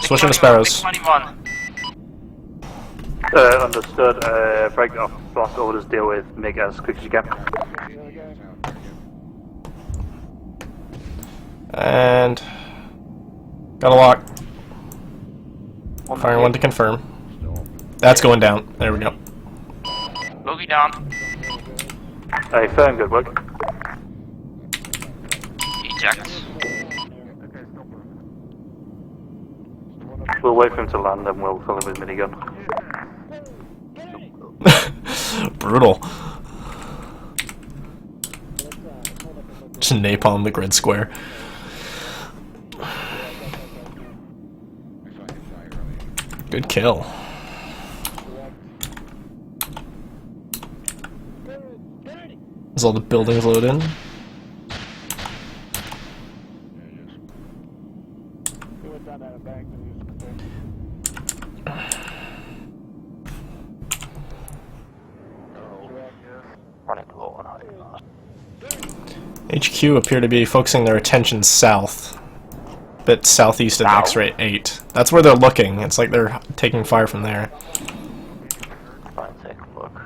Switching to Sparrows. 21. Understood. Break off blast orders, deal with MiG as quick as you can. And got a lock. Firing one to confirm. That's going down. There we go. Bogey down. A firm, good work. Eject. We'll wait for him to land and we'll fill him with minigun. Brutal. Just napalm the grid square. Good kill. Is all the buildings loaded in? Running low on high. HQ appear to be focusing their attention south. Bit southeast of X-ray 8. That's where they're looking. It's like they're taking fire from there. Try and take a look.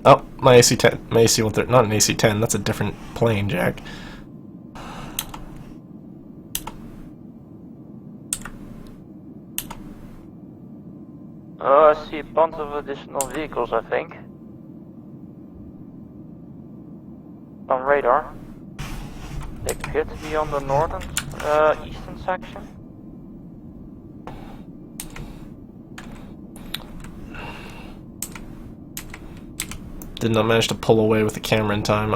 Oh, my AC-10, my AC-130, not an AC-10, that's a different plane, Jack. I see a bunch of additional vehicles, I think. On radar. They appear to be on the northern, eastern section. Did not manage to pull away with the camera in time.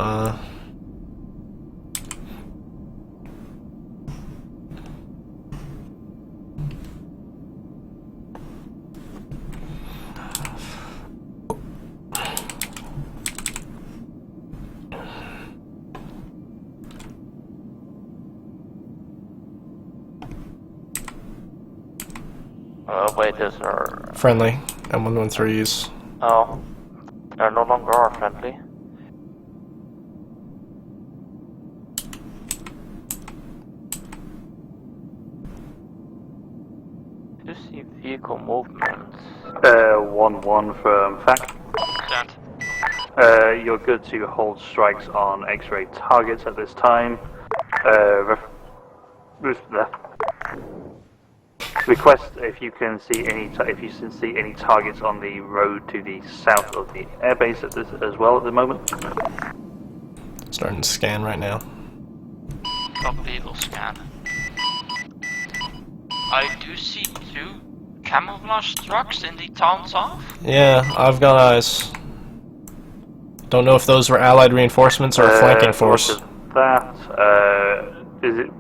Wait, those are... Friendly, M113s. Oh. They no longer are friendly. Do see vehicle movements. 1-1 from FAC. Stand. You're good to hold strikes on X-ray targets at this time. Request if you can see any targets on the road to the south of the airbase as well at the moment. Starting to scan right now. Copy, will scan. I do see 2 camouflage trucks in the town south. Yeah, I've got eyes. Don't know if those were allied reinforcements or a flanking force. Were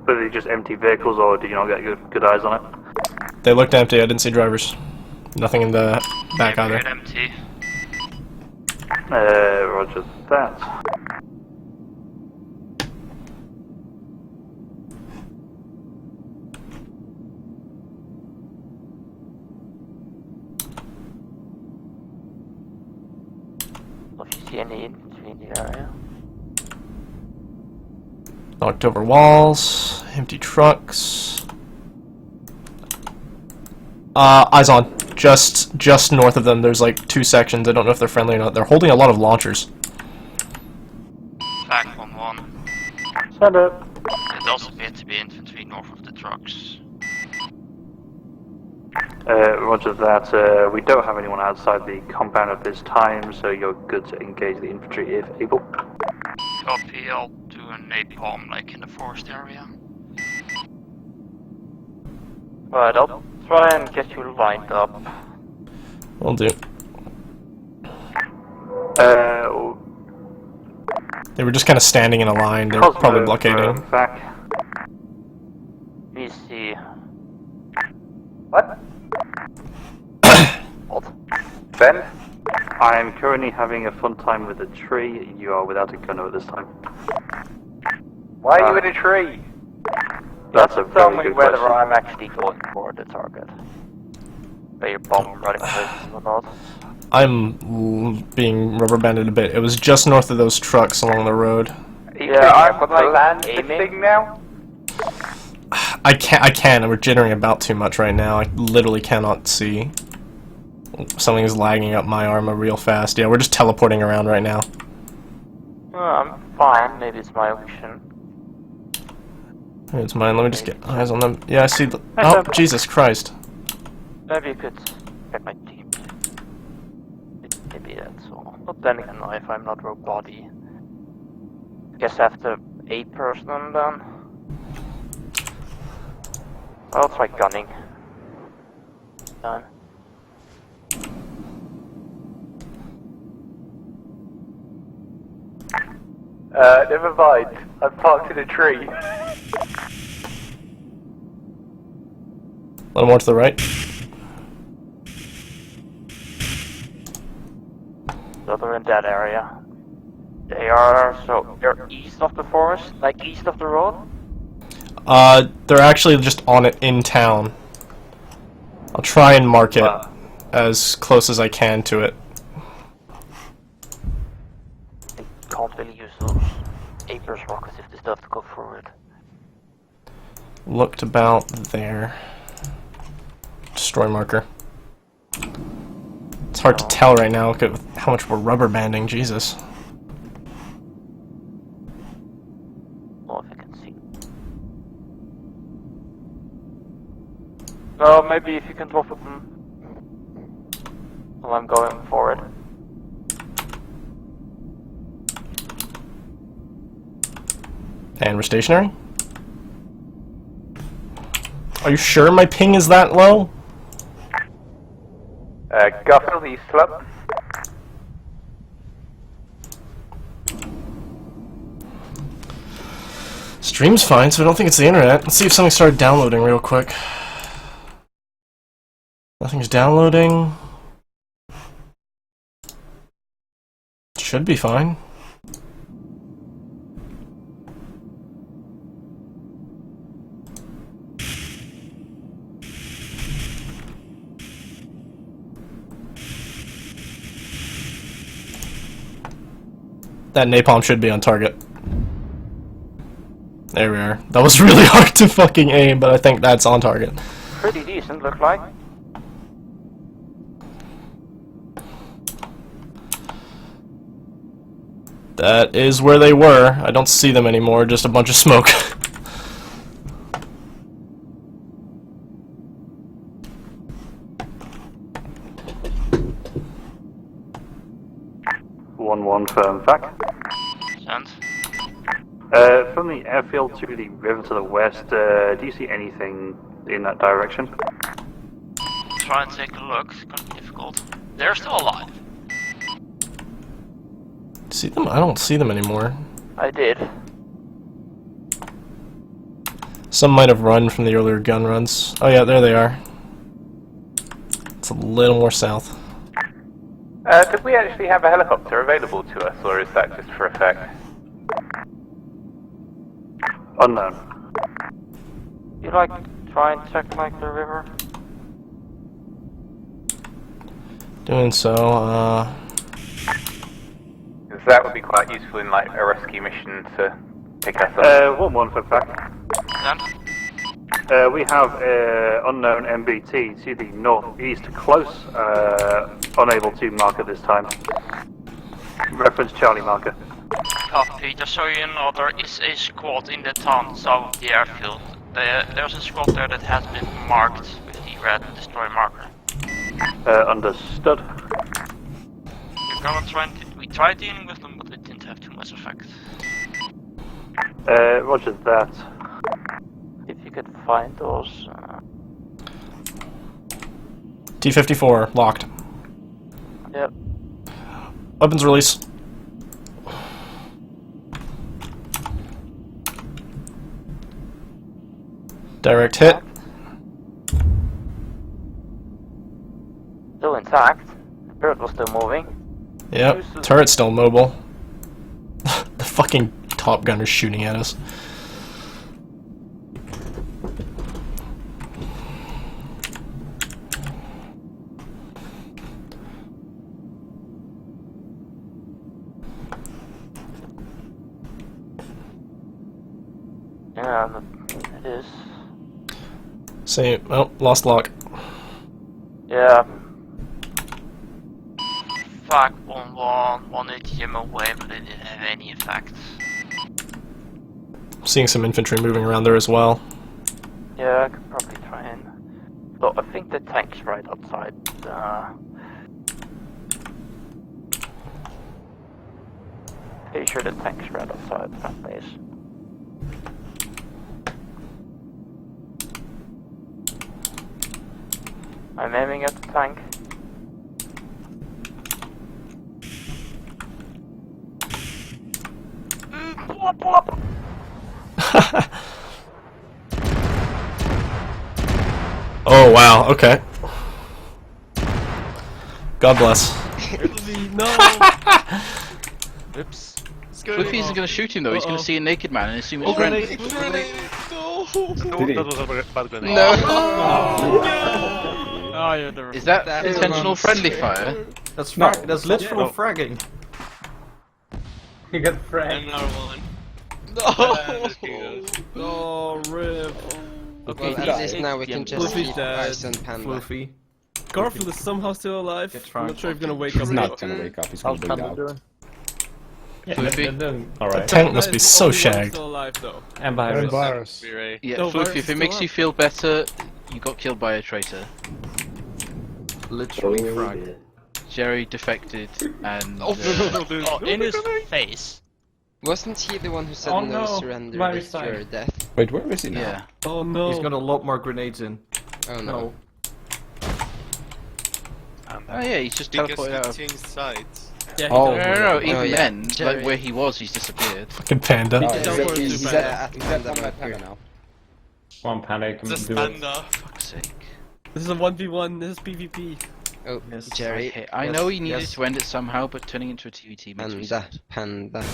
they just empty vehicles, or did you not get good eyes on it? They looked empty, I didn't see drivers. Nothing in the back either. Empty. Roger that. If you see any infantry in the area. Knocked over walls, empty trucks. Eyes on. Just north of them, there's like 2 sections. I don't know if they're friendly or not. They're holding a lot of launchers. Back 1-1. Send it. It also appears to be infantry north of the trucks. Roger that. We don't have anyone outside the compound at this time, so you're good to engage the infantry if able. Copy, I'll do a napalm like in the forest area. Right, I'll try and get you lined up. Will do. They were just kind of standing in a line. They're probably blockading. We see. What? Ben? I am currently having a fun time with a tree. You are without a gunner at this time. Why are you in a tree? That's a Tell very me good whether question. I'm actually going for the target. Are you bomb running places or not? I'm being rubber banded a bit. It was just north of those trucks along the road. Yeah, I'm like land this thing now. I can. We're jittering about too much right now. I literally cannot see. Something's lagging up my Arma real fast. Yeah, we're just teleporting around right now. I'm fine. Maybe it's my option. It's mine. Let me just get eyes on them. Yeah, I see. Oh, Jesus Christ. Maybe you could get my team. Maybe that's all. But then again, if I'm not rogue body, guess after 8 person then. I'll try gunning. Done. Never mind. I'm parked in a tree. A little more to the right. So they're in that area. They're east of the forest, like east of the road? They're actually just on it in town. I'll try and mark it as close as I can to it. Can't really use those Apers rockets if they still have to go forward. Looked about there. Destroy marker. It's hard to tell right now. Look at how much we're rubber banding. Jesus. Oh, if I can see. So maybe if you can drop it while I'm going forward. And we're stationary? Are you sure my ping is that low? Garfield, you still up? Stream's fine, so I don't think it's the internet. Let's see if something started downloading real quick. Nothing's downloading. Should be fine. That napalm should be on target. There we are. That was really hard to fucking aim, but I think that's on target. Pretty decent, look like. That is where they were. I don't see them anymore, just a bunch of smoke. One firm fact. And From the airfield to the river to the west, do you see anything in that direction? try and take a look. It's gonna be difficult. They're still alive. See them? I don't see them anymore. I did. Some might have run from the earlier gun runs. Oh yeah, there they are. It's a little more south. Could we actually have a helicopter available to us, or is that just for effect? Unknown. You like try and check like the river? Doing so, That would be quite useful in like a rescue mission to pick us up. One for fact. We have unknown MBT to the northeast, close, unable to mark at this time. Reference Charlie marker. Copy. Just so you know, there is a squad in the town south of the airfield. There's a squad there that has been marked with the red destroy marker. Understood. We're gonna try and we tried dealing with them, but it didn't have too much effect. Roger that. If you could find those. T-54 locked. Yep. Weapons release. Direct hit. Still intact. The bird was still moving. Yep. Turret's still mobile. The fucking Top Gunner's shooting at us. Yeah, it is. Same. Oh, lost lock. Yeah. Fuck 1-1, 1 ATM away, but it didn't have any effect. Seeing some infantry moving around there as well. Yeah, I could probably try and. Look, I think the tank's right outside. Pretty sure the tank's right outside that base. I'm aiming at the tank. Pull up. Oh wow, okay. God bless. No! Oops. Cliffy isn't going to shoot him though, he's going to see a naked man and assume it's friend. Did he? That was a bad grenade. No! Oh, yeah, there Is that intentional friendly fire? That's that's literal fragging. You got fragged. Another one. No! Oh, rip. Well, at least now we can just keep ice and panda. Fluffy. Garfield is somehow still alive. I'm not sure if he's gonna wake up. He's not gonna wake up. He's gonna bleed out. Yeah, they're doing The alright. tank must be so shagged. And virus. Yeah, No, Floofy, virus if is it makes still you feel better, you got killed by a traitor. Literally frag. Jerry defected and... in his face. Wasn't he the one who said Oh no no, surrender virus with time. your death? Wait, where is he now? Yeah. Oh no. He's got a lot more grenades in. Oh no. Oh yeah, he's just teleported out of... sides. Yeah, Oh, No, Oh, even yeah. then, Jerry. like where he was, he's disappeared. Fucking panda. He's at Panda now. One panic. It's a do it. panda. Fuck's sake. This is a 1v1. This is PvP. Oh, Yes. Jerry. Okay, I know he needed yes. to end it somehow, but turning into a TVT makes me sad. Panda.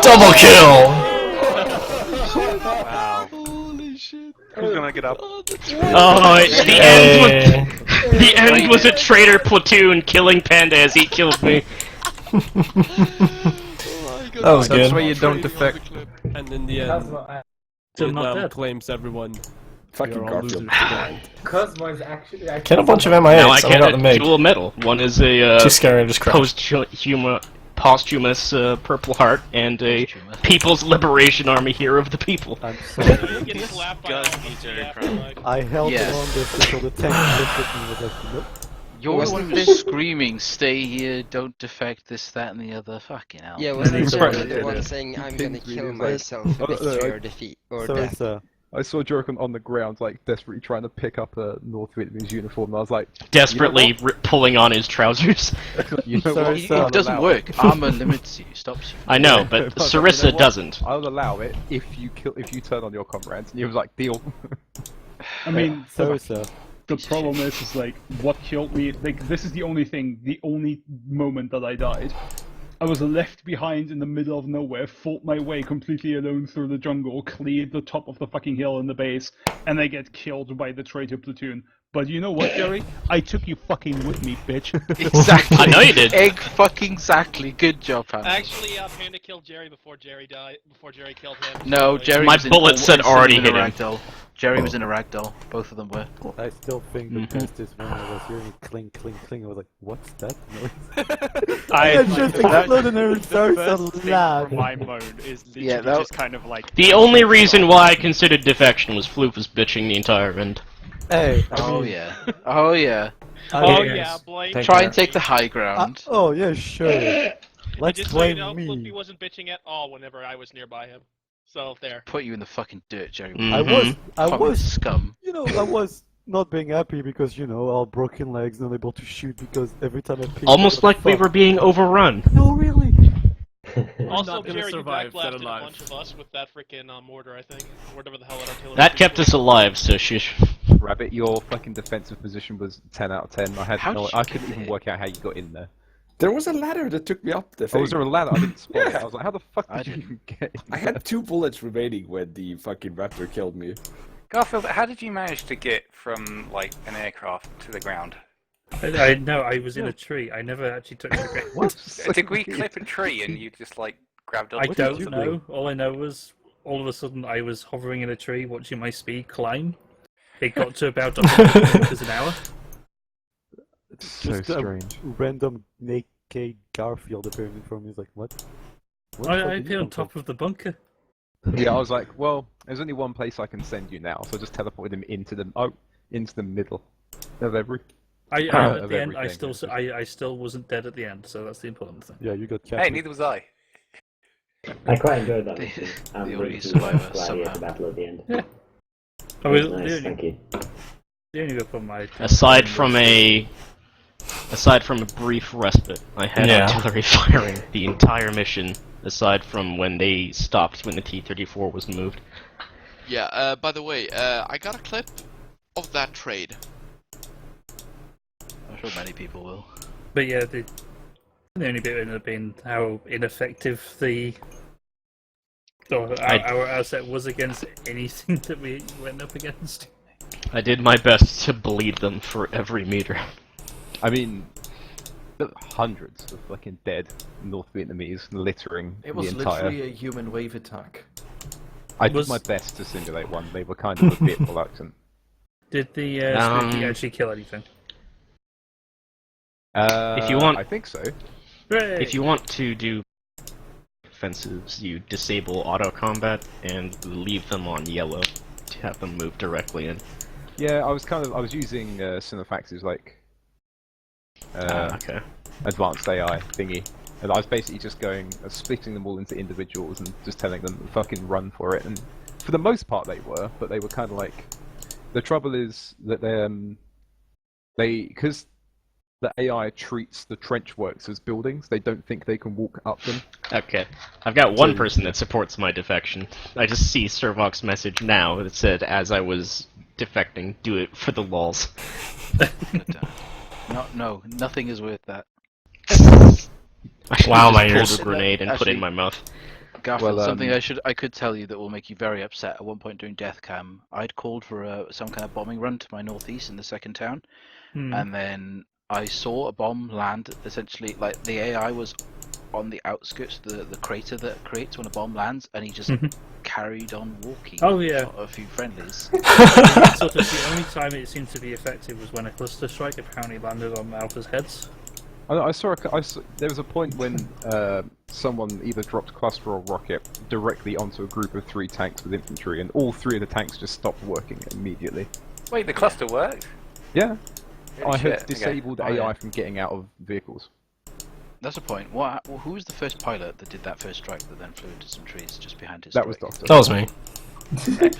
Double kill. Wow. Holy shit. Who's gonna get up? Oh, the end was a traitor platoon killing Panda as he killed me. That was That's good. why you don't defect. And in the That's end, not Still not Vietnam dead. claims everyone. Fucking We are all Garfield. losers. Cosmo is actually. Get a bunch of MIAs. Now I I can't got the MiG. dual medal. One is a Too scary to just crash. posthumous Purple Heart and a People's Liberation Army Hero of the People. I'm sorry. I held Yeah. the longest until the tank lifted me and was like, nope. You're the one who's screaming, stay here, don't defect, this, that, and the other. Fucking hell. Yeah, wasn't he's Jerry right. the one saying I'm gonna Pink kill green is myself like- with your defeat or death? I saw Jericho on the ground, like desperately trying to pick up a North Vietnamese uniform, and I was like, Desperately pulling on his trousers. you know what? It doesn't work. Armor limits you, stops you. I know, but Sarissa doesn't. I'll allow it if you turn on your comrades. And he was like, deal. I mean, Sarissa. the problem is like what killed me. Like this is the only moment that I died. I was left behind in the middle of nowhere, fought my way completely alone through the jungle, cleared the top of the fucking hill in the base, and I get killed by the traitor platoon. But you know what, Jerry? I took you fucking with me, bitch. Exactly. I know you did. Egg fucking exactly. Good job, Panda. Actually, Panda killed Jerry before Jerry died. Before Jerry killed him. No, Jerry My was in bullet said already in a hit him. ragdoll. Jerry was in a ragdoll. Both of them were. I still think the best is when I was hearing cling, cling, cling. I was like, what's that noise? I just exploded and everyone starts to laugh. My mode is literally Yeah, that- just kind of like. The only reason why I considered defection was Floof was bitching the entire end. Hey. Oh yeah. Oh yeah. Oh yeah, Blake. Try and take the high ground. Oh yeah, sure. Let's Just so you blame know, me. Flippy wasn't bitching at all whenever I was nearby him. So there. Put you in the fucking dirt, Jerry. I was Common scum. You know, I was not being happy because, you know, all broken legs, not able to shoot because every time I picked Almost like we were being overrun. No, really. Also, not gonna Jerry, you survive backblasted that a alive. bunch of us with that freaking mortar, I think. Or whatever the hell that artillery. That kept us alive, so shush. Rabbit, your fucking defensive position was 10 out of 10. I couldn't even work out how you got in there. There was a ladder that took me up the thing. Oh, was there a ladder? I didn't spot it. Yeah. I was like, how the fuck did you even get in I had 2 bullets remaining when the fucking raptor killed me. Garfield, how did you manage to get from like an aircraft to the ground? I was in a tree. I never actually touched the ground. What? Did we clip a tree and you just like grabbed I onto don't it? know. All I know was all of a sudden I was hovering in a tree watching my speed climb. It got to about 100 kilometers an hour. So strange. Random naked Garfield appearing in front of me. He's like, what? I appeared on top of the bunker. Yeah, I was like, well, there's only one place I can send you now, so I just teleported him into the middle of every. At of the end, I everything. still wasn't dead at the end, so that's the important thing. Yeah, you got Hey, captured. neither was I. I quite enjoyed that. The And only the survivor gladiator somehow. battle at the end. Yeah. That was nice, thank you. The only good problem I Aside from a brief respite, I had artillery firing the entire mission. Aside from when they stopped when the T-34 was moved. Yeah. By the way, I got a clip of that trade. I'm sure many people will. But yeah, the only bit ended up being how ineffective our asset was against anything that we went up against. I did my best to bleed them for every meter. I mean, hundreds of fucking dead North Vietnamese littering It was the entire. literally a human wave attack. I did my best to simulate one. They were kind of a bit reluctant. Did the spooky actually kill anything? If you want, I think so. Hooray! If you want to do offensives, you disable auto combat and leave them on yellow to have them move directly in. Yeah, I was using Cinefax's like okay. advanced AI thingy, and I was basically just splitting them all into individuals and just telling them to fucking run for it. And for the most part, they were, but they were kind of like. The trouble is that because the AI treats the trench works as buildings, they don't think they can walk up them. Okay. I've got one person that supports my defection. I just see Servok's message now that said, as I was defecting, do it for the lols. No, nothing is worth that. Wow, my Just ears. pulled A grenade and put it in actually, my mouth. Garfield, something I could tell you that will make you very upset. At one point during Death Cam, I'd called for some kind of bombing run to my northeast in the second town, and then I saw a bomb land. Essentially, like the AI was on the outskirts, the crater that it creates when a bomb lands, and he just carried on walking. Oh yeah, shot a few friendlies. Sort of the only time it seemed to be effective was when a cluster strike apparently landed on Alpha's heads. I saw there was a point when someone either dropped cluster or rocket directly onto a group of 3 tanks with infantry, and all 3 of the tanks just stopped working immediately. Wait, the cluster worked? Yeah. Holy I had shit, disabled okay. AI from getting out of vehicles. That's the point. Who was the first pilot that did that first strike that then flew into some trees just behind his? That was Doctor. That was me.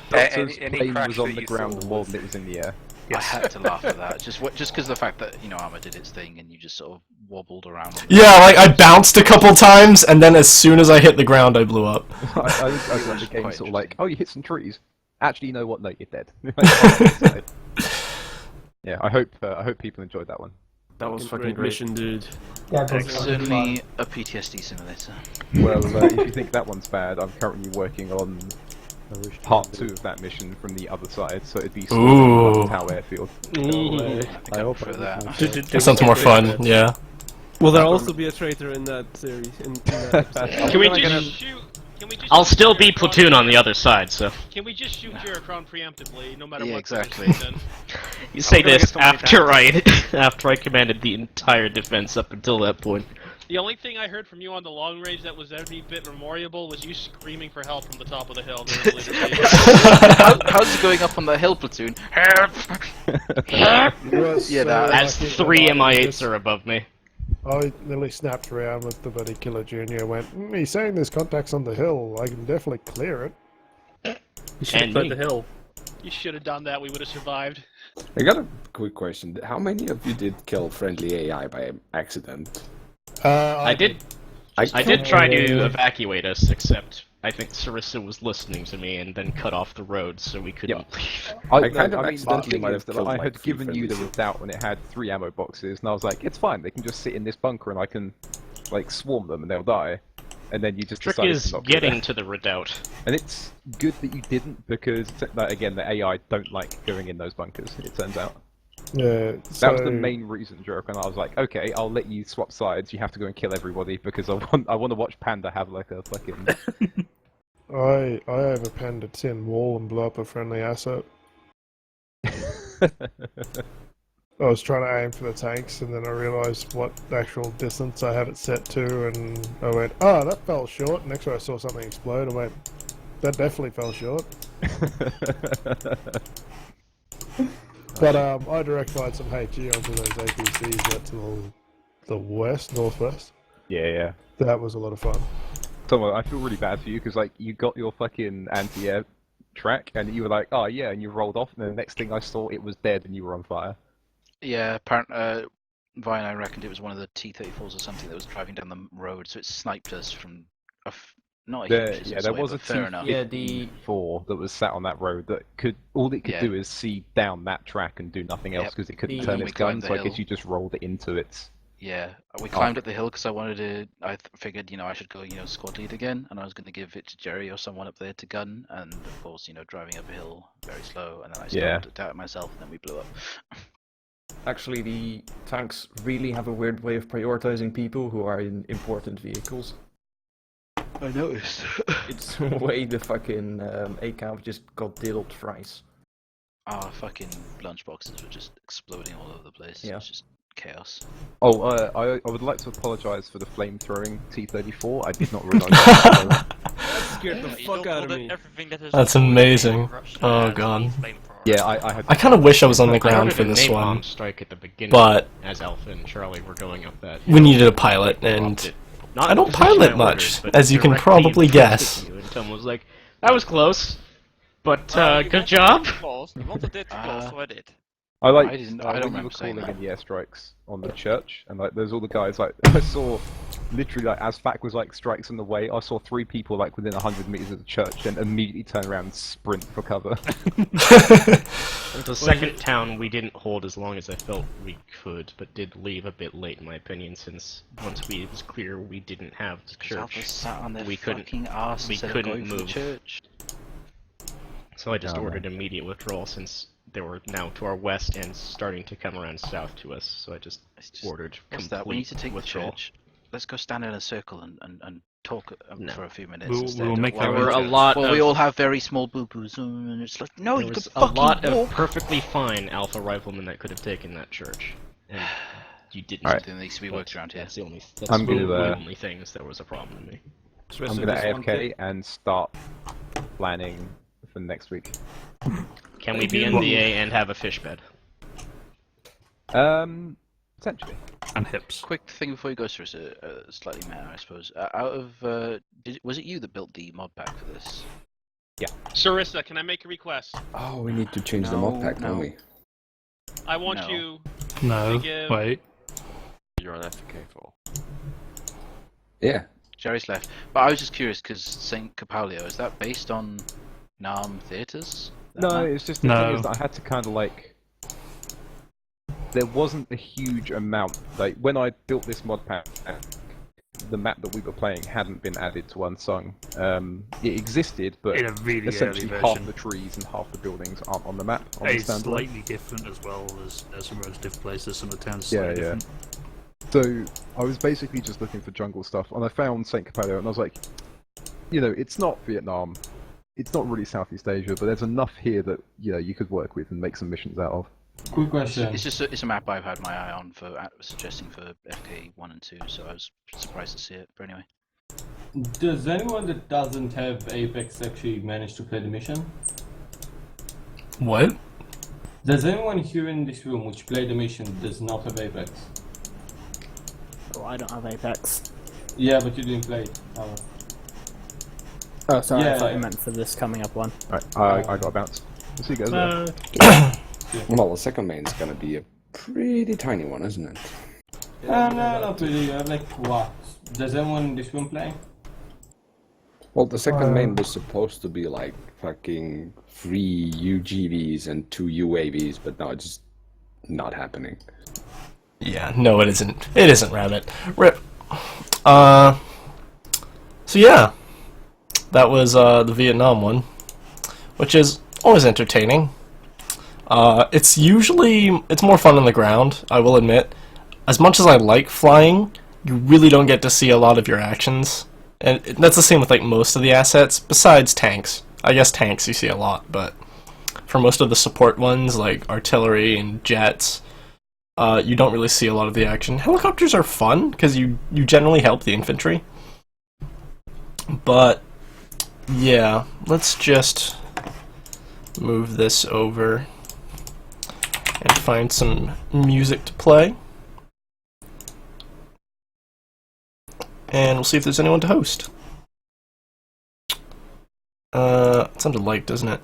Doctor's any plane crash was on that the you ground saw more than it was in the air. I had to laugh at that, just because of the fact that Arma did its thing and you just sort of wobbled around. Yeah, like I bounced a couple times, and then as soon as I hit the ground, I blew up. I got the game sort of like, oh, you hit some trees. Actually, you know what? No, you're dead. Yeah, I hope people enjoyed that one. That was fucking great mission, dude. Yeah, It's certainly a PTSD simulator. Well, if you think that one's bad, I'm currently working on part 2 of that mission from the other side, so it'd be Tower Airfield. I hope for that. Do something more fun, yeah. Will there also be a traitor in that series? In that episode? Can we just shoot? I'll still be platoon on the other side, so. Can we just shoot Juricron preemptively, no matter Yeah, what? exactly. You say this after I commanded the entire defense up until that point. The only thing I heard from you on the long range that was every bit memorable was you screaming for help from the top of the hill. How's it going up on the hill, platoon? Help! As 3 MI8s are above me. I nearly snapped around with the bloody Killer Junior. Went, he's saying there's contacts on the hill. I can definitely clear it. You should have put the hill. You should have done that. We would have survived. I got a quick question. How many of you did kill friendly AI by accident? I did try to evacuate us, except I think Sarissa was listening to me and then cut off the road so we couldn't leave. I had given you the redoubt when it had 3 ammo boxes, and I was like, it's fine, they can just sit in this bunker and I can, like, swarm them and they'll die. And then you just Trick decided is to not do getting that. to the redoubt. And it's good that you didn't, because, again, the AI don't like going in those bunkers, it turns out. Yeah, That was the main reason, Jurek, and I was like, okay, I'll let you swap sides, you have to go and kill everybody, because I want to watch Panda have, like, a fucking... I have a Panda 10 wall and blew up a friendly asset. I was trying to aim for the tanks, and then I realised what actual distance I had it set to, and I went, oh, that fell short. Next time I saw something explode, I went, that definitely fell short. But I direct fired some HE onto those APCs out to the northwest. Yeah. That was a lot of fun. Tom, I feel really bad for you, because, like, you got your fucking anti-air track, and you were like, oh yeah, and you rolled off, and then the next thing I saw, it was dead, and you were on fire. Yeah, apparently, Vi and I reckoned it was one of the T-34s or something that was driving down the road, so it sniped us from not a huge distance there away, was a but fair enough. T-4 that was sat on that road that all it could do is see down that track and do nothing else, because it couldn't turn its gun, so I guess you just rolled it into its... Yeah, we climbed up the hill because I figured, I should go, squad lead again, and I was going to give it to Jerry or someone up there to gun, and of course, driving up a hill very slow, and then I stopped out myself, and then we blew up. Actually, the tanks really have a weird way of prioritizing people who are in important vehicles. I noticed. It's the way the fucking A-camp just got diddled thrice. Our fucking lunchboxes were just exploding all over the place. Yeah. It was just chaos. Oh, I would like to apologise for the flame-throwing T-34. I did not realise that. That scared the fuck out of me. That's amazing. Oh god. Yeah, I kind of wish I was on the ground for this one, strike at the beginning, but as Alpha and Charlie were going up that. we needed a pilot, and I don't pilot much, as you can probably guess. And Tom was like, "That was close, but good job." Close. You wanted it close, so I did. I like I don't when you were remember saying calling that. in the airstrikes on the church, and like there's all the guys like I saw, literally like as FAC was like strikes on the way, I saw 3 people like within 100 meters of the church, then immediately turn around and sprint for cover. The second town we didn't hold as long as I felt we could, but did leave a bit late in my opinion, since once it was clear we didn't have the church, Sat on their we couldn't fucking arse we instead of couldn't going for the move. church. So I just Oh, ordered man. immediate withdrawal since they were now to our west and starting to come around south to us. So I just ordered What's complete that? We need to take withdrawal. the church. Let's go stand in a circle and talk for a few minutes We'll instead. make While our we- way There were a lot Well, of, we all have very small boo-boos, and it's like, no, there you was can a fucking lot walk. of perfectly fine Alpha riflemen that could have taken that church, and you didn't. Alright. Something that needs to be worked around here. That's the only. That's I'm gonna, the only things that was a problem to me. I'm gonna AFK and start planning for next week. Can we be NDA and have a fish bed? Essentially. And hips. Quick thing before you go through, slightly meta, I suppose. Out of, was it you that built the mod pack for this? Yeah. Sarissa, can I make a request? Oh, we need to change the mod pack, don't we? I want No. you No, to give... wait. You're on FK full. Yeah. Jerry's left. But I was just curious, because St. Capalio, is that based on Narm Theatres? No, it's just the thing is that I had to kind of like. There wasn't a huge amount. Like when I built this mod pack, the map that we were playing hadn't been added to Unsung. It existed, but In a really essentially early half version. the trees and half the buildings aren't on the map. On It's the standalone. slightly different as well. There's some relative places, some of the towns Yeah, slightly yeah. different. So I was basically just looking for jungle stuff, and I found St. Capello, and I was like, you know, it's not Vietnam, it's not really Southeast Asia, but there's enough here that you know you could work with and make some missions out of. Quick question. It's just it's a map I've had my eye on for suggesting for FK 1 and 2, so I was surprised to see it. But anyway. Does anyone that doesn't have Apex actually manage to play the mission? What? Does anyone here in this room which played the mission does not have Apex? Oh, I don't have Apex. Yeah, but you didn't play it. Oh, sorry, Yeah, I thought yeah. you meant for this coming up one. Alright, I got bounced. We'll see you guys there. Well, the second main's gonna be a pretty tiny one, isn't it? No, not really. Like what? Does anyone in this room play? Well, the second main was supposed to be like fucking 3 UGVs and 2 UAVs, but now it's just not happening. Yeah, no, it isn't. It isn't Rabbit. Rip. So yeah, that was the Vietnam one, which is always entertaining. It's more fun on the ground, I will admit. As much as I like flying, you really don't get to see a lot of your actions. And that's the same with like most of the assets, besides tanks. I guess tanks you see a lot, but for most of the support ones, like artillery and jets, you don't really see a lot of the action. Helicopters are fun, because you generally help the infantry. But, yeah, let's just move this over and find some music to play. And we'll see if there's anyone to host. It sounded light, doesn't it?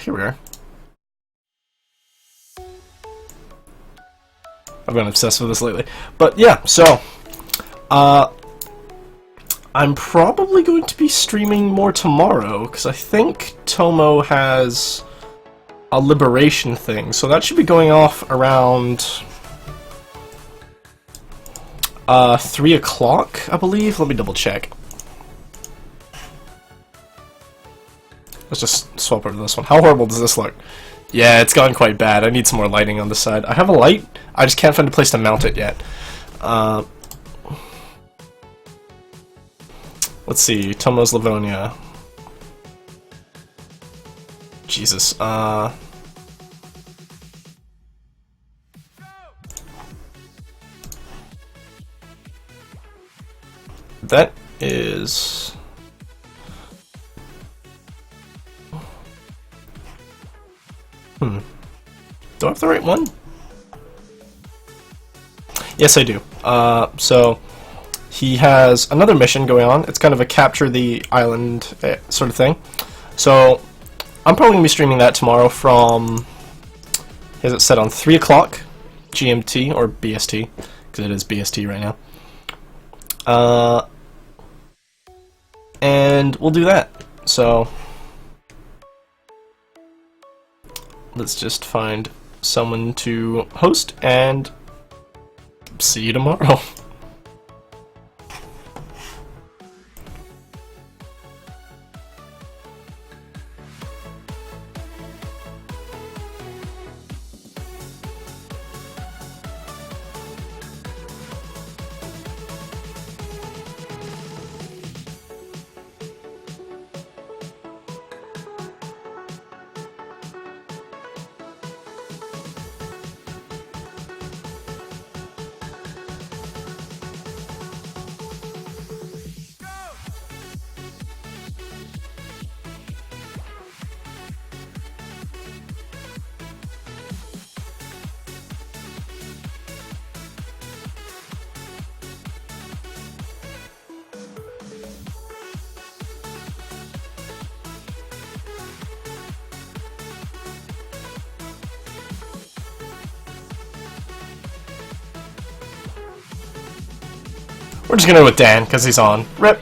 Here we are. I've been obsessed with this lately. But yeah, so I'm probably going to be streaming more tomorrow, because I think Tomo has a liberation thing, so that should be going off around 3 o'clock, I believe. Let me double check. Let's just swap over to this one. How horrible does this look? Yeah, it's gotten quite bad. I need some more lighting on the side. I have a light, I just can't find a place to mount it yet. Let's see, Tomo's Livonia. Jesus. That is... Do I have the right one? Yes, I do. So he has another mission going on. It's kind of a capture the island sort of thing. So I'm probably going to be streaming that tomorrow from... Is it set on 3 o'clock GMT or BST? Because it is BST right now. And we'll do that. So let's just find someone to host and see you tomorrow. We're just gonna go with Dan, because he's on. RIP!